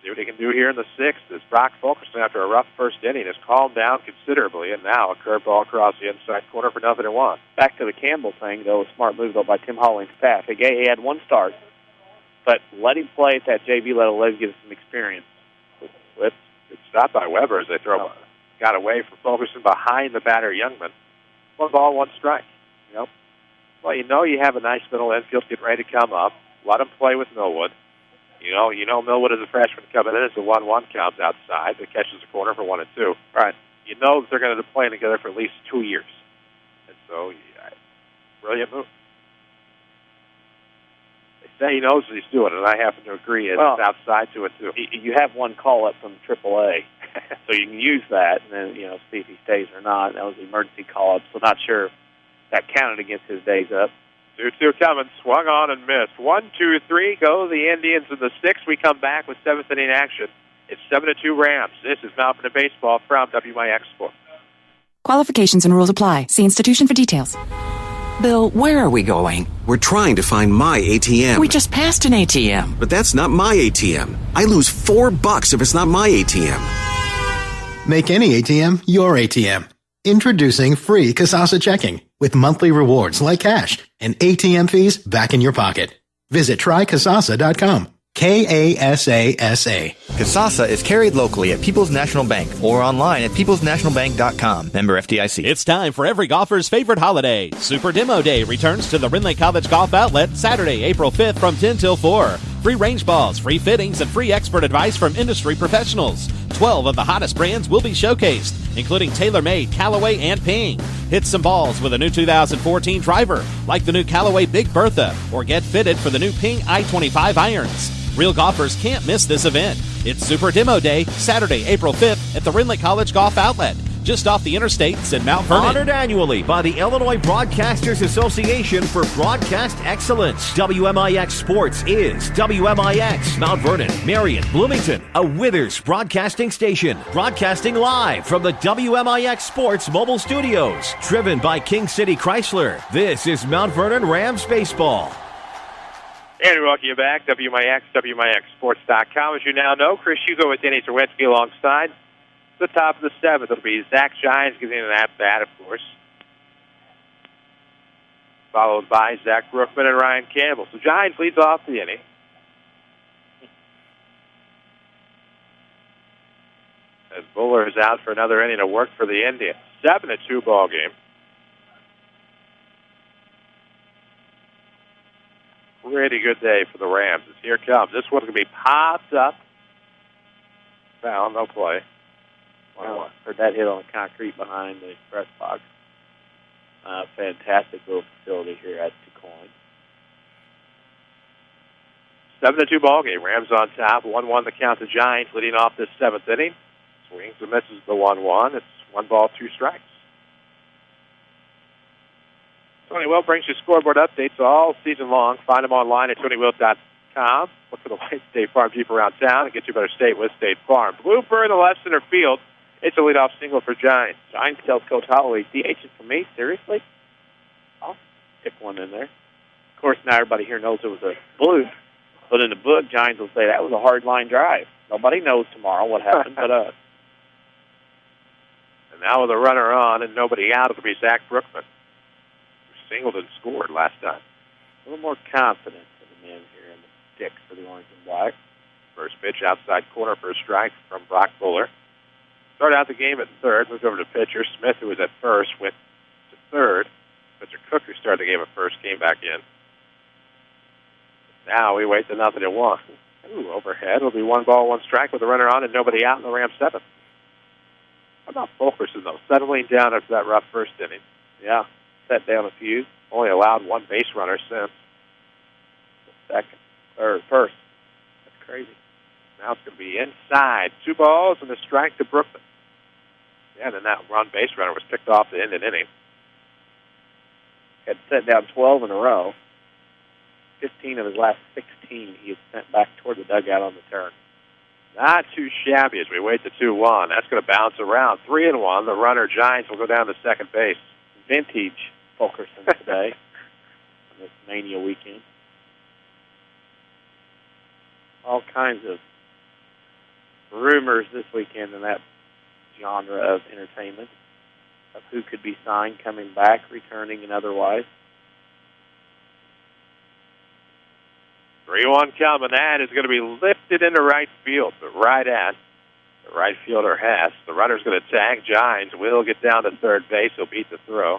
See what he can do here in the sixth as Brock Fulkerson, after a rough first inning, has calmed down considerably, and now a curveball across the inside corner for 0-1. Back to the Campbell thing, though, a smart move, though, by Tim Holling's staff. He had one start, but let him play at that JV level, let him get some experience. Good stop by Weber as they got away from Fulkerson behind the batter Youngman. 1 ball, 1 strike. Yep. Well, you have a nice middle infield getting ready to come up. Let him play with Millwood. You know Millwood is a freshman coming in. It's a 1-1 count outside that catches the corner for 1-2. Right. You know that they're going to be playing together for at least 2 years. And so, brilliant move. They say he knows what he's doing, and I happen to agree. It's outside to it, too. You have one call-up from AAA, so you can use that and then, see if he stays or not. That was the emergency call-up, so not sure that counted against his days up. 2-2 coming, swung on and missed. 1-2-3, go the Indians in the sixth. We come back with seventh inning action. It's 7-2 Rams. This is Mount Vernon Baseball from WMIX Sports. Qualifications and rules apply. See institution for details. Bill, where are we going? We're trying to find my ATM. We just passed an ATM. But that's not my ATM. I lose $4 if it's not my ATM. Make any ATM your ATM. Introducing free Kasasa Checking with monthly rewards like cash and ATM fees back in your pocket. Visit trykasasa.com. Kasasa. Kasasa is carried locally at People's National Bank or online at peoplesnationalbank.com. Member FDIC. It's time for every golfer's favorite holiday. Super Demo Day returns to the Rinley College Golf Outlet Saturday, April 5th from 10 till 4. Free range balls, free fittings, and free expert advice from industry professionals. 12 of the hottest brands will be showcased, including TaylorMade, Callaway, and Ping. Hit some balls with a new 2014 driver, like the new Callaway Big Bertha, or get fitted for the new Ping I-25 irons. Real golfers can't miss this event. It's Super Demo Day, Saturday, April 5th at the Rinley College Golf Outlet, just off the interstates in Mount Vernon. Honored annually by the Illinois Broadcasters Association for Broadcast Excellence. WMIX Sports is WMIX, Mount Vernon, Marion, Bloomington, a Withers broadcasting station. Broadcasting live from the WMIX Sports mobile studios. Driven by King City Chrysler. This is Mount Vernon Rams Baseball. And we welcome you back, WMIX, WMIXSports.com. As you now know, Chris Hugo with Denny Czerwinski alongside. The top of the seventh, it'll be Zach Gines getting an at-bat, of course. Followed by Zach Brookman and Ryan Campbell. So Gines leads off the inning. As Buller is out for another inning of work for the Indians. 7-2 ball game. Pretty good day for the Rams. As here it comes. This one's going to be popped up. Foul, no play. Wow. Heard that hit on the concrete behind the press box. Fantastic little facility here at Quoin. 7-2 ball game. Rams on top. 1-1 the count to Giants leading off this seventh inning. Swings and misses the 1-1. It's 1 ball, 2 strikes. Tony Will brings you scoreboard updates all season long. Find them online at TonyWill.com. Look for the White State Farm Jeep around town and get you a better state with State Farm. Blooper in the left center field. It's a leadoff single for Giants. Giants tells Coach Holloway, DH is for me? Seriously? I'll stick one in there. Of course, now everybody here knows it was a bloop. But in the book, Giants will say that was a hard line drive. Nobody knows tomorrow what happened but us. And now with a runner on and nobody out, it'll be Zach Brookman. Singled and scored last time. A little more confidence in the men here in the stick for the orange and black. First pitch outside corner for a strike from Brock Buller. Start out the game at third. Moved over to pitcher. Smith, who was at first, went to third. Mr. Cook, who started the game at first, came back in. Now we wait to 0-1. Ooh, overhead. It'll be 1 ball, 1 strike with a runner on and nobody out in the Rams 7th. How about Fulkerson, though? Settling down after that rough first inning. Yeah. Set down a few. Only allowed 1 base runner since the second or first. That's crazy. Now it's going to be inside. 2 balls and a strike to Brookman. Yeah, and then that run base runner was picked off to end an inning. Had set down 12 in a row. 15 of his last 16 he had sent back toward the dugout on the turn. Not too shabby as we wait the 2-1. That's going to bounce around. 3-1. The runner, Giants, will go down to second base. Vintage Fulkerson today on this Mania weekend. All kinds of rumors this weekend in that genre of entertainment of who could be signed, coming back, returning, and otherwise. 3-1 coming. That is going to be lifted into right field, but right at the right fielder Hess. The runner's going to tag. Giants will get down to third base. He'll beat the throw.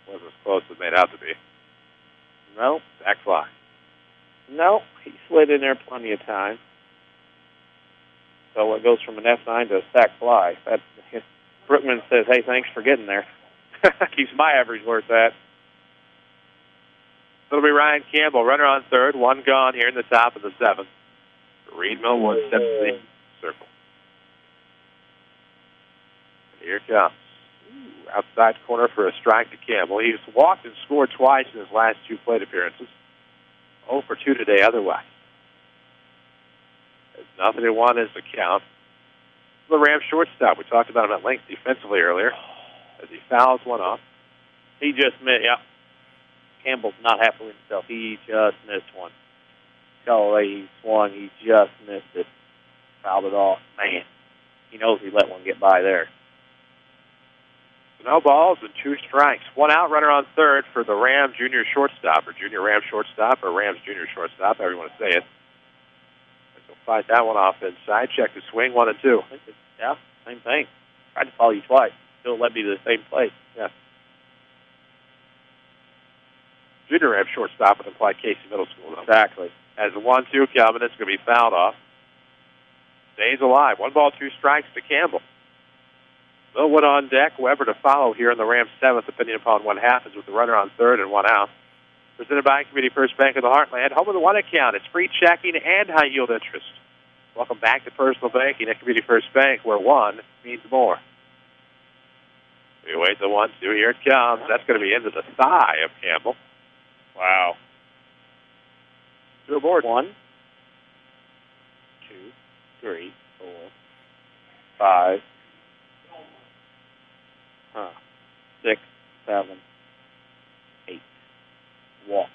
Wasn't as close as it made out to be. No. Sack fly. No, he slid in there plenty of times. So it goes from an F9 to a sack fly. Brookman says, hey, thanks for getting there. Keeps my average where it's at. It'll be Ryan Campbell, runner on third. One gone here in the top of the seventh. Reed Millwood steps to the circle. Here it comes. Outside corner for a strike to Campbell. He's walked and scored twice in his last 2 plate appearances. 0 for 2 today otherwise. There's 0-1 is the count. The Rams shortstop. We talked about him at length defensively earlier as he fouls one off. He just missed, yeah. Campbell's not happy with himself. He just missed one. Tell the way he swung, he just missed it. Fouled it off. Man, he knows he let one get by there. No balls and 2 strikes. 1 out, runner on third for the Rams junior shortstop, or junior Rams shortstop, or Rams junior shortstop, however you want to say it. So fight that one off inside. Check the swing, 1 and 2. Yeah, same thing. Tried to follow you twice. Still led me to the same place. Yeah. Junior Rams shortstop would imply Casey Middle School, though. Exactly. As the 1-2 coming, it's going to be fouled off. Stays alive. 1 ball, 2 strikes to Campbell. Millwood on deck. Weber to follow here in the Rams' 7th, depending upon what happens with the runner on third and 1 out. Presented by Community First Bank of the Heartland. Home of the one account. It's free checking and high-yield interest. Welcome back to personal banking at Community First Bank, where 1 means more. We wait the 1-2. Here it comes. That's going to be into the thigh of Campbell. Wow. 2 aboard. 1, 2, 3, 4, 5, 6, 7, 8. Walk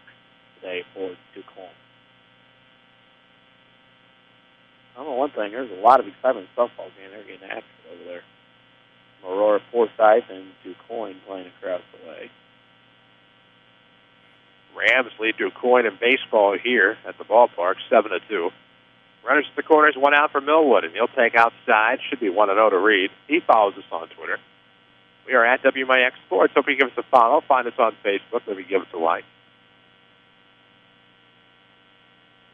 today for Quoin. I don't know one thing. There's a lot of excitement in softball game. They're getting after it over there. Aurora Forsyth and Quoin playing across the way. Rams lead Quoin in baseball here at the ballpark, 7-2. Runners at the corners, 1 out for Millwood, and he'll take outside. Should be 1-0 to Reed. He follows us on Twitter. We are at WMIX Sports. Hope you give us a follow. Find us on Facebook. Maybe give us a like.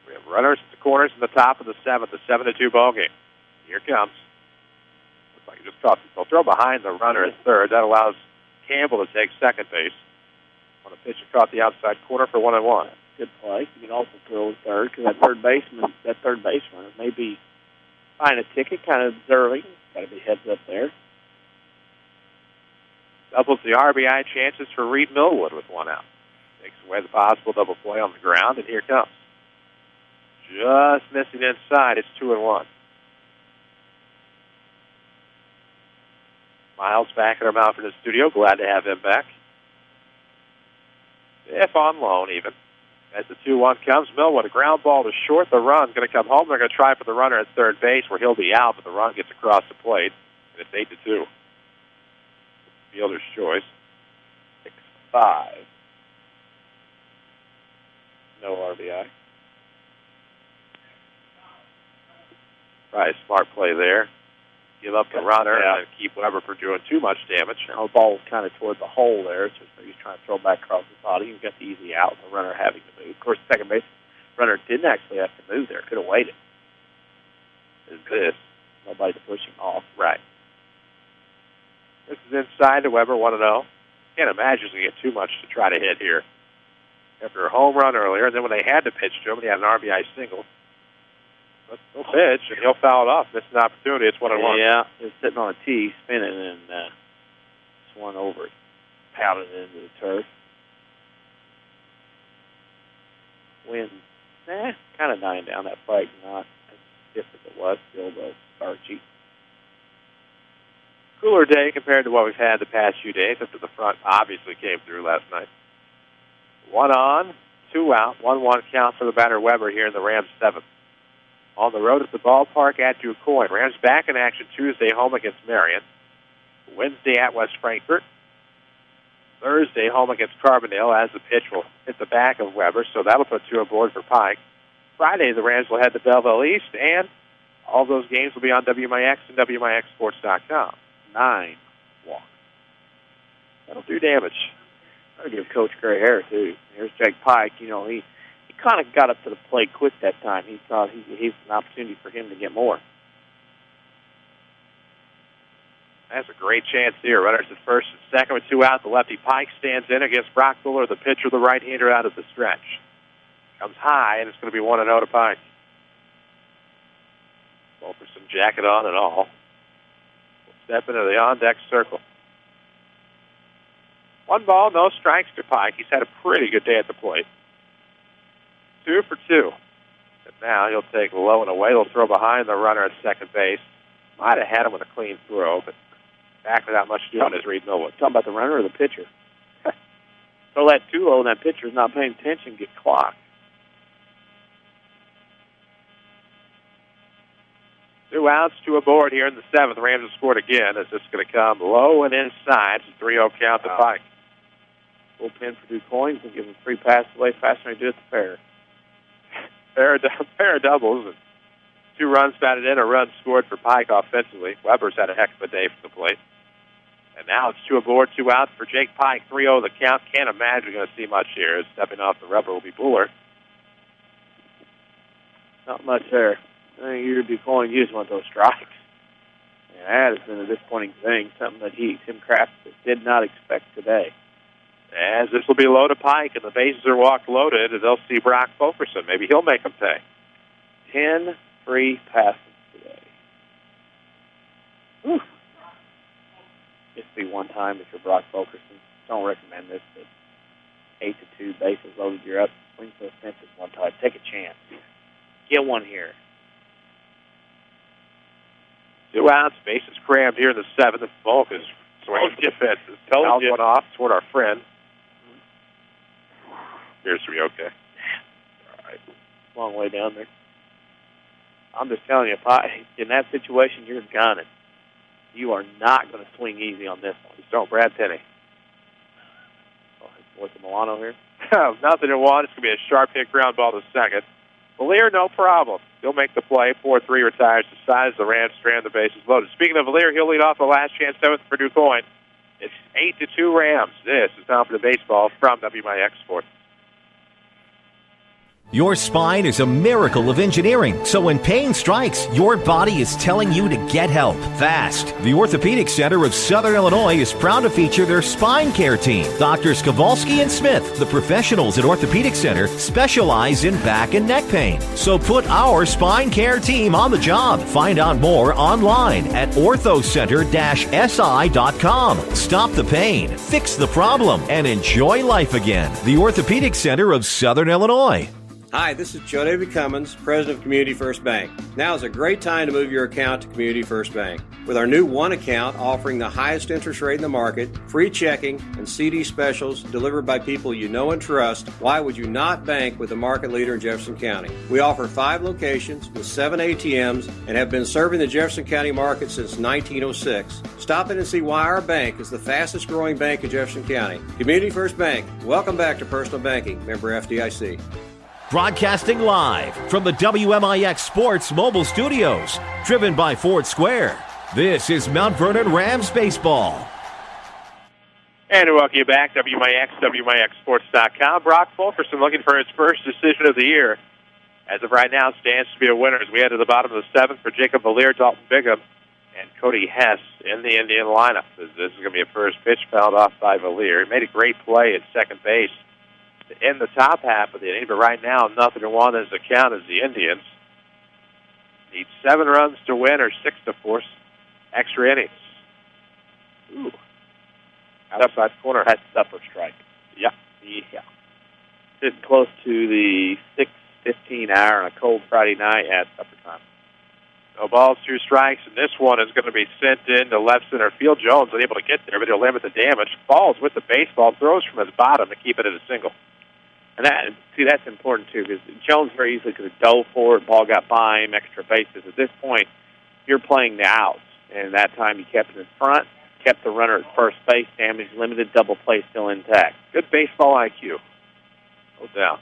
We have runners at the corners in the top of the 7th, the 7-2 ball game. Here it comes. Looks like he just caught. They'll throw behind the runner at third. That allows Campbell to take second base. On a pitch that caught the outside corner for 1-1. Good play. You can also throw to third because that third base runner may be buying a ticket, kind of observing. Got to be heads up there. Doubles the RBI chances for Reed Millwood with 1 out. Takes away the possible double play on the ground, and here it comes. Just missing inside. It's 2-1. Miles back at our Mount Vernon studio. Glad to have him back. If on loan, even. As the 2-1 comes, Millwood, a ground ball to short. The run's going to come home. They're going to try for the runner at third base, where he'll be out, but the run gets across the plate, and it's 8-2. Fielder's choice. 6-5. No RBI. Probably a smart play there. Give up the runner and keep Weber from doing too much damage. Now the ball was kind of toward the hole there, so he's trying to throw back across his body. He got the easy out, the runner having to move. Of course, the second base runner didn't actually have to move there. Could have waited. Is this? Nobody to push him off. Right. This is inside to Weber, 1-0. Can't imagine he's going to get too much to try to hit here. After a home run earlier, and then when they had to pitch to him, he had an RBI single. He'll pitch, and he'll foul it off. Missed an opportunity. It's 1-1. Yeah, he was sitting on a tee, spinning, and swung over it. Pounded it into the turf. Wind kind of dying down that fight. Not as stiff as it was, still though starchy. Cooler day compared to what we've had the past few days. Up to the front obviously came through last night. 1 on, 2 out, 1-1 count for the batter Weber here in the Rams' 7th. On the road at the ballpark at Quoin. Rams back in action Tuesday home against Marion. Wednesday at West Frankfort. Thursday home against Carbondale as the pitch will hit the back of Weber, so that'll put 2 aboard for Pike. Friday the Rams will head to Belleville East, and all those games will be on WMIX and WMIXsports.com. 9 walks. That'll do damage. I'll give Coach gray hair, too. Here's Jake Pike. You know, he kind of got up to the plate quick that time. He thought he's an opportunity for him to get more. That's a great chance here. Runners at first and second with 2 out. The lefty Pike stands in against Brock Fuller, the pitcher, the right-hander out of the stretch. Comes high, and it's going to be 1-0 to Pike. Fulkerson jacket on and all. Step into the on-deck circle. 1 ball, no strikes to Pike. He's had a pretty good day at the plate. 2 for 2. And now he'll take low and away. He'll throw behind the runner at second base. Might have had him with a clean throw, but back without much to do on his Reed Millwood. Talking about the runner or the pitcher? Throw that too low, and that pitcher's not paying attention, get clocked. 2 outs, 2 aboard here in the 7th. Rams have scored again. As this is going to come low and inside. It's a 3-0 count to Pike. Bullpen for Quoin and give him 3 passes away faster than he did at the fair. Pair of doubles and 2 runs batted in, a run scored for Pike offensively. Weber's had a heck of a day from the plate. And now it's 2 aboard, 2 out for Jake Pike. 3-0 the count. Can't imagine we're going to see much here. Stepping off the rubber will be Buller. Not much there. I think you're Quoin used one of those strikes. And that has been a disappointing thing, something that Tim Kraft did not expect today. As this will be low to Pike, and the bases are walked loaded, and they'll see Brock Fulkerson. Maybe he'll make them pay. 10 free passes today. Whew. Just be one time if you're Brock Fulkerson. Don't recommend this, but 8-2, bases loaded, you're up. Swing for the fences one time. Take a chance. Get one here. 2 outs, bases crammed here in the 7th. Volk is swinging defenses. Fouls one off toward our friend. Here's to be okay. All right. Long way down there. I'm just telling you, in that situation, you're gunning. You are not going to swing easy on this one. Just don't Brad Penny. What's the Milano here? Nothing in 1. It's going to be a sharp hit ground ball to second. Valier, no problem. He'll make the play. 4-3 retires to size. The Rams strand the bases loaded. Speaking of Valier, he'll lead off the last chance 7th for Quoin. It's 8-2 Rams. This is Time for the Baseball from WMIX Sports. Your spine is a miracle of engineering, so when pain strikes, your body is telling you to get help fast. The Orthopedic Center of Southern Illinois is proud to feature their spine care team. Doctors Kowalski and Smith, the professionals at Orthopedic Center, specialize in back and neck pain. So put our spine care team on the job. Find out more online at orthocenter-si.com. Stop the pain, fix the problem, and enjoy life again. The Orthopedic Center of Southern Illinois. Hi, this is Joe David Cummins, President of Community First Bank. Now is a great time to move your account to Community First Bank. With our new One account offering the highest interest rate in the market, free checking, and CD specials delivered by people you know and trust, why would you not bank with the market leader in Jefferson County? We offer 5 locations with 7 ATMs and have been serving the Jefferson County market since 1906. Stop in and see why our bank is the fastest growing bank in Jefferson County. Community First Bank. Welcome back to Personal Banking. Member FDIC. Broadcasting live from the WMIX Sports Mobile Studios, driven by Ford Square. This is Mount Vernon Rams Baseball. And we welcome you back, WMIX, WMIXsports.com. Brock Fulkerson looking for his first decision of the year. As of right now, it stands to be a winner as we head to the bottom of the 7th for Jacob Valier, Dalton Bigham, and Cody Hess in the Indian lineup. This is going to be a first pitch fouled off by Valier. He made a great play at second base in the top half of the inning, but right now, 0-1 as the count as the Indians need 7 runs to win or 6 to force extra innings. Ooh. Outside corner. That's upper strike. Yeah. Sitting close to the 6 15 hour on a cold Friday night at supper time. No balls, 2 strikes, and this one is going to be sent into left center field. Jones unable to get there, but he'll limit the damage. Falls with the baseball, throws from his bottom to keep it at a single. And that's important, too, because Jones very easily could have dove for it. Ball got by him, extra bases. At this point, you're playing the outs. And that time he kept it in front, kept the runner at first base, damage limited, double play still intact. Good baseball IQ. No doubt.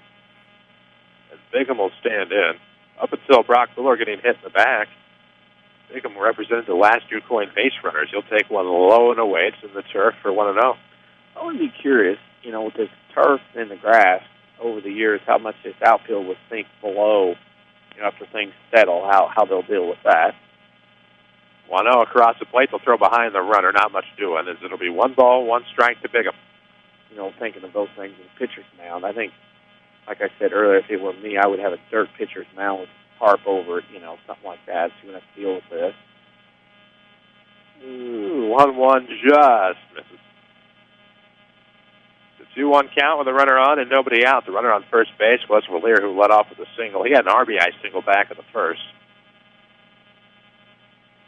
And Bigham will stand in. Up until Brock Buller getting hit in the back, Bigham represented the last two Quoin base runners. He'll take one low and away. It's in the turf for 1-0. I would be curious, with this turf and the grass over the years, how much this outfield would sink below, after things settle, how they'll deal with that. 1-0 across the plate. They'll throw behind the runner. Not much doing. It'll be 1 ball, 1 strike to Bigham. Thinking of those things in the pitcher's mound, I think, like I said earlier, if it were me, I would have a dirt pitcher's mound with tarp over it, something like that, so you wouldn't have to deal with this. 1-1 just misses. The 2-1 count with a runner on and nobody out. The runner on first base was Valier, who led off with a single. He had an RBI single back in the first.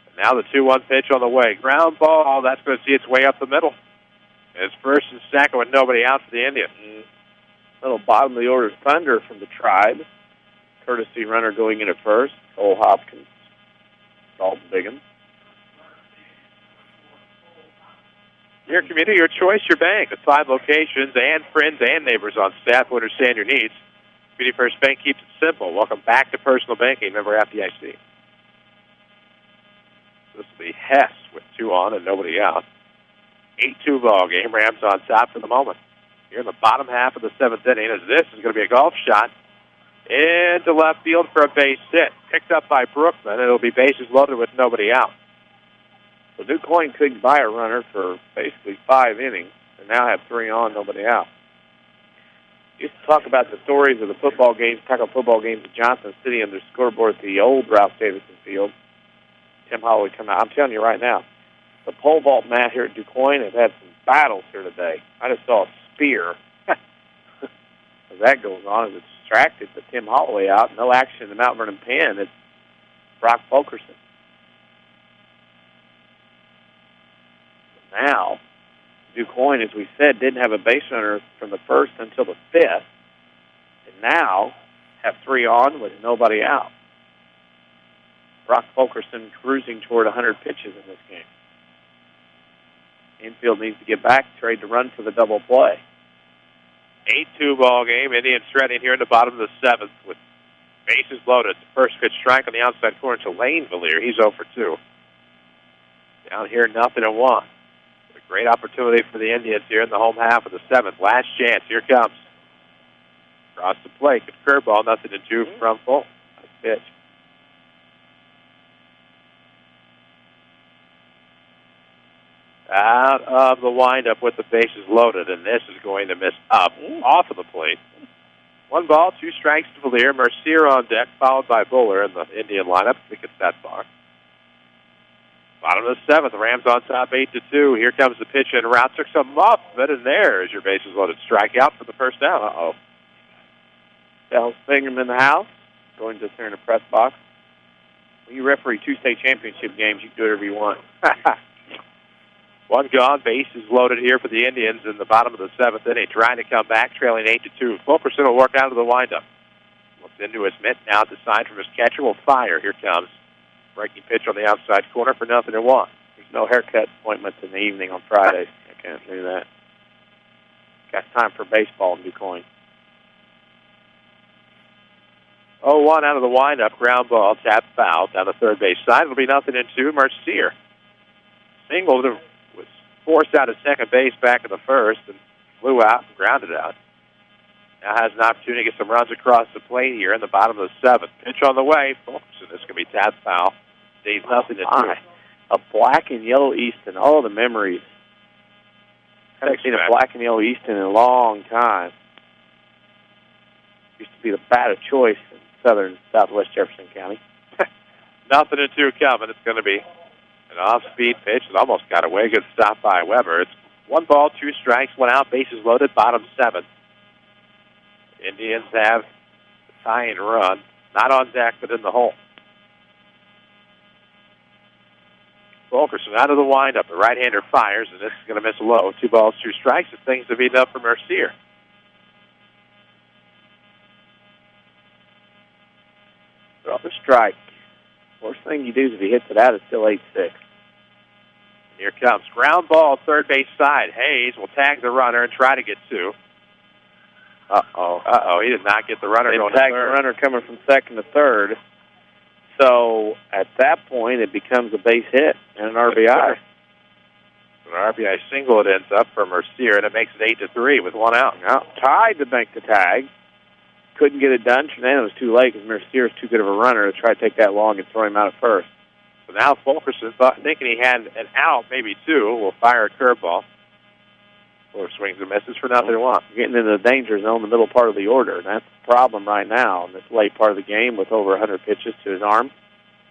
And now the 2-1 pitch on the way. Ground ball, that's going to see its way up the middle. It's first and second with nobody out for the Indians. Little bottom of the order thunder from the Tribe. Courtesy runner going in at first. Cole Hopkins. Dalton Bigham. Your community, your choice, your bank. With 5 locations and friends and neighbors on staff who understand your needs. Community First Bank keeps it simple. Welcome back to personal banking. Member FDIC. This will be Hess with 2 on and nobody out. 8-2 ball game. Rams on top for the moment. Here in the bottom half of the 7th inning, as this is going to be a golf shot into left field for a base hit. Picked up by Brookman. It'll be bases loaded with nobody out. So New Quoin couldn't buy a runner for basically 5 innings, and now have 3 on, nobody out. Used to talk about the stories of the football games, tackle football games at Johnson City and their scoreboard at the old Ralph Davidson Field. Tim Hall would come out. I'm telling you right now, the pole vault mat here at DuQuoin has had some battles here today. I just saw a spear. As that goes on, it's distracted, but Tim Holloway out. No action in the Mount Vernon pen. It's Brock Fulkerson. Now, DuQuoin, as we said, didn't have a base runner from the 1st until the 5th, and now have 3 on with nobody out. Brock Fulkerson cruising toward 100 pitches in this game. Infield needs to get back, trade to run for the double play. 8-2 ball game. Indians threatening here in the bottom of the 7th with bases loaded. First pitch strike on the outside corner to Lane Valier. He's 0 for 2. Down here, 0-1. A great opportunity for the Indians here in the home half of the 7th. Last chance. Here comes. Across the plate. Good curveball. 0-2 from full. Nice pitch. Out of the windup with the bases loaded, and this is going to miss up off of the plate. 1 ball, 2 strikes to Valier. Mercier on deck, followed by Buller in the Indian lineup. I think it's that far. Bottom of the 7th, Rams on top 8-2. Here comes the pitch and route. Took some off, but in there is your bases loaded strikeout for the first down. Uh-oh. Dallas Bingham in the house, going to turn the press box. When you referee 2 state championship games, you can do whatever you want. 1 gone, bases loaded here for the Indians in the bottom of the 7th inning. Trying to come back, trailing 8-2. Fulkerson will work out of the windup. Looks into his mitt now at the sign from his catcher. Will fire. Here comes. Breaking pitch on the outside corner for 0-1. There's no haircut appointments in the evening on Fridays. I can't do that. Got time for baseball in DuQuoin. 0-1 out of the windup. Ground ball. Tap foul down the third base side. It'll be 0-2. Mercier. Single was forced out of second base back in the first and flew out and grounded out. Now has an opportunity to get some runs across the plate here in the bottom of the 7th. Pitch on the way. Fulkerson. This is going to be tap foul. Stays 0-2. A black and yellow Easton. All the memories. I haven't seen a black and yellow Easton in a long time. Used to be the bat of choice in southern southwest Jefferson County. 0-2 coming. It's going to be an off-speed pitch. It almost got away. Good stop by Weber. It's 1 ball, 2 strikes, 1 out, bases loaded, bottom 7th. Indians have tying run. Not on deck, but in the hole. Fulkerson out of the windup. The right-hander fires, and this is going to miss low. 2 balls, 2 strikes, and things have heated up for Mercier. Throw the strike. Worst thing you do is if he hits it out, it's still 8-6. Here comes ground ball, third base side. Hayes will tag the runner and try to get 2. Uh-oh, he did not get the runner They going to tag third. the runner coming from second to third. So at that point, it becomes a base hit and an RBI. An RBI single it ends up for Mercier, and it makes it 8-3 with 1 out. Now, tied to make the tag. Couldn't get it done. Fernando was too late because Mercier is too good of a runner to try to take that long and throw him out at first. So now Fulkerson, thinking he had an out, maybe 2, will fire a curveball. Or swings and misses for nothing one. Getting into the danger zone in the middle part of the order. And that's the problem right now in this late part of the game with over 100 pitches to his arm.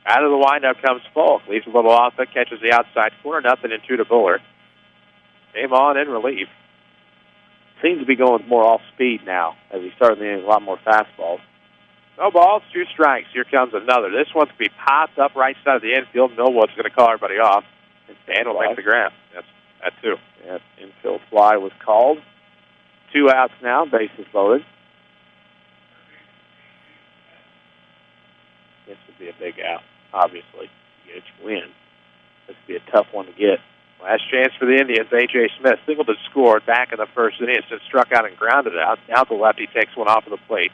Out of the windup comes Falk. Leaves a little off it, catches the outside corner, 0-2 to Bullard. Came on in relief. Seems to be going with more off-speed now as he started throwing a lot more fastballs. No balls, 2 strikes. Here comes another. This one's going to be popped up right side of the infield. Millwood's going to call everybody off. And Stan will make the ground. That's at 2. Yes, infield fly was called. 2 outs now, bases loaded. This would be a big out, obviously. You get your win. This would be a tough one to get. Last chance for the Indians. A.J. Smith singled and scored back in the first inning. It's been struck out and grounded out. Now the lefty takes one off of the plate.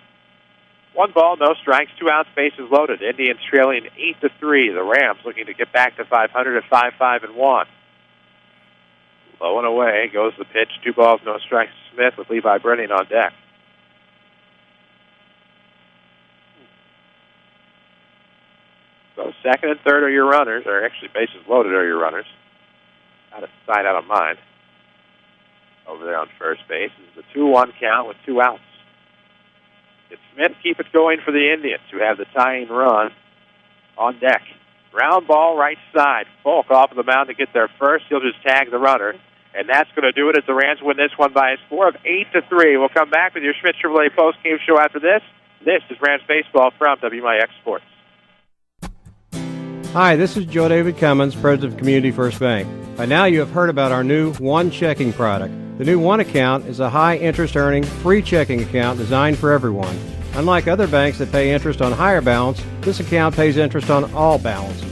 1 ball, no strikes, 2 outs, bases loaded. Indians trailing 8-3. The Rams looking to get back to 500 at 5-5-1. Low and away goes the pitch. 2 balls, no strikes. Smith with Levi Brennan on deck. So second and third are your runners, or actually bases loaded are your runners. Out of sight, out of mind. Over there on first base is the 2-1 count with 2 outs. Did Smith keep it going for the Indians, who have the tying run on deck? Ground ball right side. Falk off of the mound to get there first. He'll just tag the runner. And that's going to do it as the Rams win this one by a score of 8-3. We'll come back with your Schmidt Chevrolet post-game show after this. This is Rams Baseball from WMIX Sports. Hi, this is Joe David Cummins, President of Community First Bank. By now you have heard about our new One Checking product. The new One account is a high-interest earning, free checking account designed for everyone. Unlike other banks that pay interest on higher balance, this account pays interest on all balances.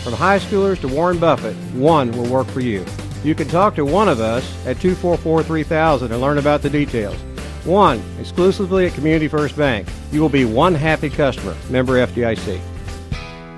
From high schoolers to Warren Buffett, One will work for you. You can talk to one of us at 244-3000 and learn about the details. One, exclusively at Community First Bank. You will be one happy customer. Member FDIC.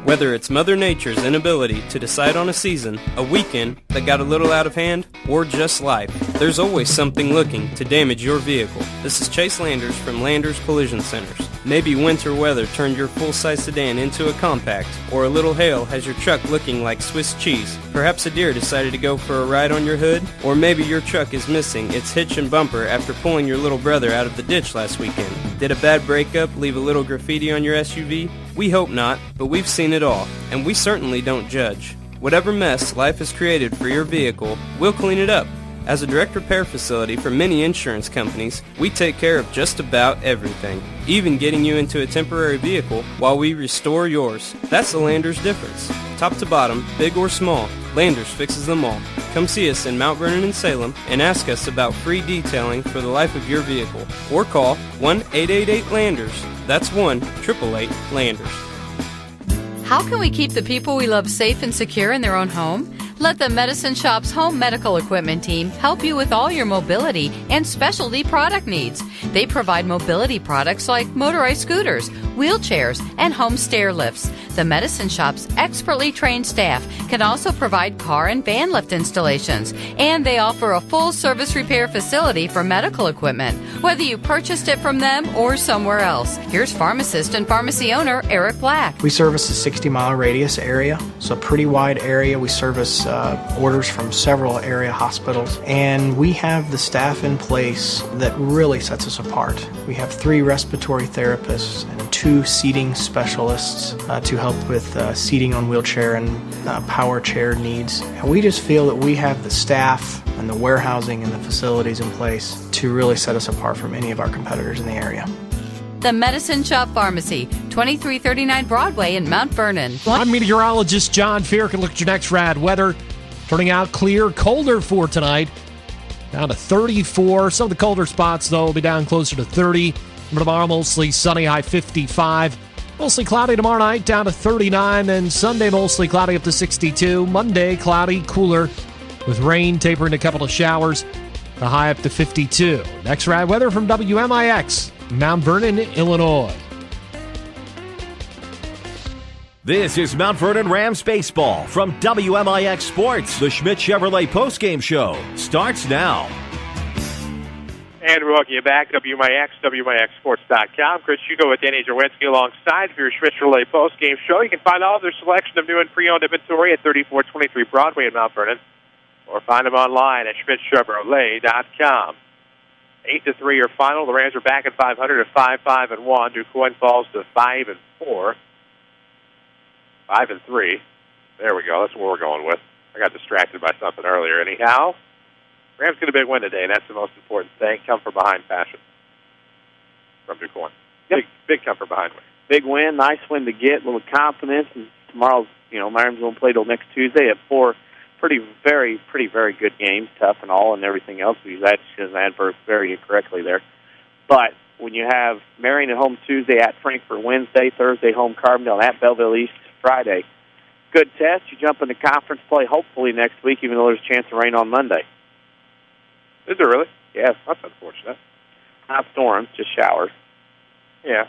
Whether it's Mother Nature's inability to decide on a season, a weekend that got a little out of hand, or just life, there's always something looking to damage your vehicle. This is Chase Landers from Landers Collision Centers. Maybe winter weather turned your full-size sedan into a compact, or a little hail has your truck looking like Swiss cheese. Perhaps a deer decided to go for a ride on your hood, or maybe your truck is missing its hitch and bumper after pulling your little brother out of the ditch last weekend. Did a bad breakup leave a little graffiti on your SUV? We hope not, but we've seen it all, and we certainly don't judge. Whatever mess life has created for your vehicle, we'll clean it up. As a direct repair facility for many insurance companies, we take care of just about everything, even getting you into a temporary vehicle while we restore yours. That's the Landers difference. Top to bottom, big or small, Landers fixes them all. Come see us in Mount Vernon and Salem and ask us about free detailing for the life of your vehicle. Or call 1-888-LANDERS. That's 1-888-LANDERS. How can we keep the people we love safe and secure in their own home? Let the Medicine Shop's home medical equipment team help you with all your mobility and specialty product needs. They provide mobility products like motorized scooters, wheelchairs, and home stair lifts. The Medicine Shop's expertly trained staff can also provide car and van lift installations, and they offer a full-service repair facility for medical equipment, whether you purchased it from them or somewhere else. Here's pharmacist and pharmacy owner Eric Black. We service a 60-mile radius area, so a pretty wide area. We service orders from several area hospitals, and we have the staff in place that really sets us apart. We have 3 respiratory therapists and 2 seating specialists to help with seating on wheelchair and power chair needs. And we just feel that we have the staff and the warehousing and the facilities in place to really set us apart from any of our competitors in the area. The Medicine Shop Pharmacy, 2339 Broadway in Mount Vernon. I'm meteorologist John Fear. Can look at your next rad weather. Turning out clear, colder for tonight. Down to 34. Some of the colder spots, though, will be down closer to 30. Tomorrow, mostly sunny, high 55. Mostly cloudy tomorrow night, down to 39. Then Sunday, mostly cloudy, up to 62. Monday, cloudy, cooler, with rain tapering to a couple of showers. The high up to 52. Next rad weather from WMIX, Mount Vernon, Illinois. This is Mount Vernon Rams baseball from WMIX Sports. The Schmidt Chevrolet postgame show starts now. And we're welcoming you back, WMIX, WMIXsports.com. Chris Hugo with Danny Czerwinski alongside for your Schmidt Chevrolet postgame show. You can find all of their selection of new and pre-owned inventory at 3423 Broadway in Mount Vernon, or find them online at schmidtchevrolet.com. 8-3 your final. The Rams are back at 500 at 5-5-1. Quoin falls to 5-4. 5-3. There we go. That's what we're going with. I got distracted by something earlier. Anyhow, Rams get a big win today, and that's the most important thing. Come from behind fashion from Quoin. Yep. Big come from behind win. Big win, nice win to get, a little confidence. And tomorrow's, my Rams won't play till next Tuesday at 4. Pretty, very good games, tough and all, and everything else. We use that as an adverb very incorrectly there. But when you have Marion at home Tuesday, at Frankfort Wednesday, Thursday home Carbondale, at Belleville East Friday, good test. You jump into conference play hopefully next week, even though there's a chance of rain on Monday. Is there really? Yes. That's unfortunate. Not storms, just showers. Yeah.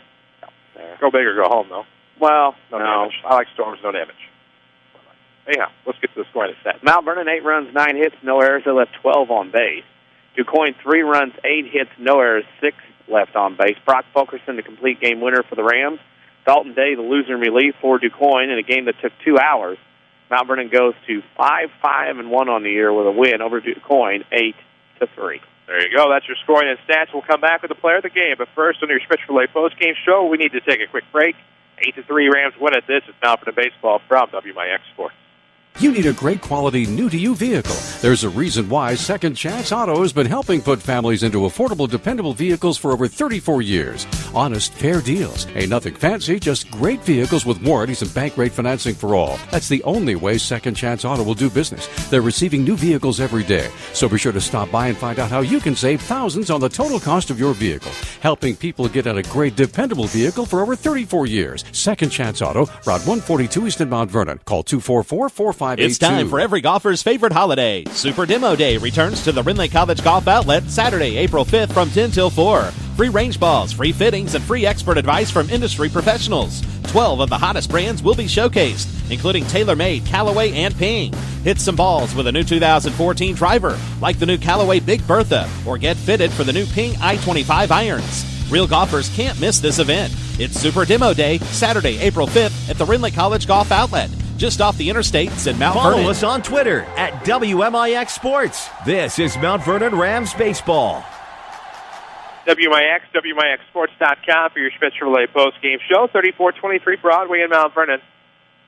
Go big or go home, though. Well, no damage. I like storms, no damage. Anyhow, let's get to the scoring set. Mount Vernon, 8 runs, 9 hits, no errors. They left 12 on base. Quoin, 3 runs, 8 hits, no errors, 6 left on base. Brock Fulkerson, the complete game winner for the Rams. Dalton Day, the loser in relief for Quoin in a game that took 2 hours. Mount Vernon goes to 5-5-1 on the year with a win over Quoin, 8-3. There you go. That's your scoring and stats. We'll come back with the player of the game. But first, on your Schmidt Chevrolet postgame show, we need to take a quick break. 8-3 Rams win it. This is Mount Vernon Baseball from WMIX Sports. You need a great quality new-to-you vehicle. There's a reason why Second Chance Auto has been helping put families into affordable, dependable vehicles for over 34 years. Honest, fair deals. Ain't nothing fancy, just great vehicles with warranties and bank rate financing for all. That's the only way Second Chance Auto will do business. They're receiving new vehicles every day. So be sure to stop by and find out how you can save thousands on the total cost of your vehicle. Helping people get in a great, dependable vehicle for over 34 years. Second Chance Auto, Route 142 East in Mount Vernon. Call 244-4582. It's time for every golfer's favorite holiday. Super Demo Day returns to the Rinley College Golf Outlet Saturday, April 5th from 10 till 4. Free range balls, free fittings, and free expert advice from industry professionals. 12 of the hottest brands will be showcased, including TaylorMade, Callaway, and Ping. Hit some balls with a new 2014 driver, like the new Callaway Big Bertha, or get fitted for the new Ping I-25 irons. Real golfers can't miss this event. It's Super Demo Day, Saturday, April 5th at the Rinley College Golf Outlet, just off the interstates in Mount Vernon. Follow us on Twitter at WMIX Sports. This is Mount Vernon Rams baseball. WMIX, WMIXsports.com for your Schmidt Chevrolet postgame show, 3423 Broadway in Mount Vernon.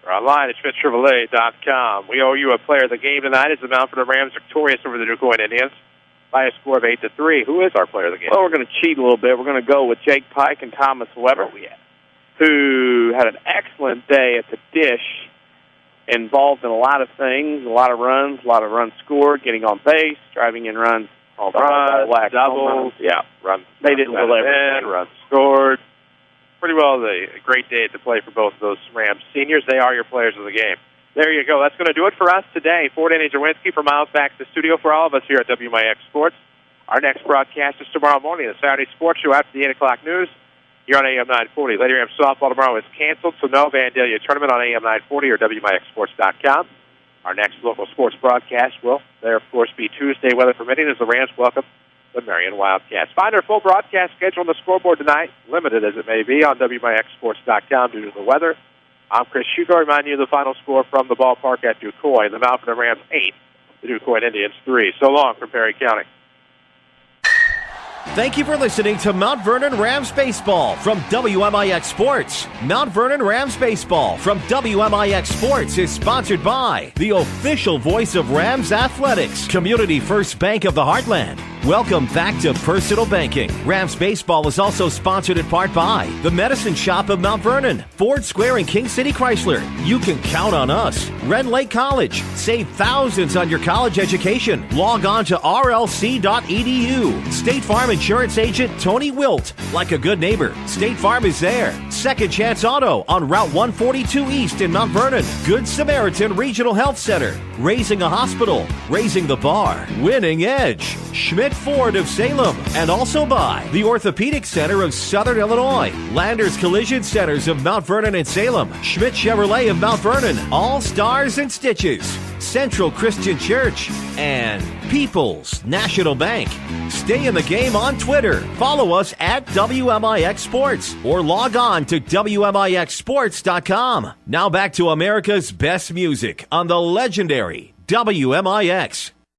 Or online at schmidtchevrolet.com. We owe you a player of the game tonight as the Mount Vernon Rams victorious over the Quoin Indians by a score of 8-3. Who is our player of the game? Well, we're going to cheat a little bit. We're going to go with Jake Pike and Thomas Weber, who had an excellent day at the dish, involved in a lot of things, a lot of runs scored, getting on base, driving in runs, doubles, runs. They did well everything. Runs scored. Pretty well a great day to play for both of those Rams seniors. They are your players of the game. There you go. That's going to do it for us today. For Danny Czerwinski, for Miles back to the studio, for all of us here at WMIX Sports. Our next broadcast is tomorrow morning, the Saturday Sports Show after the 8 o'clock news. You're on AM 940. Lady Rams softball tomorrow is canceled, so no Vandalia tournament on AM 940 or WMIXsports.com. Our next local sports broadcast will, there, of course, be Tuesday, weather permitting, as the Rams welcome the Marion Wildcats. Find our full broadcast schedule on the scoreboard tonight, limited as it may be, on WMIXsports.com due to the weather. I'm Chris Hugo. Remind you of the final score from the ballpark at Quoin. The Mount Vernon Rams 8, the Quoin Indians 3. So long from Perry County. Thank you for listening to Mount Vernon Rams Baseball from WMIX Sports. Mount Vernon Rams Baseball from WMIX Sports is sponsored by the official voice of Rams Athletics, Community First Bank of the Heartland, Welcome back to Personal Banking. Rams Baseball is also sponsored in part by the Medicine Shop of Mount Vernon, Ford Square and King City Chrysler. You can count on us. Red Lake College. Save thousands on your college education. Log on to rlc.edu. State Farm Insurance Agent Tony Wilt. Like a good neighbor, State Farm is there. Second Chance Auto on Route 142 East in Mount Vernon. Good Samaritan Regional Health Center. Raising a Hospital. Raising the Bar. Winning Edge. Schmidt Ford of Salem, and also by the Orthopedic Center of Southern Illinois, Landers Collision Centers of Mount Vernon and Salem, Schmidt Chevrolet of Mount Vernon, All Stars and Stitches, Central Christian Church, and People's National Bank. Stay in the game on Twitter. Follow us at WMIX Sports or log on to WMIXsports.com. Now back to America's best music on the legendary WMIX.